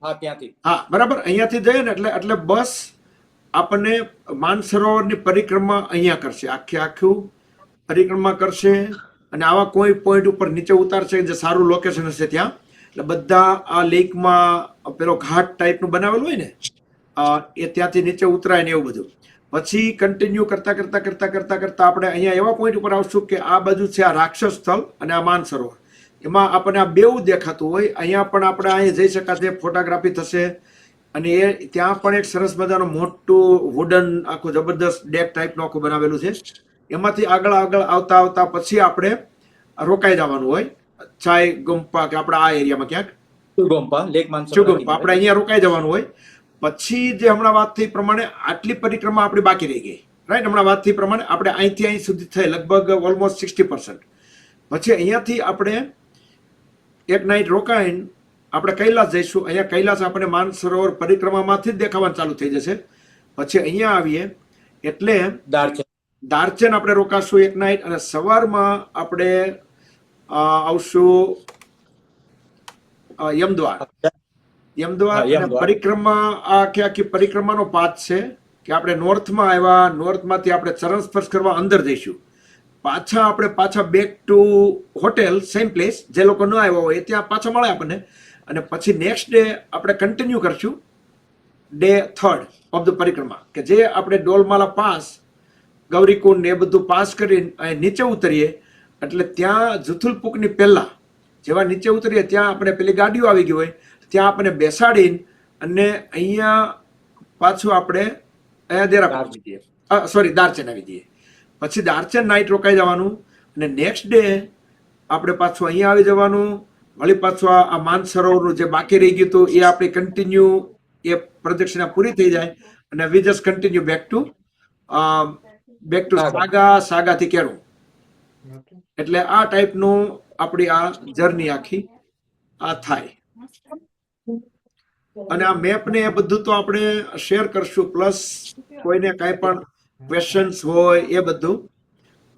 હા ત્યાંથી. હા બરાબર, અહીંયાથી જઈએ ને એટલે બસ આપણને માનસરોવરની પરિક્રમા અહીંયા કરશે, આખું પરિક્રમા કરશે. અને આવા કોઈ પોઈન્ટ ઉપર નીચે ઉતારશે જે સારું લોકેશન હશે ત્યાં. એટલે બધા આ લેકમાં પેલો ઘાટ ટાઈપનું બનાવેલું હોય ને એ ત્યાંથી નીચે ઉતરાય ને એવું બધું. પછી કન્ટિન્યુ કરતા આપણે અહીંયા એવા પોઈન્ટ ઉપર આવશું કે આ બાજુ છે આ રાક્ષસ સ્થળ અને આ માનસરોવર, એમાં આપણને આ બેઉ દેખાતું હોય. અહીંયા પણ આપણે અહીંયા જઈ શકાશે, ફોટોગ્રાફી થશે. અને એ ત્યાં પણ એક સરસ મજાનું મોટું વુડન આખું જબરદસ્ત ડેક ટાઈપનું આખું બનાવેલું છે. એમાંથી આગળ આવતા પછી આપણે રોકાઈ જવાનું હોય ચાય ગુમ્પા કે આપણે આ એરિયામાં ક્યાંક ચુગોમ્પા, લેક ચુગુમ્પા, આપણે અહીંયા રોકાઈ જવાનું હોય. પછી જે હમણાં વાત થઈ પ્રમાણે આટલી પરિક્રમા આપણી બાકી રહી ગઈ, રાઈટ? હમણાં વાત થઈ પ્રમાણે આપણે અહીંથી અહીં સુધી થઈ લગભગ ઓલમોસ્ટ 60%. પછી અહીંયાથી આપણે એક નાઇટ રોકાઈને આપણે કૈલાસ જઈશું. અહીંયા કૈલાસ આપણે માનસરોવર પરિક્રમામાંથી જ દેખાવાનું ચાલુ થઈ જશે. પછી અહીંયા આવીએ એટલે દાર્ચન આપણે રોકાશું એક નાઇટ, અને સવારમાં આપણે આવશું યમદ્વાર. પરિક્રમા આખી પરિક્રમાનો પાથ છે કે આપણે નોર્થમાં આવ્યા, નોર્થમાંથી આપણે ચરણ સ્પર્શ કરવા અંદર જઈશું. પાછા back to hotel, same place. જે લોકો ન આવ્યા હોય ત્યાં પાછા મળે આપણને. અને પછી નેક્સ્ટ ડે આપણે કન્ટિન્યુ કરશું ડે 3 ઓફ ધ પરિક્રમા, કે જે આપણે ડોલમાલા પાસ, ગૌરીકુંડ એ બધું પાસ કરીને અહીં નીચે ઉતરીએ. એટલે ત્યાં જુથુલપુકની પહેલા જેવા નીચે ઉતરીએ ત્યાં આપણે પેલી ગાડીઓ આવી ગઈ હોય, ત્યાં આપણને બેસાડીને અને અહીંયા પાછું આપણે દાર્ચન આવી જઈએ. પછી દાર્ચન નાઇટ રોકાઈ જવાનું અને નેક્સ્ટ ડે આપણે પાછું અહીંયા આવી જવાનું. વળી પાછું આ માનસરોવરનું જે બાકી રહી ગયું હતું એ આપણે કન્ટિન્યુ, એ પ્રદક્ષિણા પૂરી થઈ જાય અને we just continue back to સાગાથી કેળું. એટલે આ ટાઈપનું આપણી આ જર્ની આખી આ થાય. અને આ મેપ ને એ બધું તો આપણે શેર કરશું, પ્લસ કોઈને કાંઈ પણ ક્વેશ્ચન્સ હોય એ બધું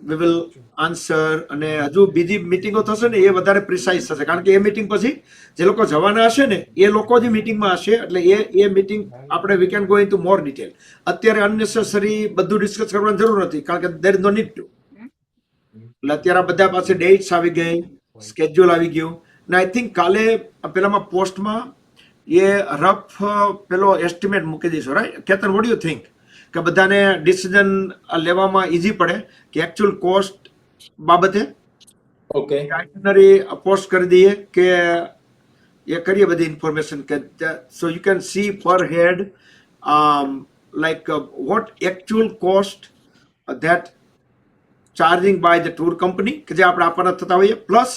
વી વિલ આન્સર. અને હજુ બીજી મિટિંગો થશે ને એ વધારે પ્રિસાઇઝ થશે, કારણ કે એ મિટિંગ પછી જે લોકો જવાના હશે ને એ લોકો જ મિટિંગમાં હશે. એટલે એ મિટિંગ આપણે we can go into more detail. અત્યારે અનનેસેસરી બધું ડિસ્કસ કરવાની જરૂર નથી, કારણ કે there is no need to. એટલે અત્યારે બધા પાસે ડેટ્સ આવી ગઈ, સ્કેડ્યુલ આવી ગયું. ને આઈ થિંક કાલે પેલામાં પોસ્ટમાં એ રફ પેલો એસ્ટિમેટ મૂકી દઈશું, right Ketan? What you think કે બધાને ડિસિઝન લેવામાં ઈઝી પડે કે એકચ્યુઅલ કોસ્ટ બાબતે ઓકે, આઇટનરી પોસ્ટ કરી દઈએ કે એ કરીએ બધી ઇન્ફોર્મેશન કે સો યુ કેન સી પર હેડ like what actual cost that charging by the tour company કે જે આપણે આપવાના થતા હોઈએ, પ્લસ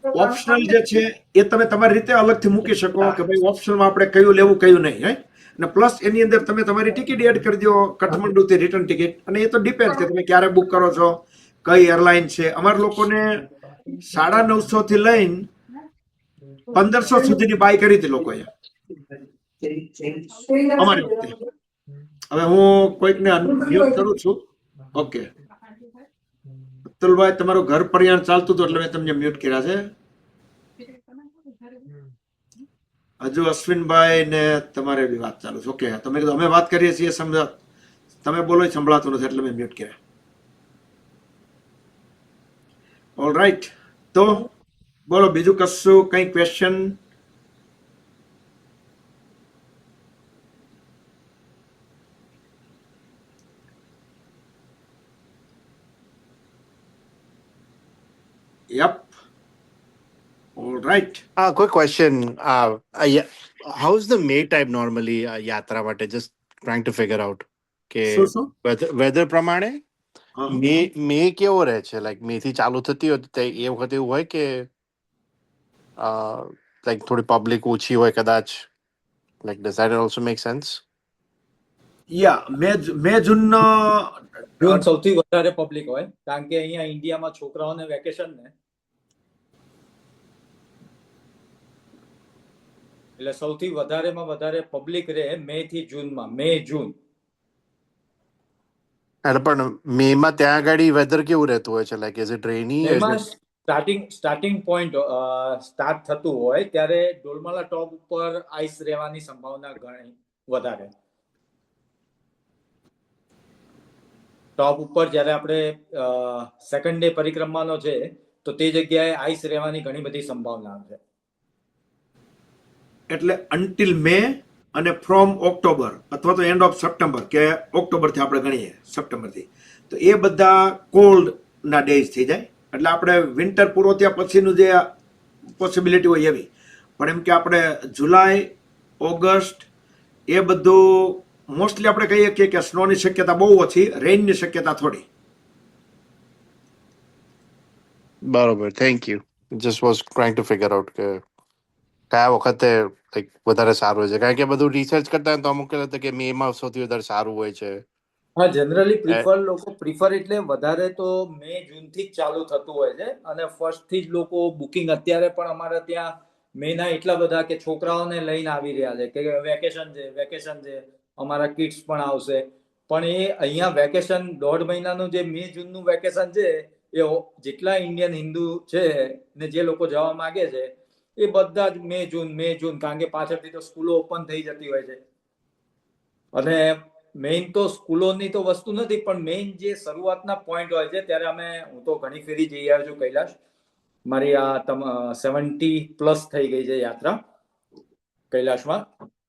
ઓપ્શનલ જે છે એ તમે તમારી રીતે અલગથી મૂકી શકો કે ભાઈ ઓપ્શનમાં આપણે કયું લેવું કયું નહીં, રાઈટ? અને પ્લસ એની અંદર તમે તમારી ટિકિટ એડ કરી દો, કાઠમંડુથી રિટર્ન ટિકિટ, અને એ તો ડિપેન્ડ કે તમે ક્યારે બુક કરો છો, કઈ એરલાઇન છે. અમારા લોકોને 950 થી લઈને 1500 સુધીની બાય કરી હતી લોકોએ અમારી વખતે. હવે હું કોઈકને મ્યુટ કરું છું. ઓકે અતુલભાઈ, તમારું ઘર પરિયાણ ચાલતું હતું એટલે મેં તમને મ્યુટ કર્યા છે. હજુ અશ્વિનભાઈ ને તમારે બી વાત ચાલુ છે. ઓકે, તમે કીધું અમે વાત કરીએ છીએ, તમે બોલો સંભળાતું નથી એટલે મેં મ્યુટ કર્યા. ઓલ રાઈટ, તો બોલો બીજું કશું કઈ question? Yep. All right. Quick question. How's the May time normally યાત્રા માટે? Just trying to figure out કે શું? weather પ્રમાણે હા. મે કેવો રહે છે? લાઈક મે થી ચાલુ થતી હોય તો એ વખતે એવું હોય કે લાઈક થોડી પબ્લિક ઓછી હોય કદાચ? Like does that also make sense? યા મે જૂન જૂન સૌથી વધારે પબ્લિક હોય, કારણ કે અહીંયા ઇન્ડિયામાં છોકરાઓને વેકેશન ને, એટલે સૌથી વધારેમાં વધારે પબ્લિક રહે મે થી જૂનમાં, મે જૂન. એટલે પણ મે માં ત્યાં આગળ વેધર કેવું રહેતું હોય છે? લાઈક ઇઝ ઇટ રેની? એમાં સ્ટાર્ટિંગ પોઈન્ટ સ્ટાર્ટ થતું હોય ત્યારે ડોલમાલા ટોપ ઉપર આઈસ રહેવાની સંભાવના ઘણી વધારે. ટોપ ઉપર જ્યારે આપણે સેકન્ડ ડે પરિક્રમાનો છે તો તે જગ્યાએ આઈસ રહેવાની ઘણી બધી સંભાવના છે. એટલે અન્ટિલ મે અને ફ્રોમ ઓક્ટોબર અથવા તો એન્ડ ઓફ સપ્ટેમ્બર કે ઓક્ટોબરથી આપણે ગણીએ સપ્ટેમ્બરથી, તો એ બધા કોલ્ડ ના ડેઝ થઈ જાય. એટલે આપણે વિન્ટર પૂરો થયા પછીનું જે પોસિબિલિટી હોય એવી. પણ એમ કે આપણે જુલાઈ, ઓગસ્ટ એ બધું મોસ્ટલી આપણે કહીએ કે સ્નોની શક્યતા બહુ ઓછી, રેઇનની શક્યતા થોડી. બરોબર, thank you. Just was trying to figure out કે કયા વખતે લાઈક વધારે સારું હોય છે, કારણ કે બધું રિસર્ચ કરતા હોય તો અમુક કહેતા કે મે માં સૌથી વધારે સારું હોય છે. હા, જનરલી પ્રિફર એટલે વધારે તો મે જૂન થી જ ચાલુ થતું હોય છે, અને ફર્સ્ટ થી જ લોકો બુકિંગ અત્યારે પણ અમારે ત્યાં મે ના એટલા બધા કે છોકરાઓને લઈને આવી રહ્યા છે કે વેકેશન છે, અમારા કિડ્સ પણ આવશે. પણ એ અહીંયા વેકેશન 1.5 મહિનાનું જે મે જૂનનું વેકેશન છે એ જેટલા ઇન્ડિયન હિન્દુ છે ને જે લોકો જવા માંગે છે એ બધા જ મે જૂન, કારણ કે પાછળથી તો સ્કૂલો ઓપન થઈ જતી હોય છે. અને મેઇન તો સ્કૂલોની તો વસ્તુ નથી, પણ મેઇન જે શરૂઆતના પોઈન્ટ હોય છે ત્યારે હું તો ઘણી ફેરી જઈ આવ્યો છું કૈલાશ. મારી આ 70+ થઈ ગઈ છે યાત્રા કૈલાશમાં.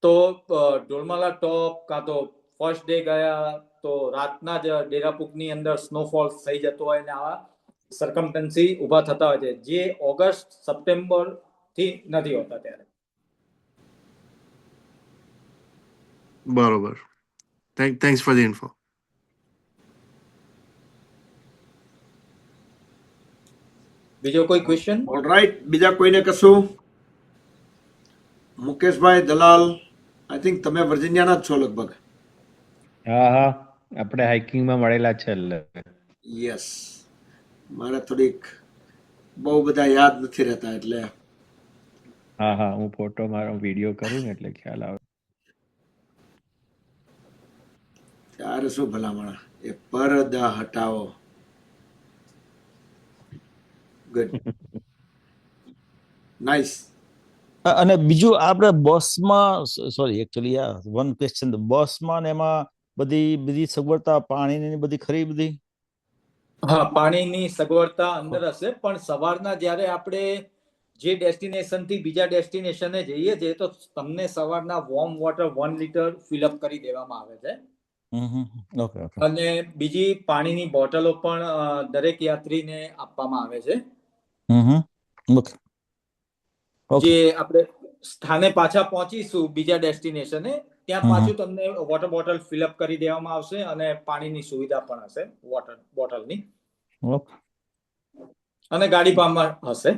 તો ડોલમાલા ટોપ કાં તો ફર્સ્ટ ડે ગયા તો રાતના જ ડેરાપુકની અંદર સ્નોફોલ થઈ જતો હોય ને આવા સરકમટન્સી ઊભા થતા હોય છે, જે ઓગસ્ટ સપ્ટેમ્બર થી નથી હોતા ત્યારે. બરોબર, થેન્ક્સ ફોર ધ ઇન્ફો. બીજો કોઈ ક્વેશ્ચન? ઓલરાઈટ, બીજા કોઈને કશું? મુકેશભાઈ દલાલ, આઈ થિંક તમે વર્જિનિયાના જ છો લગભગ. હા, આપણે હાઇકિંગમાં મળેલા છે. યસ, મારે થોડીક બહુ બધા યાદ નથી રહેતા એટલે. હા, હું ફોટો મારો વિડીયો કરું ને એટલે ખ્યાલ આવે. ત્યારે શું ભલામણ, એ પરદા હટાવો. Good, nice. અને બીજું આપણે બસમાં, સોરી એકચ્યુઅલી વન ક્વેશ્ચન, બસમાં ને એમાં બધી સગવડતા પાણીની બધી ખરી બધી? હા, પાણીની સગવડતા અંદર હશે, પણ સવારના જ્યારે આપણે જે ડેસ્ટિનેશન થી બીજા ડેસ્ટિનેશને જઈએ છીએ તો તમને સવારના વોર્મ વોટર 1 લીટર ફિલઅપ કરી દેવામાં આવે છે. ઓકે ઓકે અને બીજી પાણીની બોટલો પણ દરેક યાત્રીને આપવામાં આવે છે. ઓકે ઓકે જે આપણે સ્થાને પાછા પહોંચીશું બીજા ડેસ્ટિનેશને ત્યાં પાછું તમને વોટર બોટલ ફિલઅપ કરી દેવામાં આવશે અને પાણીની સુવિધા પણ હશે વોટર બોટલની, ઓકે અને ગાડી પામાં હશે.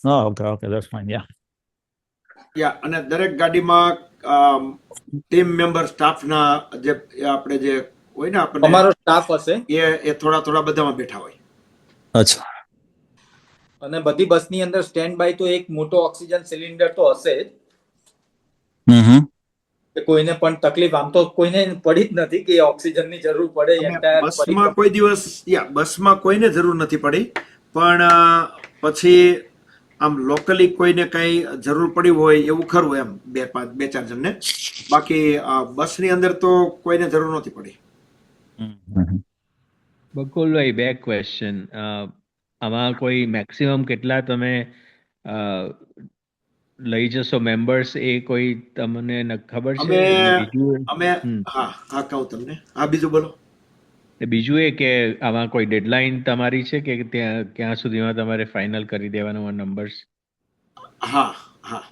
ઓકે ઓકે ધેટ્સ ફાઇન યા અને દરેક ગાડીમાં ટીમ મેમ્બર સ્ટાફના જે આપણે જે હોય ને આપણે અમારો સ્ટાફ હશે એ થોડા થોડા બધામાં બેઠા હોય. અચ્છા અને બધી બસની અંદર સ્ટેન્ડ બાય તો એક મોટો ઓક્સિજન સિલિન્ડર તો હશે જ. કે કોઈને પણ તકલીફ આમ તો કોઈને પડી જ નથી કે ઓક્સિજનની જરૂર પડે. બસમાં કોઈ દિવસ બસમાં કોઈને જરૂર નથી પડી, પણ પછી આમ લોકલી કોઈને કઈ જરૂર પડી હોય એવું ખરું એમ બે ચાર જણને, બાકી બસની અંદર તો કોઈને જરૂર નથી પડી. બકુલભાઈ, બે ક્વેશ્ચન. આમાં કોઈ મેક્સિમમ કેટલા તમે લઈ જશો મેમ્બર્સ, એ કોઈ તમને ખબર છે? અમે હા કહું તમને. હા બીજું બોલો. બીજું એ કે આમાં કોઈ ડેડલાઇન તમારી છે કે ક્યાં સુધીમાં તમારે ફાઇનલ કરી દેવાનું નંબર્સ? હા હા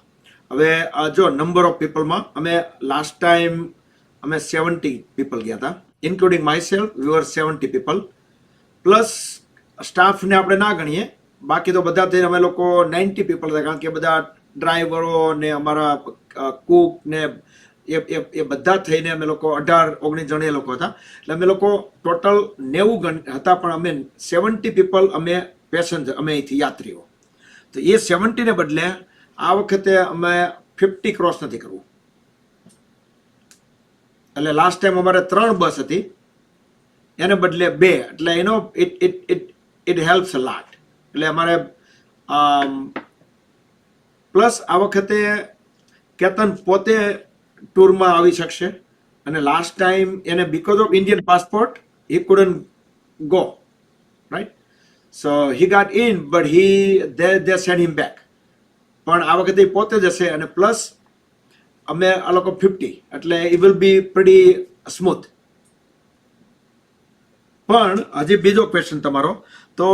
હવે જો નંબર ઓફ પીપલમાં અમે લાસ્ટ ટાઈમ અમે 70 પીપલ ગયા હતા, including myself. We were 70 people plus સ્ટાફને આપણે ના ગણીએ, બાકી તો બધા થઈને અમે લોકો 90 પીપલ હતા, કારણ કે બધા ડ્રાઈવરો ને અમારા કુક ને એ બધા થઈને અમે લોકો 18-19 જણ એ લોકો હતા. એટલે અમે લોકો ટોટલ 90 હતા, પણ અમે 70 પીપલ અમે પેસેન્જર, અમે અહીંથી યાત્રીઓ. તો એ 70 ને બદલે આ વખતે અમે 50 ક્રોસ નથી કરવું. એટલે લાસ્ટ ટાઈમ અમારે 3 બસ હતી, એને બદલે 2. એટલે એનો ઇટ હેલ્પ્સ અ લાટ. એટલે અમારે પ્લસ આ વખતે કેતન પોતે ટૂરમાં આવી શકશે, અને લાસ્ટ ટાઈમ એને because of Indian passport he couldn't go, right? So he got in but they sent him back. પણ આ વખતે પોતે જ હશે, અને પ્લસ અમે આ લોકો 50, એટલે it will be pretty smooth. પણ હજી બીજો ક્વેશ્ચન તમારો, તો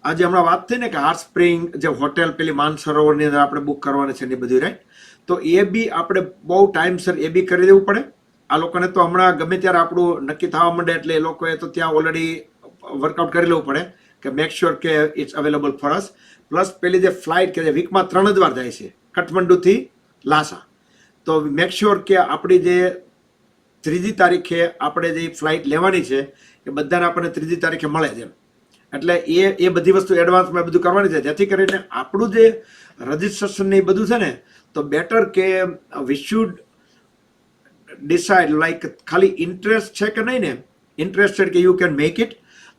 આજે હમણાં વાત થઈ ને કે હાર્ટ સ્પ્રિંગ જે હોટેલ પેલી માનસરોવરની અંદર આપણે બુક કરવાની છે ને એ બધું, રાઈટ? તો એ બી આપણે બહુ ટાઈમસર એ બી કરી દેવું પડે. આ લોકોને તો હમણાં ગમે ત્યારે આપણું નક્કી થવા માંડે એટલે એ લોકોએ તો ત્યાં ઓલરેડી વર્કઆઉટ કરી લેવું પડે કે મેક શ્યોર કે it's available for us. Plus પેલી જે ફ્લાઇટ કે જે વીકમાં 3 જ વાર જાય છે, કાઠમંડુથી લાસા, તો મેક શ્યોર કે આપણી જે 3જી તારીખે આપણે જે ફ્લાઇટ લેવાની છે એ બધાને આપણને 3જી તારીખે મળે છે. એટલે એ બધી વસ્તુ એડવાન્સમાં બધું કરવાની છે, જેથી કરીને આપણું જે રજિસ્ટ્રેશન ને એ બધું છે ને, તો બેટર કે વી શુડ ડિસાઇડ લાઈક ખાલી ઇન્ટરેસ્ટ છે કે નહીં ને, ઇન્ટરેસ્ટેડ કે યુ કેન મેક ઇટ,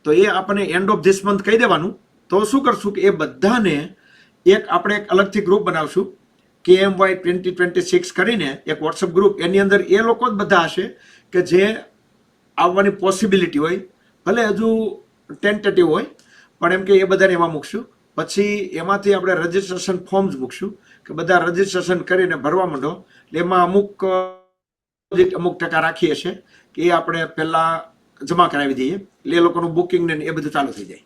તો એ આપણને એન્ડ ઓફ ધીસ મંથ કહી દેવાનું. તો શું કરશું કે એ બધાને આપણે એક અલગથી ગ્રુપ બનાવશું, KMY 2026 કરીને એક વોટ્સઅપ ગ્રુપ. એની અંદર એ લોકો જ બધા હશે કે જે આવવાની પોસિબિલિટી હોય, ભલે હજુ ટેન્ટેટિવ હોય, પણ એમ કે એ બધાને એમાં મૂકશું. પછી એમાંથી આપણે રજિસ્ટ્રેશન ફોર્મ્સ મૂકશું કે બધા રજિસ્ટ્રેશન કરીને ભરવા માંડો. એમાં અમુક ટકા રાખીએ છીએ કે એ આપણે પહેલાં જમા કરાવી દઈએ, એટલે એ લોકોનું બુકિંગ ને એ બધું ચાલુ થઈ જાય.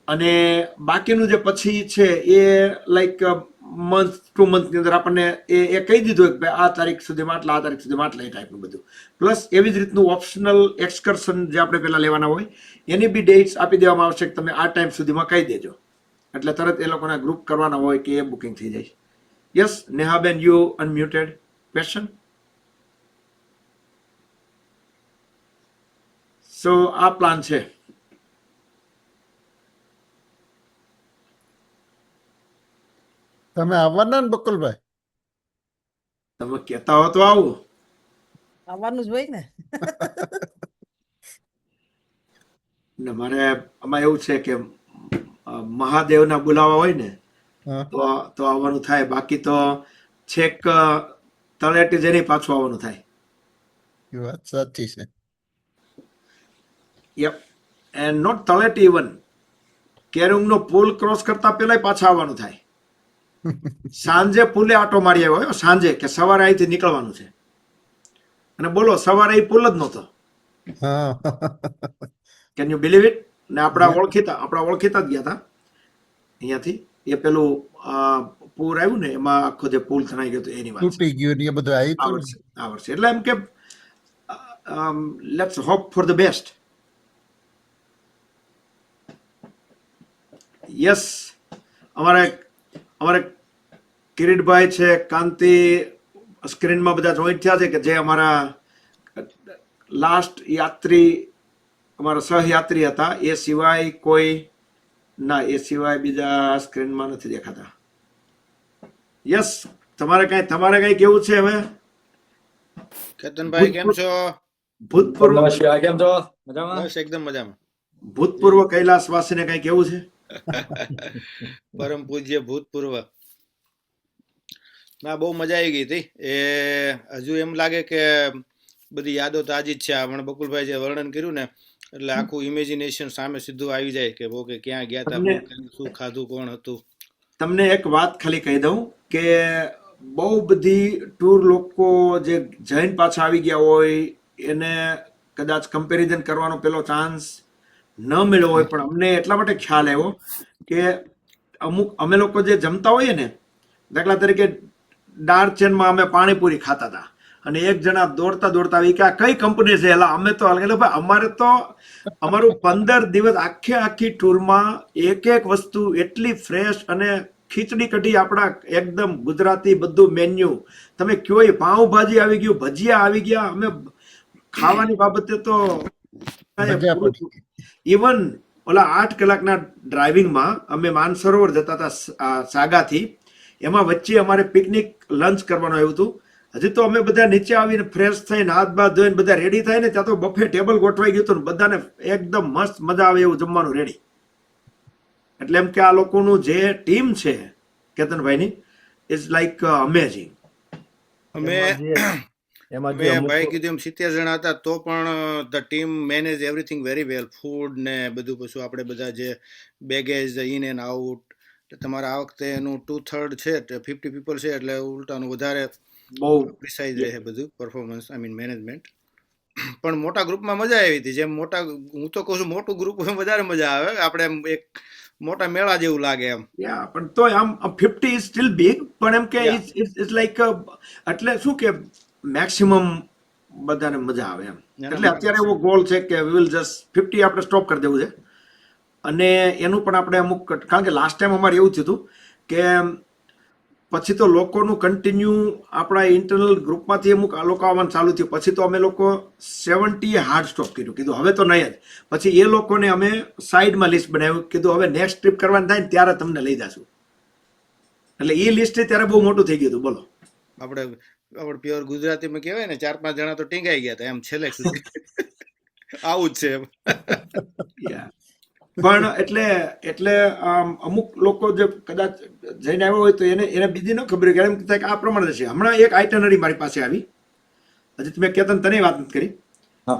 અને બાકીનું જે પછી છે એ લાઈક મંથ 2 મંથની અંદર આપણને એ કહી દીધું કે આ તારીખ સુધીમાં આટલા, આ તારીખ સુધીમાં આટલા, એ ટાઈપનું બધું. પ્લસ એવી જ રીતનું ઓપ્શનલ એક્સકર્શન જે આપણે પહેલાં લેવાના હોય એની બી ડેટ્સ આપી દેવામાં આવશે કે તમે આ ટાઈમ સુધીમાં કહી દેજો, એટલે તરત એ લોકોના ગ્રુપ કરવાના હોય કે એ બુકિંગ થઈ જાય. Yes Nehaben, you unmuted. Question? So આ પ્લાન છે. તમે આવવાના ને બકુલભાઈ? તમે કહેતા હો તો આવું. આવવાનું જ હોય ને. મારે આમાં એવું છે કે મહાદેવના બોલાવા હોય ને તો આવવાનું થાય, બાકી તો છેક તળેટી જઈને પાછું આવવાનું થાય. એ વાત સાચી છે. યપ. એન્ડ નોટ તળેટી, ઇવન કેરુંગનો પુલ ક્રોસ કરતા પહેલા પાછા આવવાનું થાય. સાંજે પુલે આટો મારી આવ્યો હોય સાંજે, કે સવારે અહીંથી નીકળવાનું છે, અને બોલો સવારે એ પુલ જ નહોતો. હા કેન યુ બિલીવ ઇટ? ને આપણા ઓળખીતા જ ગયા હતા અહીંયાથી. એ પેલું પૂર આવ્યું ને એમાં આખો જે પુલ તણાઈ ગયો હતો એની વાત છે. તૂટી ગયું ને એ બધું આવ્યું હતું ને. આ વર્ષે એટલે એમ કે let's hope for the best. Yes, અમારે કિરીટભાઈ છે, કાંતિ સ્ક્રીનમાં બધા જોઈન્ટ થયા છે, કે જે અમારા લાસ્ટ યાત્રી, અમારા સહયાત્રી હતા. એ સિવાય કોઈ ના, એ સિવાય બીજા સ્ક્રીનમાં નથી દેખાતા. યસ, તમારે કઈ કેવું છે હવે? કેતનભાઈ કેમ છો? ભૂતપૂર્વ નમસ્કાર, કેમ છો? મજામાં? બસ એકદમ મજામાં. ભૂતપૂર્વ કૈલાસવાસીને કઈ કેવું છે? પરમ પૂજ્ય ભૂતપૂર્વ. ના, બહુ મજા આવી ગઈ હતી. એ હજુ એમ લાગે કે બધી યાદો તાજી જ છે. આપણે બકુલભાઈ જે વર્ણન કર્યું ને, એટલે આખું ઇમેજિનેશન સામે સીધું આવી જાય કે કે ક્યાં ગયા હતા, શું ખાધું, કોણ હતું. તમને એક વાત ખાલી કહી દઉં કે બહુ બધી ટૂર લોકો જે જૈન પાછા આવી ગયા હોય એને કદાચ કમ્પેરિઝન કરવાનો પેલો ચાન્સ ન મળ્યો હોય, પણ અમને એટલા માટે ખ્યાલ આવ્યો કે અમે લોકો જે જમતા હોઈએ ને, દાખલા તરીકે ડાર્ચેનમાં અમે પાણીપુરી ખાતા હતા, અને એક જણા દોડતા આવી કે આ કઈ કંપની છે? એલા અમે તો ભાઈ અમારે તો અમારું 15 દિવસ આખી ટૂરમાં એક વસ્તુ એટલી ફ્રેશ, અને ખીચડી કઢી આપણા એકદમ ગુજરાતી બધું મેન્યુ. તમે કયો એ પાઉંભાજી આવી ગયું, ભજીયા આવી ગયા. અમે ખાવાની બાબતે તો ઇવન ઓલા 8 કલાકના ડ્રાઇવિંગમાં અમે માનસરોવર જતા હતા સાગાથી, એમાં વચ્ચે અમારે પિકનિક લંચ કરવાનું આવ્યું હતું. હજી તો અમે બધા નીચે આવીને ફ્રેશ થઈને હાથ બાથ ધોઈને બધા રેડી થાય ને, ત્યાં તો બફે ટેબલ ગોઠવાઈ ગયું હતું, બધાને એકદમ મસ્ત મજા આવે એવું જમવાનું રેડી. એટલે એમ કે આ લોકોનું જે ટીમ છે કેતનભાઈની, ઇઝ લાઈક અમેઝિંગ. અમે ભાઈ કીધું એમ 70 જણા હતા, તો પણ the team manage everything very well. Food ને બધું, પછી આપણે બધા જે બેગેજ ઇન એન્ડ આઉટ, તમારા આ વખતે એનું 2/3 છે, 50 પીપલ છે, એટલે ઉલટાનું વધારે બહુ પ્રિસાઇઝ રહે બધું પરફોર્મન્સ, આઈ મીન મેનેજમેન્ટ. પણ મોટા ગ્રુપમાં મજા આવી હતી. જેમ મોટા, હું તો કહું છું મોટું ગ્રુપ વધારે મજા આવે. આપણે એમ એક મોટા મેળા જેવું લાગે એમ. પણ તો આમ 50 ઇઝ સ્ટીલ બિગ, પણ એમ કે ઇટ્સ લાઈક, એટલે શું કે મેક્સિમમ બધાને મજા આવે એમ. એટલે અત્યારે એવો ગોલ છે કે વી વિલ જસ્ટ 50 આપણે સ્ટોપ કરી દેવું છે. અને એનું પણ આપણે અમુક, કારણ કે લાસ્ટ ટાઈમ અમારે એવું થયું હતું કે પછી તો લોકોનું કન્ટિન્યુ આપણા ઇન્ટરનલ ગ્રુપમાંથી અમુક આ લોકો આવવાનું ચાલુ થયું. પછી તો અમે લોકો 70 હાર્ડ સ્ટોપ કર્યું, કીધું હવે તો નહીં જ. પછી એ લોકોને અમે સાઈડમાં લિસ્ટ બનાવ્યું, કીધું હવે નેક્સ્ટ ટ્રીપ કરવાની થાય ને ત્યારે તમને લઈ જશું. એટલે એ લિસ્ટ ત્યારે બહુ મોટું થઈ ગયું હતું. બોલો, આપણે પ્યોર ગુજરાતીમાં કહેવાય ને, 4-5 જણા તો ટીંગાઈ ગયા હતા એમ છેલ્લે સુધી. આવું જ છે. પણ એટલે અમુક લોકો જે કદાચ જઈને આવ્યો હોય તો એને બીજી ન ખબર કે એમ થાય કે આ પ્રમાણે છે. હમણાં એક આઇટનરી મારી પાસે આવી, હજી તમે કેતન તને વાત નથી કરી,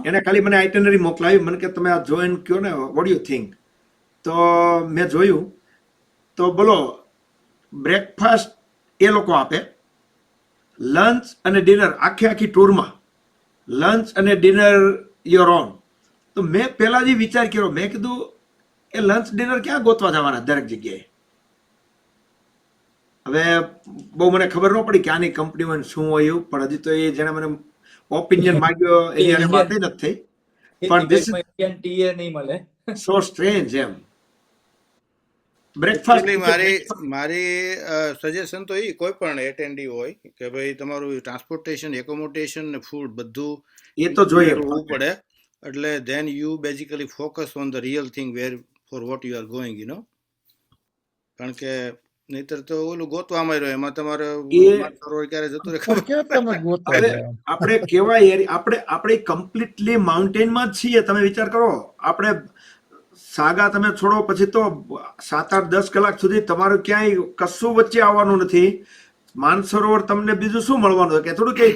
એને ખાલી મને આઇટનરી મોકલાવી. મને કે તમે આ જોઈને કહો ને, વોટ યુ થિંક? તો મેં જોયું તો બોલો, બ્રેકફાસ્ટ એ લોકો આપે, લંચ અને ડિનર આખી ટૂરમાં લંચ અને ડિનર યોર ઓન. તો મેં પહેલા જ વિચાર કર્યો, મેં કીધું એ લંચ ડિનર ક્યાં ગોતવા જવાના દરેક જગ્યાએ? હવે બહુ મને ખબર ન પડી કે આની કંપનીમાં શું હોય એવું, પણ હજી તો એ જેને મને ઓપિનિયન માંગ્યો એની વાત નથી થઈ. પણ ધીસ ઇન્ડિયન ટી નહીં મળે. સો સ્ટ્રેન્જ એમ. બ્રેકફાસ્ટ મારી સજેશન તો એ કોઈ પણ એટેન્ડી હોય કે ભાઈ તમારું ટ્રાન્સપોર્ટેશન, એકોમોડેશન ને ફૂડ બધું એ તો જોઈએ પડે. એટલે then you basically focus on the real thing where for what you are going, you know. કારણ કે નહીતર તો ઓલું ગોતવામાં રહ્યો, એમાં તમારે ક્યારે જતું રહે ખબર. આપણે કેવાય આપણે કમ્પ્લીટલી માઉન્ટેનમાં જ છીએ. તમે વિચાર કરો, આપણે સાગા તમે છોડો પછી તો 7-8-10 કલાક સુધી તમારું ક્યાંય કશું વચ્ચે આવવાનું નથી. માનસરોવર તમને બીજું શું મળવાનું કે થોડું કઈ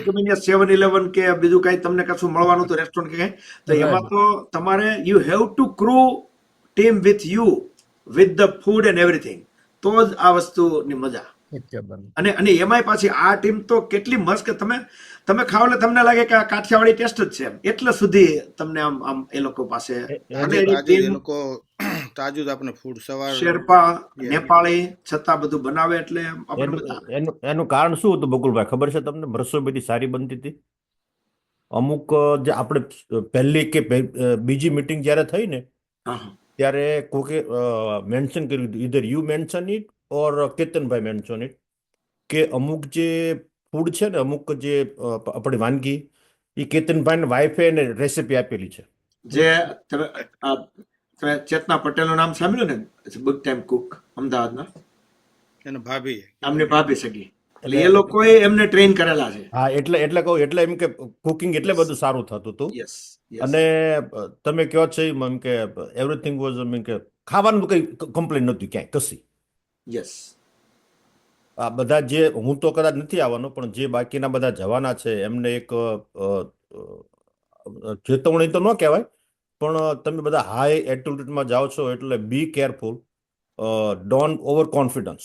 7-11 કે બીજું કઈ તમને કશું મળવાનું હતું, રેસ્ટોરન્ટ કે કઈ? તો એમાં તો તમારે you have to crew team with you with the food and everything, તો જ આ વસ્તુની મજા. અને એમાંય પાછી આ ટીમ તો કેટલી મસ્ત કે તમે ખાવ એટલે તમને લાગે કે આ કાઠિયાવાડી ટેસ્ટ જ છે એમ, એટલે સુધી તમને આમ એ લોકો પાસે એ લોકો તાજું જ આપણે ફૂડ સવાર શેરપા નેપાળી છતાં બધું બનાવે એટલે એનું કારણ શું હતું બકુલભાઈ, ખબર છે તમને? રસોઈ બધી સારી બનતી હતી. અમુક જે આપણે પહેલી કે બીજી મીટિંગ જ્યારે થઈ ને ત્યારે કોકે મેન્શન કર્યું હતું, either you mention it or Ketanbhai mention it, કે અમુક જે ફૂડ છે ને, અમુક જે આપણી વાનગી એ કેતનભાઈ વાઈફે એને રેસીપી આપેલી છે. જે ચેતના પટેલનું નામ સાંભળ્યું ને, બિગ ટાઈમ કુક અમદાવાદના, એના ભાભી આમની ભાભી સગી, એટલે એ લોકોએ એમને ટ્રેન કરેલા છે. હા, એટલે કહું, એટલે એમ કે કુકિંગ એટલે બધું સારું થતું હતું. અને તમે કહો છો એમ કે એવરીથિંગ વોઝ એમ કે ખાવાનું કઈ કમ્પ્લેન નહોતી ક્યાંય કશી. યસ. આ બધા જે, હું તો કદાચ નથી આવવાનો, પણ જે બાકીના બધા જવાના છે એમને એક ચેતવણી તો ન કહેવાય, પણ તમે બધા હાઈ એટીટ્યુડમાં જાઓ છો એટલે be careful, don't over confidence.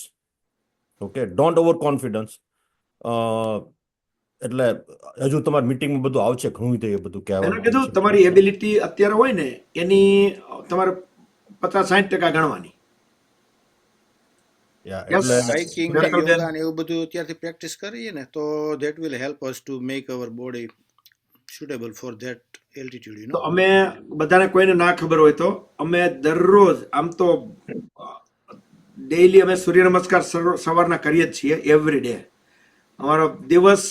Okay, don't over confidence. એટલે હજુ તમારી મીટિંગમાં બધું આવશે ઘણું, એ બધું કહેવાનું કીધું. તમારી એબિલિટી અત્યારે હોય ને એની તમારે 50-60% ગણવાની. બાઇકિંગ એવું બધું અત્યારથી પ્રેક્ટિસ કરીએ ને તો that will help us to make hour body suitable for that altitude. તો અમે બધાને કોઈને ના ખબર હોય તો અમે દરરોજ આમ તો ડેઈલી અમે સૂર્ય નમસ્કાર સવારના કરીએ જ છીએ, એવરી ડે. અમારો દિવસ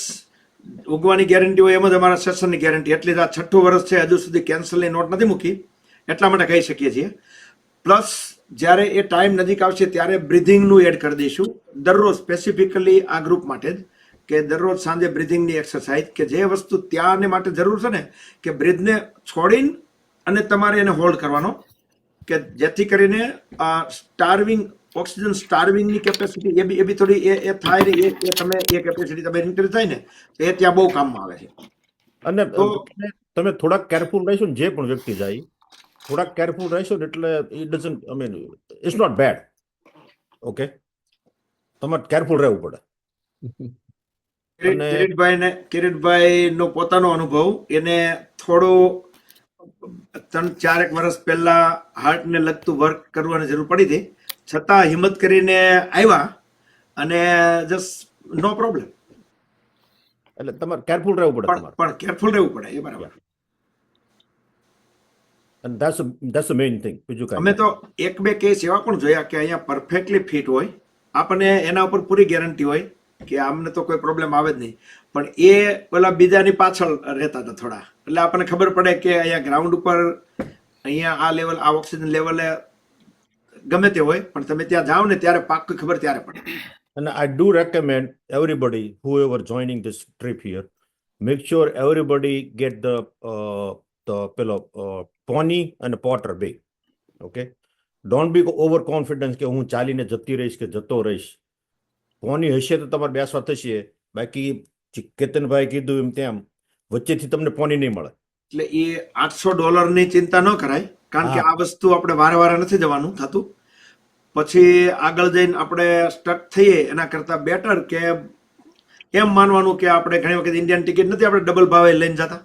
ઉગવાની ગેરંટી હોય એમ જ અમારા સેશનની ગેરંટી. એટલે જ આ 6ઠું વર્ષ છે, હજુ સુધી કેન્સલની નોટ નથી મૂકી, એટલા માટે કહી શકીએ છીએ. પ્લસ જ્યારે એ ટાઈમ નજીક આવશે ત્યારે બ્રિધિંગનું એડ કરી દઈશું દરરોજ, સ્પેસિફિકલી આ ગ્રુપ માટે જ, કે દરરોજ સાંજે બ્રિધિંગની એક્સરસાઇઝ, કે જે વસ્તુ ત્યાંને માટે જરૂર છે ને, કે બ્રિધને છોડીને અને તમારે એને હોલ્ડ કરવાનો, કે જેથી કરીને સ્ટાર્વિંગ, ઓક્સિજન સ્ટાર્વિંગની કેપેસિટી એ બી થોડી એ થાય ને, એ તમે એ કેપેસિટી તમે ઇન્ક્રીઝ થાય ને, તો એ ત્યાં બહુ કામમાં આવે છે. અને તમે થોડાક કેરફુલ રહેશો ને, જે પણ વ્યક્તિ જાય થોડાક કેરફુલ રહેશો ને, એટલે it doesn't, I mean it's not bad. Okay, તમારે કેરફુલ રહેવું પડે. કિરીટભાઈ નો પોતાનો અનુભવ, એને થોડું 3-4 વર્ષ પહેલા હાર્ટને લગતું વર્ક કરવાની જરૂર પડી હતી, છતાં હિંમત કરીને આવ્યા અને જસ્ટ નો પ્રોબ્લેમ. એટલે તમારે કેરફુલ રહેવું પડે. પણ કેરફુલ રહેવું પડે, એ બરાબર. And that's the main thing. બીજું કાંઈ અમે તો 1-2 કેસ એવા પણ જોયા કે અહીંયા પરફેક્ટલી ફિટ હોય, આપણને એના ઉપર પૂરી ગેરંટી હોય કે આમને તો કોઈ પ્રોબ્લેમ આવે જ નહીં, પણ એ પેલા બીજાની પાછળ રહેતા હતા થોડા, એટલે આપણને ખબર પડે કે અહીંયા ગ્રાઉન્ડ ઉપર અહીંયા આ લેવલ, આ ઓક્સિજન લેવલે ગમે તે હોય, પણ તમે ત્યાં જાઓ ને ત્યારે પાક્કી ખબર ત્યારે પડે. And I do recommend everybody, whoever joining this trip here, make sure everybody get the pony and porter bay. Okay, don't be overconfident કે હું ચાલીને જતી રહીશ કે જતો રહીશ. પોની હશે તો તમારે બેસવા થશે, બાકી કેતનભાઈ કીધું એમ તેમ વચ્ચેથી તમને પોની નહીં મળે. એટલે એ $800 ચિંતા ન કરાય, કારણ કે આ વસ્તુ આપણે વારે નથી જવાનું થતું, પછી આગળ જઈને આપણે સ્ટક થઈએ એના કરતા બેટર કે એમ માનવાનું કે આપણે ઘણી વખત ઇન્ડિયન ટિકિટ નથી આપણે ડબલ ભાવે લઈને જતા,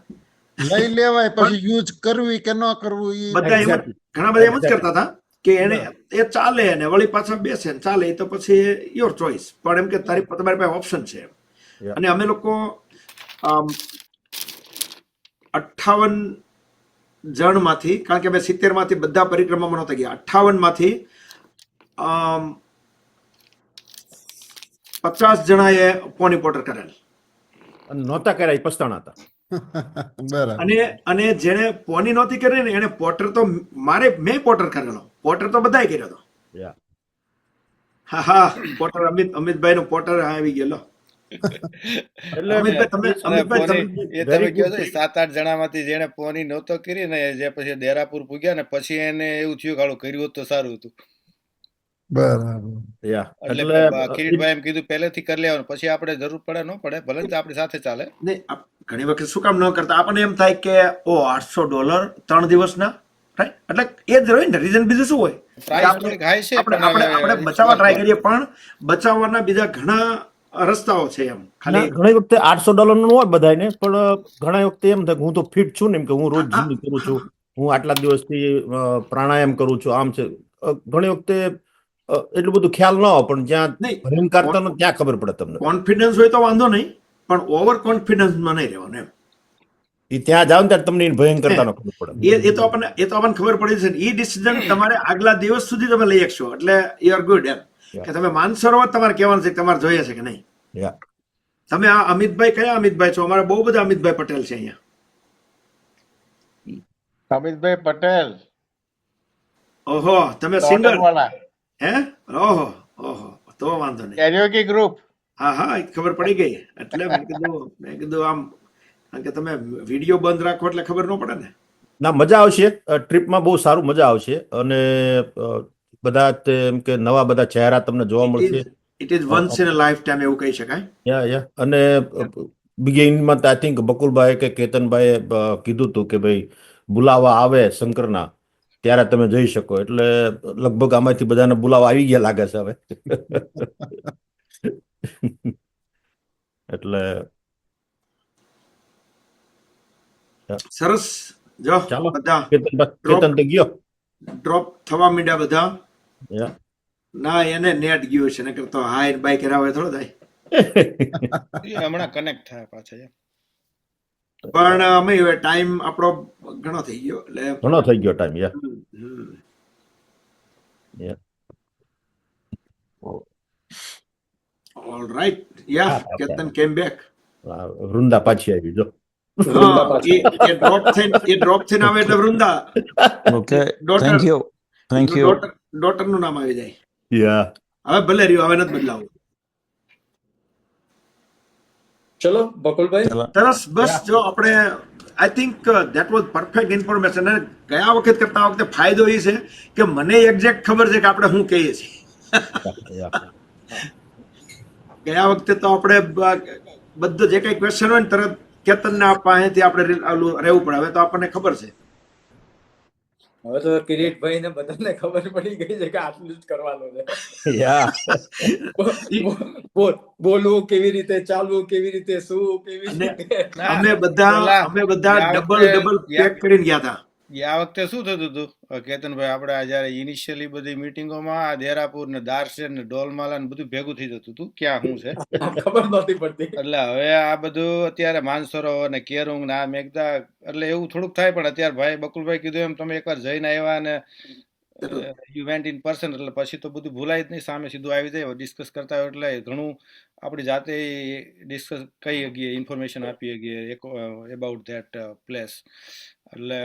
લઈ લેવાય, પછી યુઝ કરવી કે ન કરવું, બધા ઘણા બધા એમ જ કરતા હતા કે એને એ ચાલે ને વળી પાછા બેસે ને ચાલે, તો પછી યોર ચોઇસ, પણ એમ કે તમારી પાસે ઓપ્શન છે. અને અમે લોકો 58 જણમાંથી, કારણ કે અમે 70 માંથી બધા પરિક્રમામાં નહોતા ગયા, 58 માંથી 50 જણાએ પોની પોટર કરેલ, નહોતા કર્યા પસ્તાણા હતા. અને જેને પોની નહોતી કરી ને એને પોટર તો મેં પોટર કરેલો, પોટર તો બધાએ કર્યો હતો. હા, પોટર અમિતભાઈ નો પોટર આવી ગયેલો. તમે કહો 7-8 જણામાંથી જેને પોની નહોતો કરી ને, જે પછી દેરાપુર પૂગ્યા ને પછી એને એવું થયું કે કર્યું હોત તો સારું હતું. બરાબર. એટલે કિરીટભાઈ એમ કીધું પહેલેથી કરી લેવાનું, પછી આપણે જરૂર પડે ન પડે ભલે આપણી સાથે ચાલે. ઘણી વખત શું કામ ન કરતા, આપણને એમ થાય કે $800 3 દિવસના, રાઈટ? એટલે એ જ રહ્યું ને રીઝન. બીજું શું હોય કે પ્રાઇસ થોડીક હાઈ છે આપણે પણ આપણે આપણે બચાવવા ટ્રાય કરીએ, પણ બચાવવાના બીજા ઘણા રસ્તાઓ છે એમ. ખાલી ઘણી વખતે $800 નું હોય બધાને, પણ ઘણા વખતે એમ થાય કે હું તો ફિટ છું ને, એમ કે હું રોજ જીમ કરું છું, હું આટલા દિવસથી પ્રાણાયામ કરું છું, આમ છે. ઘણી વખતે એટલું બધું ખ્યાલ ન હોય, પણ જ્યાં ભયંકરતા નો ત્યાં ખબર પડે તમને. કોન્ફિડન્સ હોય તો વાંધો નહીં, પણ ઓવર કોન્ફિડન્સમાં નહીં રહેવાનું એમ. એ ત્યાં જાવ ને ત્યારે તમને ભયંકરતા નો ખબર પડે. એ તો આપણને ખબર પડી છે. એ ડિસિઝન તમારે આગલા દિવસ સુધી તમે લઈ શકશો, એટલે યુ આર ગુડ એમ. કે તમે માનસરોવર તમારે કહેવાનું છે કે તમારે જોઈએ છે કે નહીં. તમે આ અમિતભાઈ કયા અમિતભાઈ છો? અમારા બહુ બધા અમિતભાઈ પટેલ છે અહીંયા. અમિતભાઈ પટેલ. ઓહો, તમે સિંગર હે? ઓહો ઓહો, તો વાંધો નહીં. કેરિયોકી ગ્રુપ. હા હા, ખબર પડી ગઈ. એટલે મેં કીધું આમ, કારણ કે તમે વિડીયો બંધ રાખો એટલે ખબર ન પડે ને. ના, મજા આવશે. ટ્રીપમાં બહુ સારું મજા આવશે, અને બધા એમ કે નવા બધા ચહેરા તમને જોવા મળશે. It is once in a life time એવું કહી શકાય. અને બિગિનિંગમાં આઈ થિંક બકુલભાઈ કે કેતનભાઈએ કીધું હતું કે ભાઈ બોલાવા આવે શંકરના ત્યારે તમે જઈ શકો, એટલે લગભગ આમાંથી બધાને બોલાવા આવી ગયા લાગે છે હવે. એટલે સરસ. જો ચાલો, બધા કેતન તો ગયો, ડ્રોપ થવા માંડ્યા બધા. ના, એને નેટ ગયું છે, નકર તો હાઈ બાઈક રાવે થોડો થાય. હમણાં કનેક્ટ થાય પાછા. પણ અમે ટાઈમ આપણો ઘણો થઈ ગયો, એટલે ઘણો થઈ ગયો ટાઈમ. All right. કેતન કેમ બેક. વૃંદા પાછી આવી. જો એ ડ્રોપ થઈને આવે એટલે Vrinda. Okay, thank you. Daughter નું નામ આવી જાય. હવે ભલે રહ્યું, હવે નથી બદલાવું. ચલો બકુલભાઈ, સરસ. બસ જો આપણે I think that was perfect information. અને ગયા વખત કરતા આ વખતે ફાયદો એ છે કે મને એક્ઝેક્ટ ખબર છે કે આપણે શું કહીએ છીએ. ગયા વખતે તો આપણે બધું જે કઈ ક્વેશ્ચન હોય ને તરત કેતનને પાસેથી આપણે રહેવું પડે. હવે તો આપણને ખબર છે. હવે તો કિરીટભાઈ ને બધાને ખબર પડી ગઈ છે કે આટલું જ કરવાનું છે. બોલવું કેવી રીતે, ચાલવું કેવી રીતે, શું કેવી રીતે. અમે બધા ડબલ પેક કરીને ગયા હતા. આ વખતે શું થતું હતું કેતનભાઈ, આપણે જયારે ઇનિશિયલી બધી મીટિંગોમાં દેરાપુર ને દારસેર ને ડોલમાલા ને બધું ભેગું થઈ જતું હતું, ક્યાં શું છે ખબર નહોતી પડતી. એટલે હવે આ બધું અત્યારે માનસરોવર ને કેરુંગ ને આ મેઘદા, એટલે એવું થોડુંક થાય. પણ અત્યારે ભાઈ બકુલભાઈ કીધું એમ, તમે એકવાર જઈને આવ્યા ને યુ વેન્ટ ઇન પર્સન, એટલે પછી તો બધું ભૂલાય જ નહીં, સામે સીધું આવી જાય. ડિસ્કસ કરતા હોય એટલે ઘણું આપણી જાતે ડિસ્કસ કહી શકીએ, ઇન્ફોર્મેશન આપી શકીએ એબાઉટ ધેટ પ્લેસ. એટલે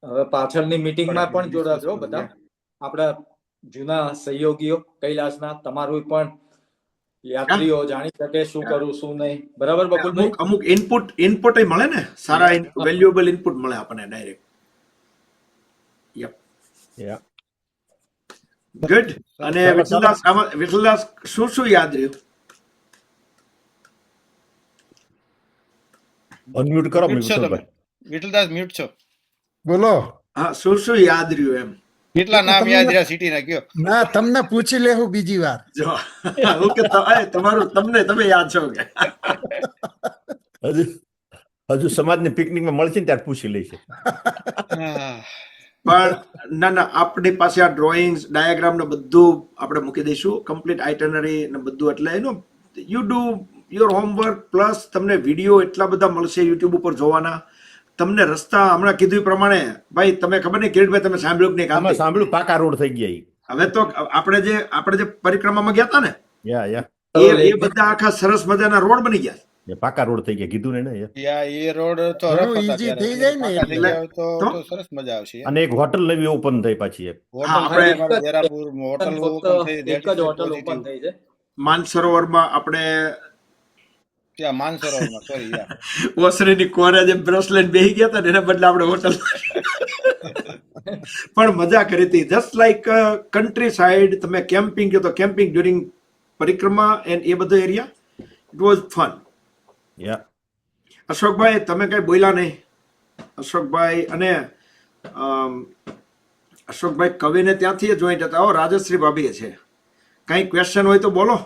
હવે પાછળની મીટિંગમાં પણ જોડાજો બધા આપણા જૂના સહયોગીઓ કૈલાસના. તમારું પણ યાત્રીઓ જાણી શકે શું કરવું શું નહીં. બરાબર બકુલભાઈ? અમુક ઇનપુટ મળે ને, સારા વેલ્યુએબલ ઇનપુટ મળે આપણને ડાયરેક્ટ. ગુડ. અને વિઠ્ઠલદાસ શું યાદ રહ્યું? અનમ્યુટ કરો વિઠ્ઠલદાસ, મ્યુટ છો. બોલો. હા, શું યાદ રહ્યું એમ? કેટલા નામ યાદ રહ્યા સિટી ના કયો? ના, તમને પૂછી લેવું બીજી વાર. જો તમારું તમે યાદ છો કે હજુ સમાજની પિકનિકમાં મળશે ને ત્યારે પૂછી લઈશે. પણ ના, આપણી પાસે આ ડ્રોઈંગ્સ, ડાયાગ્રામ ને બધું આપણે મૂકી દઈશું, કમ્પ્લીટ આઇટનરી ને બધું. એટલે એનો you do your homework, plus તમને વિડીયો એટલા બધા મળશે યુટ્યુબ ઉપર જોવાના. તમને રસ્તા હમણાં કીધું પ્રમાણે, ભાઈ તમે ખબર નહીં કિરીટભાઈ, તમે સાંભળ્યું કે નહીં? સાંભળ્યું, પાકા રોડ થઈ ગયા. હવે તો આપણે જે પરિક્રમામાં ગયા હતા ને, એ બધા આખા સરસ મજાના રોડ બની ગયા. પાકા રોડ થઈ ગયા, કીધું ને. એ રોડ તો ઈઝી થઈ જાય ને, એટલે સરસ મજા આવશે. અને એક હોટલ નવી ઓપન થઈ પાછી. માનસરોવરમાં આપણે ત્યાં માનસરોવરમાં ઓસરીની કોરે જે બ્રશ લઈને બેસી ગયા હતા ને, એના બદલે આપણે હોટલ પણ મજા કરી હતી. Just like countryside. તમે કેમ્પિંગ કહો તો કેમ્પિંગ ડ્યુરિંગ પરિક્રમા એન્ડ એ બધો area. It was fun. Ashokbhai, તમે કઈ બોલ્યા નહીં. અશોકભાઈ અને અશોકભાઈ કવિને ત્યાંથી જોઈન્ટ હતા. રાજશ્રી ભાભી છે. કઈ ક્વેશ્ચન હોય તો બોલો.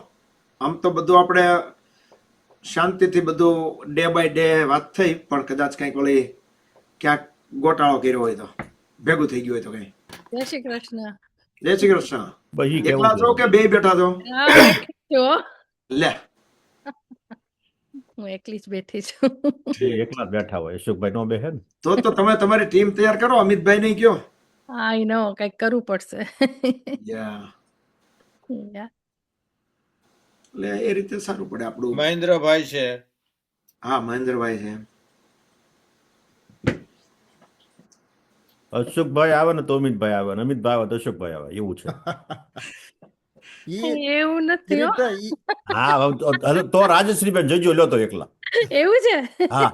આમ તો બધું આપણે શાંતિથી બધું ડે બાય ડે વાત થઈ, પણ કદાચ કંઈક ઓલી ક્યાંક ગોટાળો કર્યો હોય તો ભેગું થઈ ગયું હોય તો કઈ. જય શ્રી કૃષ્ણ. જય શ્રી કૃષ્ણ. ભાઈ એકલા છો કે બે બેઠા છો? લે, હું એકલી જ બેઠી છું. એકલા જ બેઠા હોય, અશોકભાઈ નો બેહે ને. તો તમે તમારી ટીમ તૈયાર કરો. અમિતભાઈ ને કયો. આઈ નો કઈક કરવું પડશે. એટલે એ રીતે સારું પડે આપણું. મહેન્દ્રભાઈ છે. હા, મહેન્દ્રભાઈ છે. અશોકભાઈ આવે ને તો અમિતભાઈ આવે, ને અમિતભાઈ આવે તો અશોકભાઈ આવે, એવું છે. એવું નથી હો. હા, તો રાજશ્રીબેન જજો લ્યો તો એકલા. એવું છે? હા,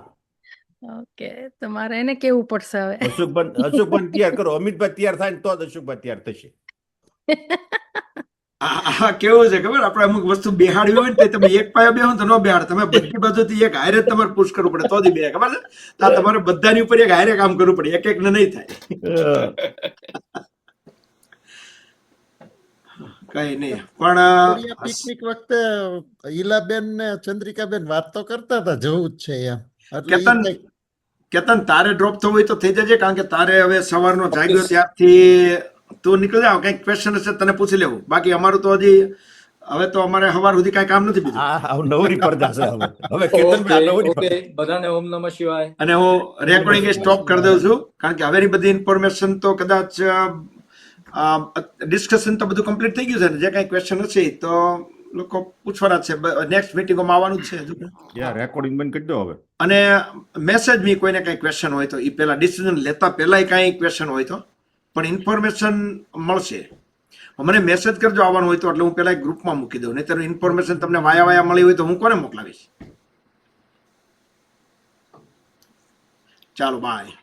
ઓકે, તમારે એને કેવું પડશે હવે. અશોકભાઈ તૈયાર કરો, અમિતભાઈ તૈયાર થાય ને તો જ અશોકભાઈ તૈયાર થશે. હા, કેવું છે ખબર, આપણે અમુક વસ્તુ બેહાડવી હોય ને તમે એક પાયો બેહો તો ન બેહાડ, તમે બધી બાજુથી એક હારે તમારે પુશ કરવું પડે તો જ બે. ખબર છે? તો તમારે બધાની ઉપર એક હારે કામ કરવું પડે, એક ને નહીં થાય. કઈ નહીં, પણ પિકનિક વખતે ઈલાબેન ને ચંદ્રિકાબેન વાત તો કરતા હતા જવું જ છે એમ. કેતન તારે ડ્રોપ થવું હોય તો થઈ જજે, કારણ કે તારે હવે સવારનો જાગ્યો ત્યારથી તું નીકળી જાવ. કઈક ક્વેશ્ચન હશે તને પૂછી લેવું. બાકી અમારું તો હજી હવે તો અમારે સવાર સુધી કઈ કામ નથી બીજું. નવરી પર જશે હવે. બધાને ઓમ નમઃ શિવાય. અને હું રેકોર્ડિંગ સ્ટોપ કરી દઉં છું, કારણ કે હવેની બધી ઇન્ફોર્મેશન તો કદાચ ડિસ્કશન તો બધું કમ્પ્લીટ થઈ ગયું છે ને. જે કઈ ક્વેશ્ચન હશે તો લોકો પૂછવાના છે. નેક્સ્ટ મીટિંગમાં આવવાનું જ છે. રેકોર્ડિંગ બંધ કરી દો હવે. અને મેસેજ મી કોઈને કઈ ક્વેશ્ચન હોય તો એ પેલા ડિસિઝન લેતા પહેલા કઈ ક્વેશ્ચન હોય તો પણ ઇન્ફોર્મેશન મળશે. મને મેસેજ કરજો આવવાનું હોય તો, એટલે હું પેલા ગ્રુપમાં મૂકી દઉં. નહીં તો ઇન્ફોર્મેશન તમને વાયા મળી હોય તો હું કોને મોકલાવીશ? ચાલો, બાય.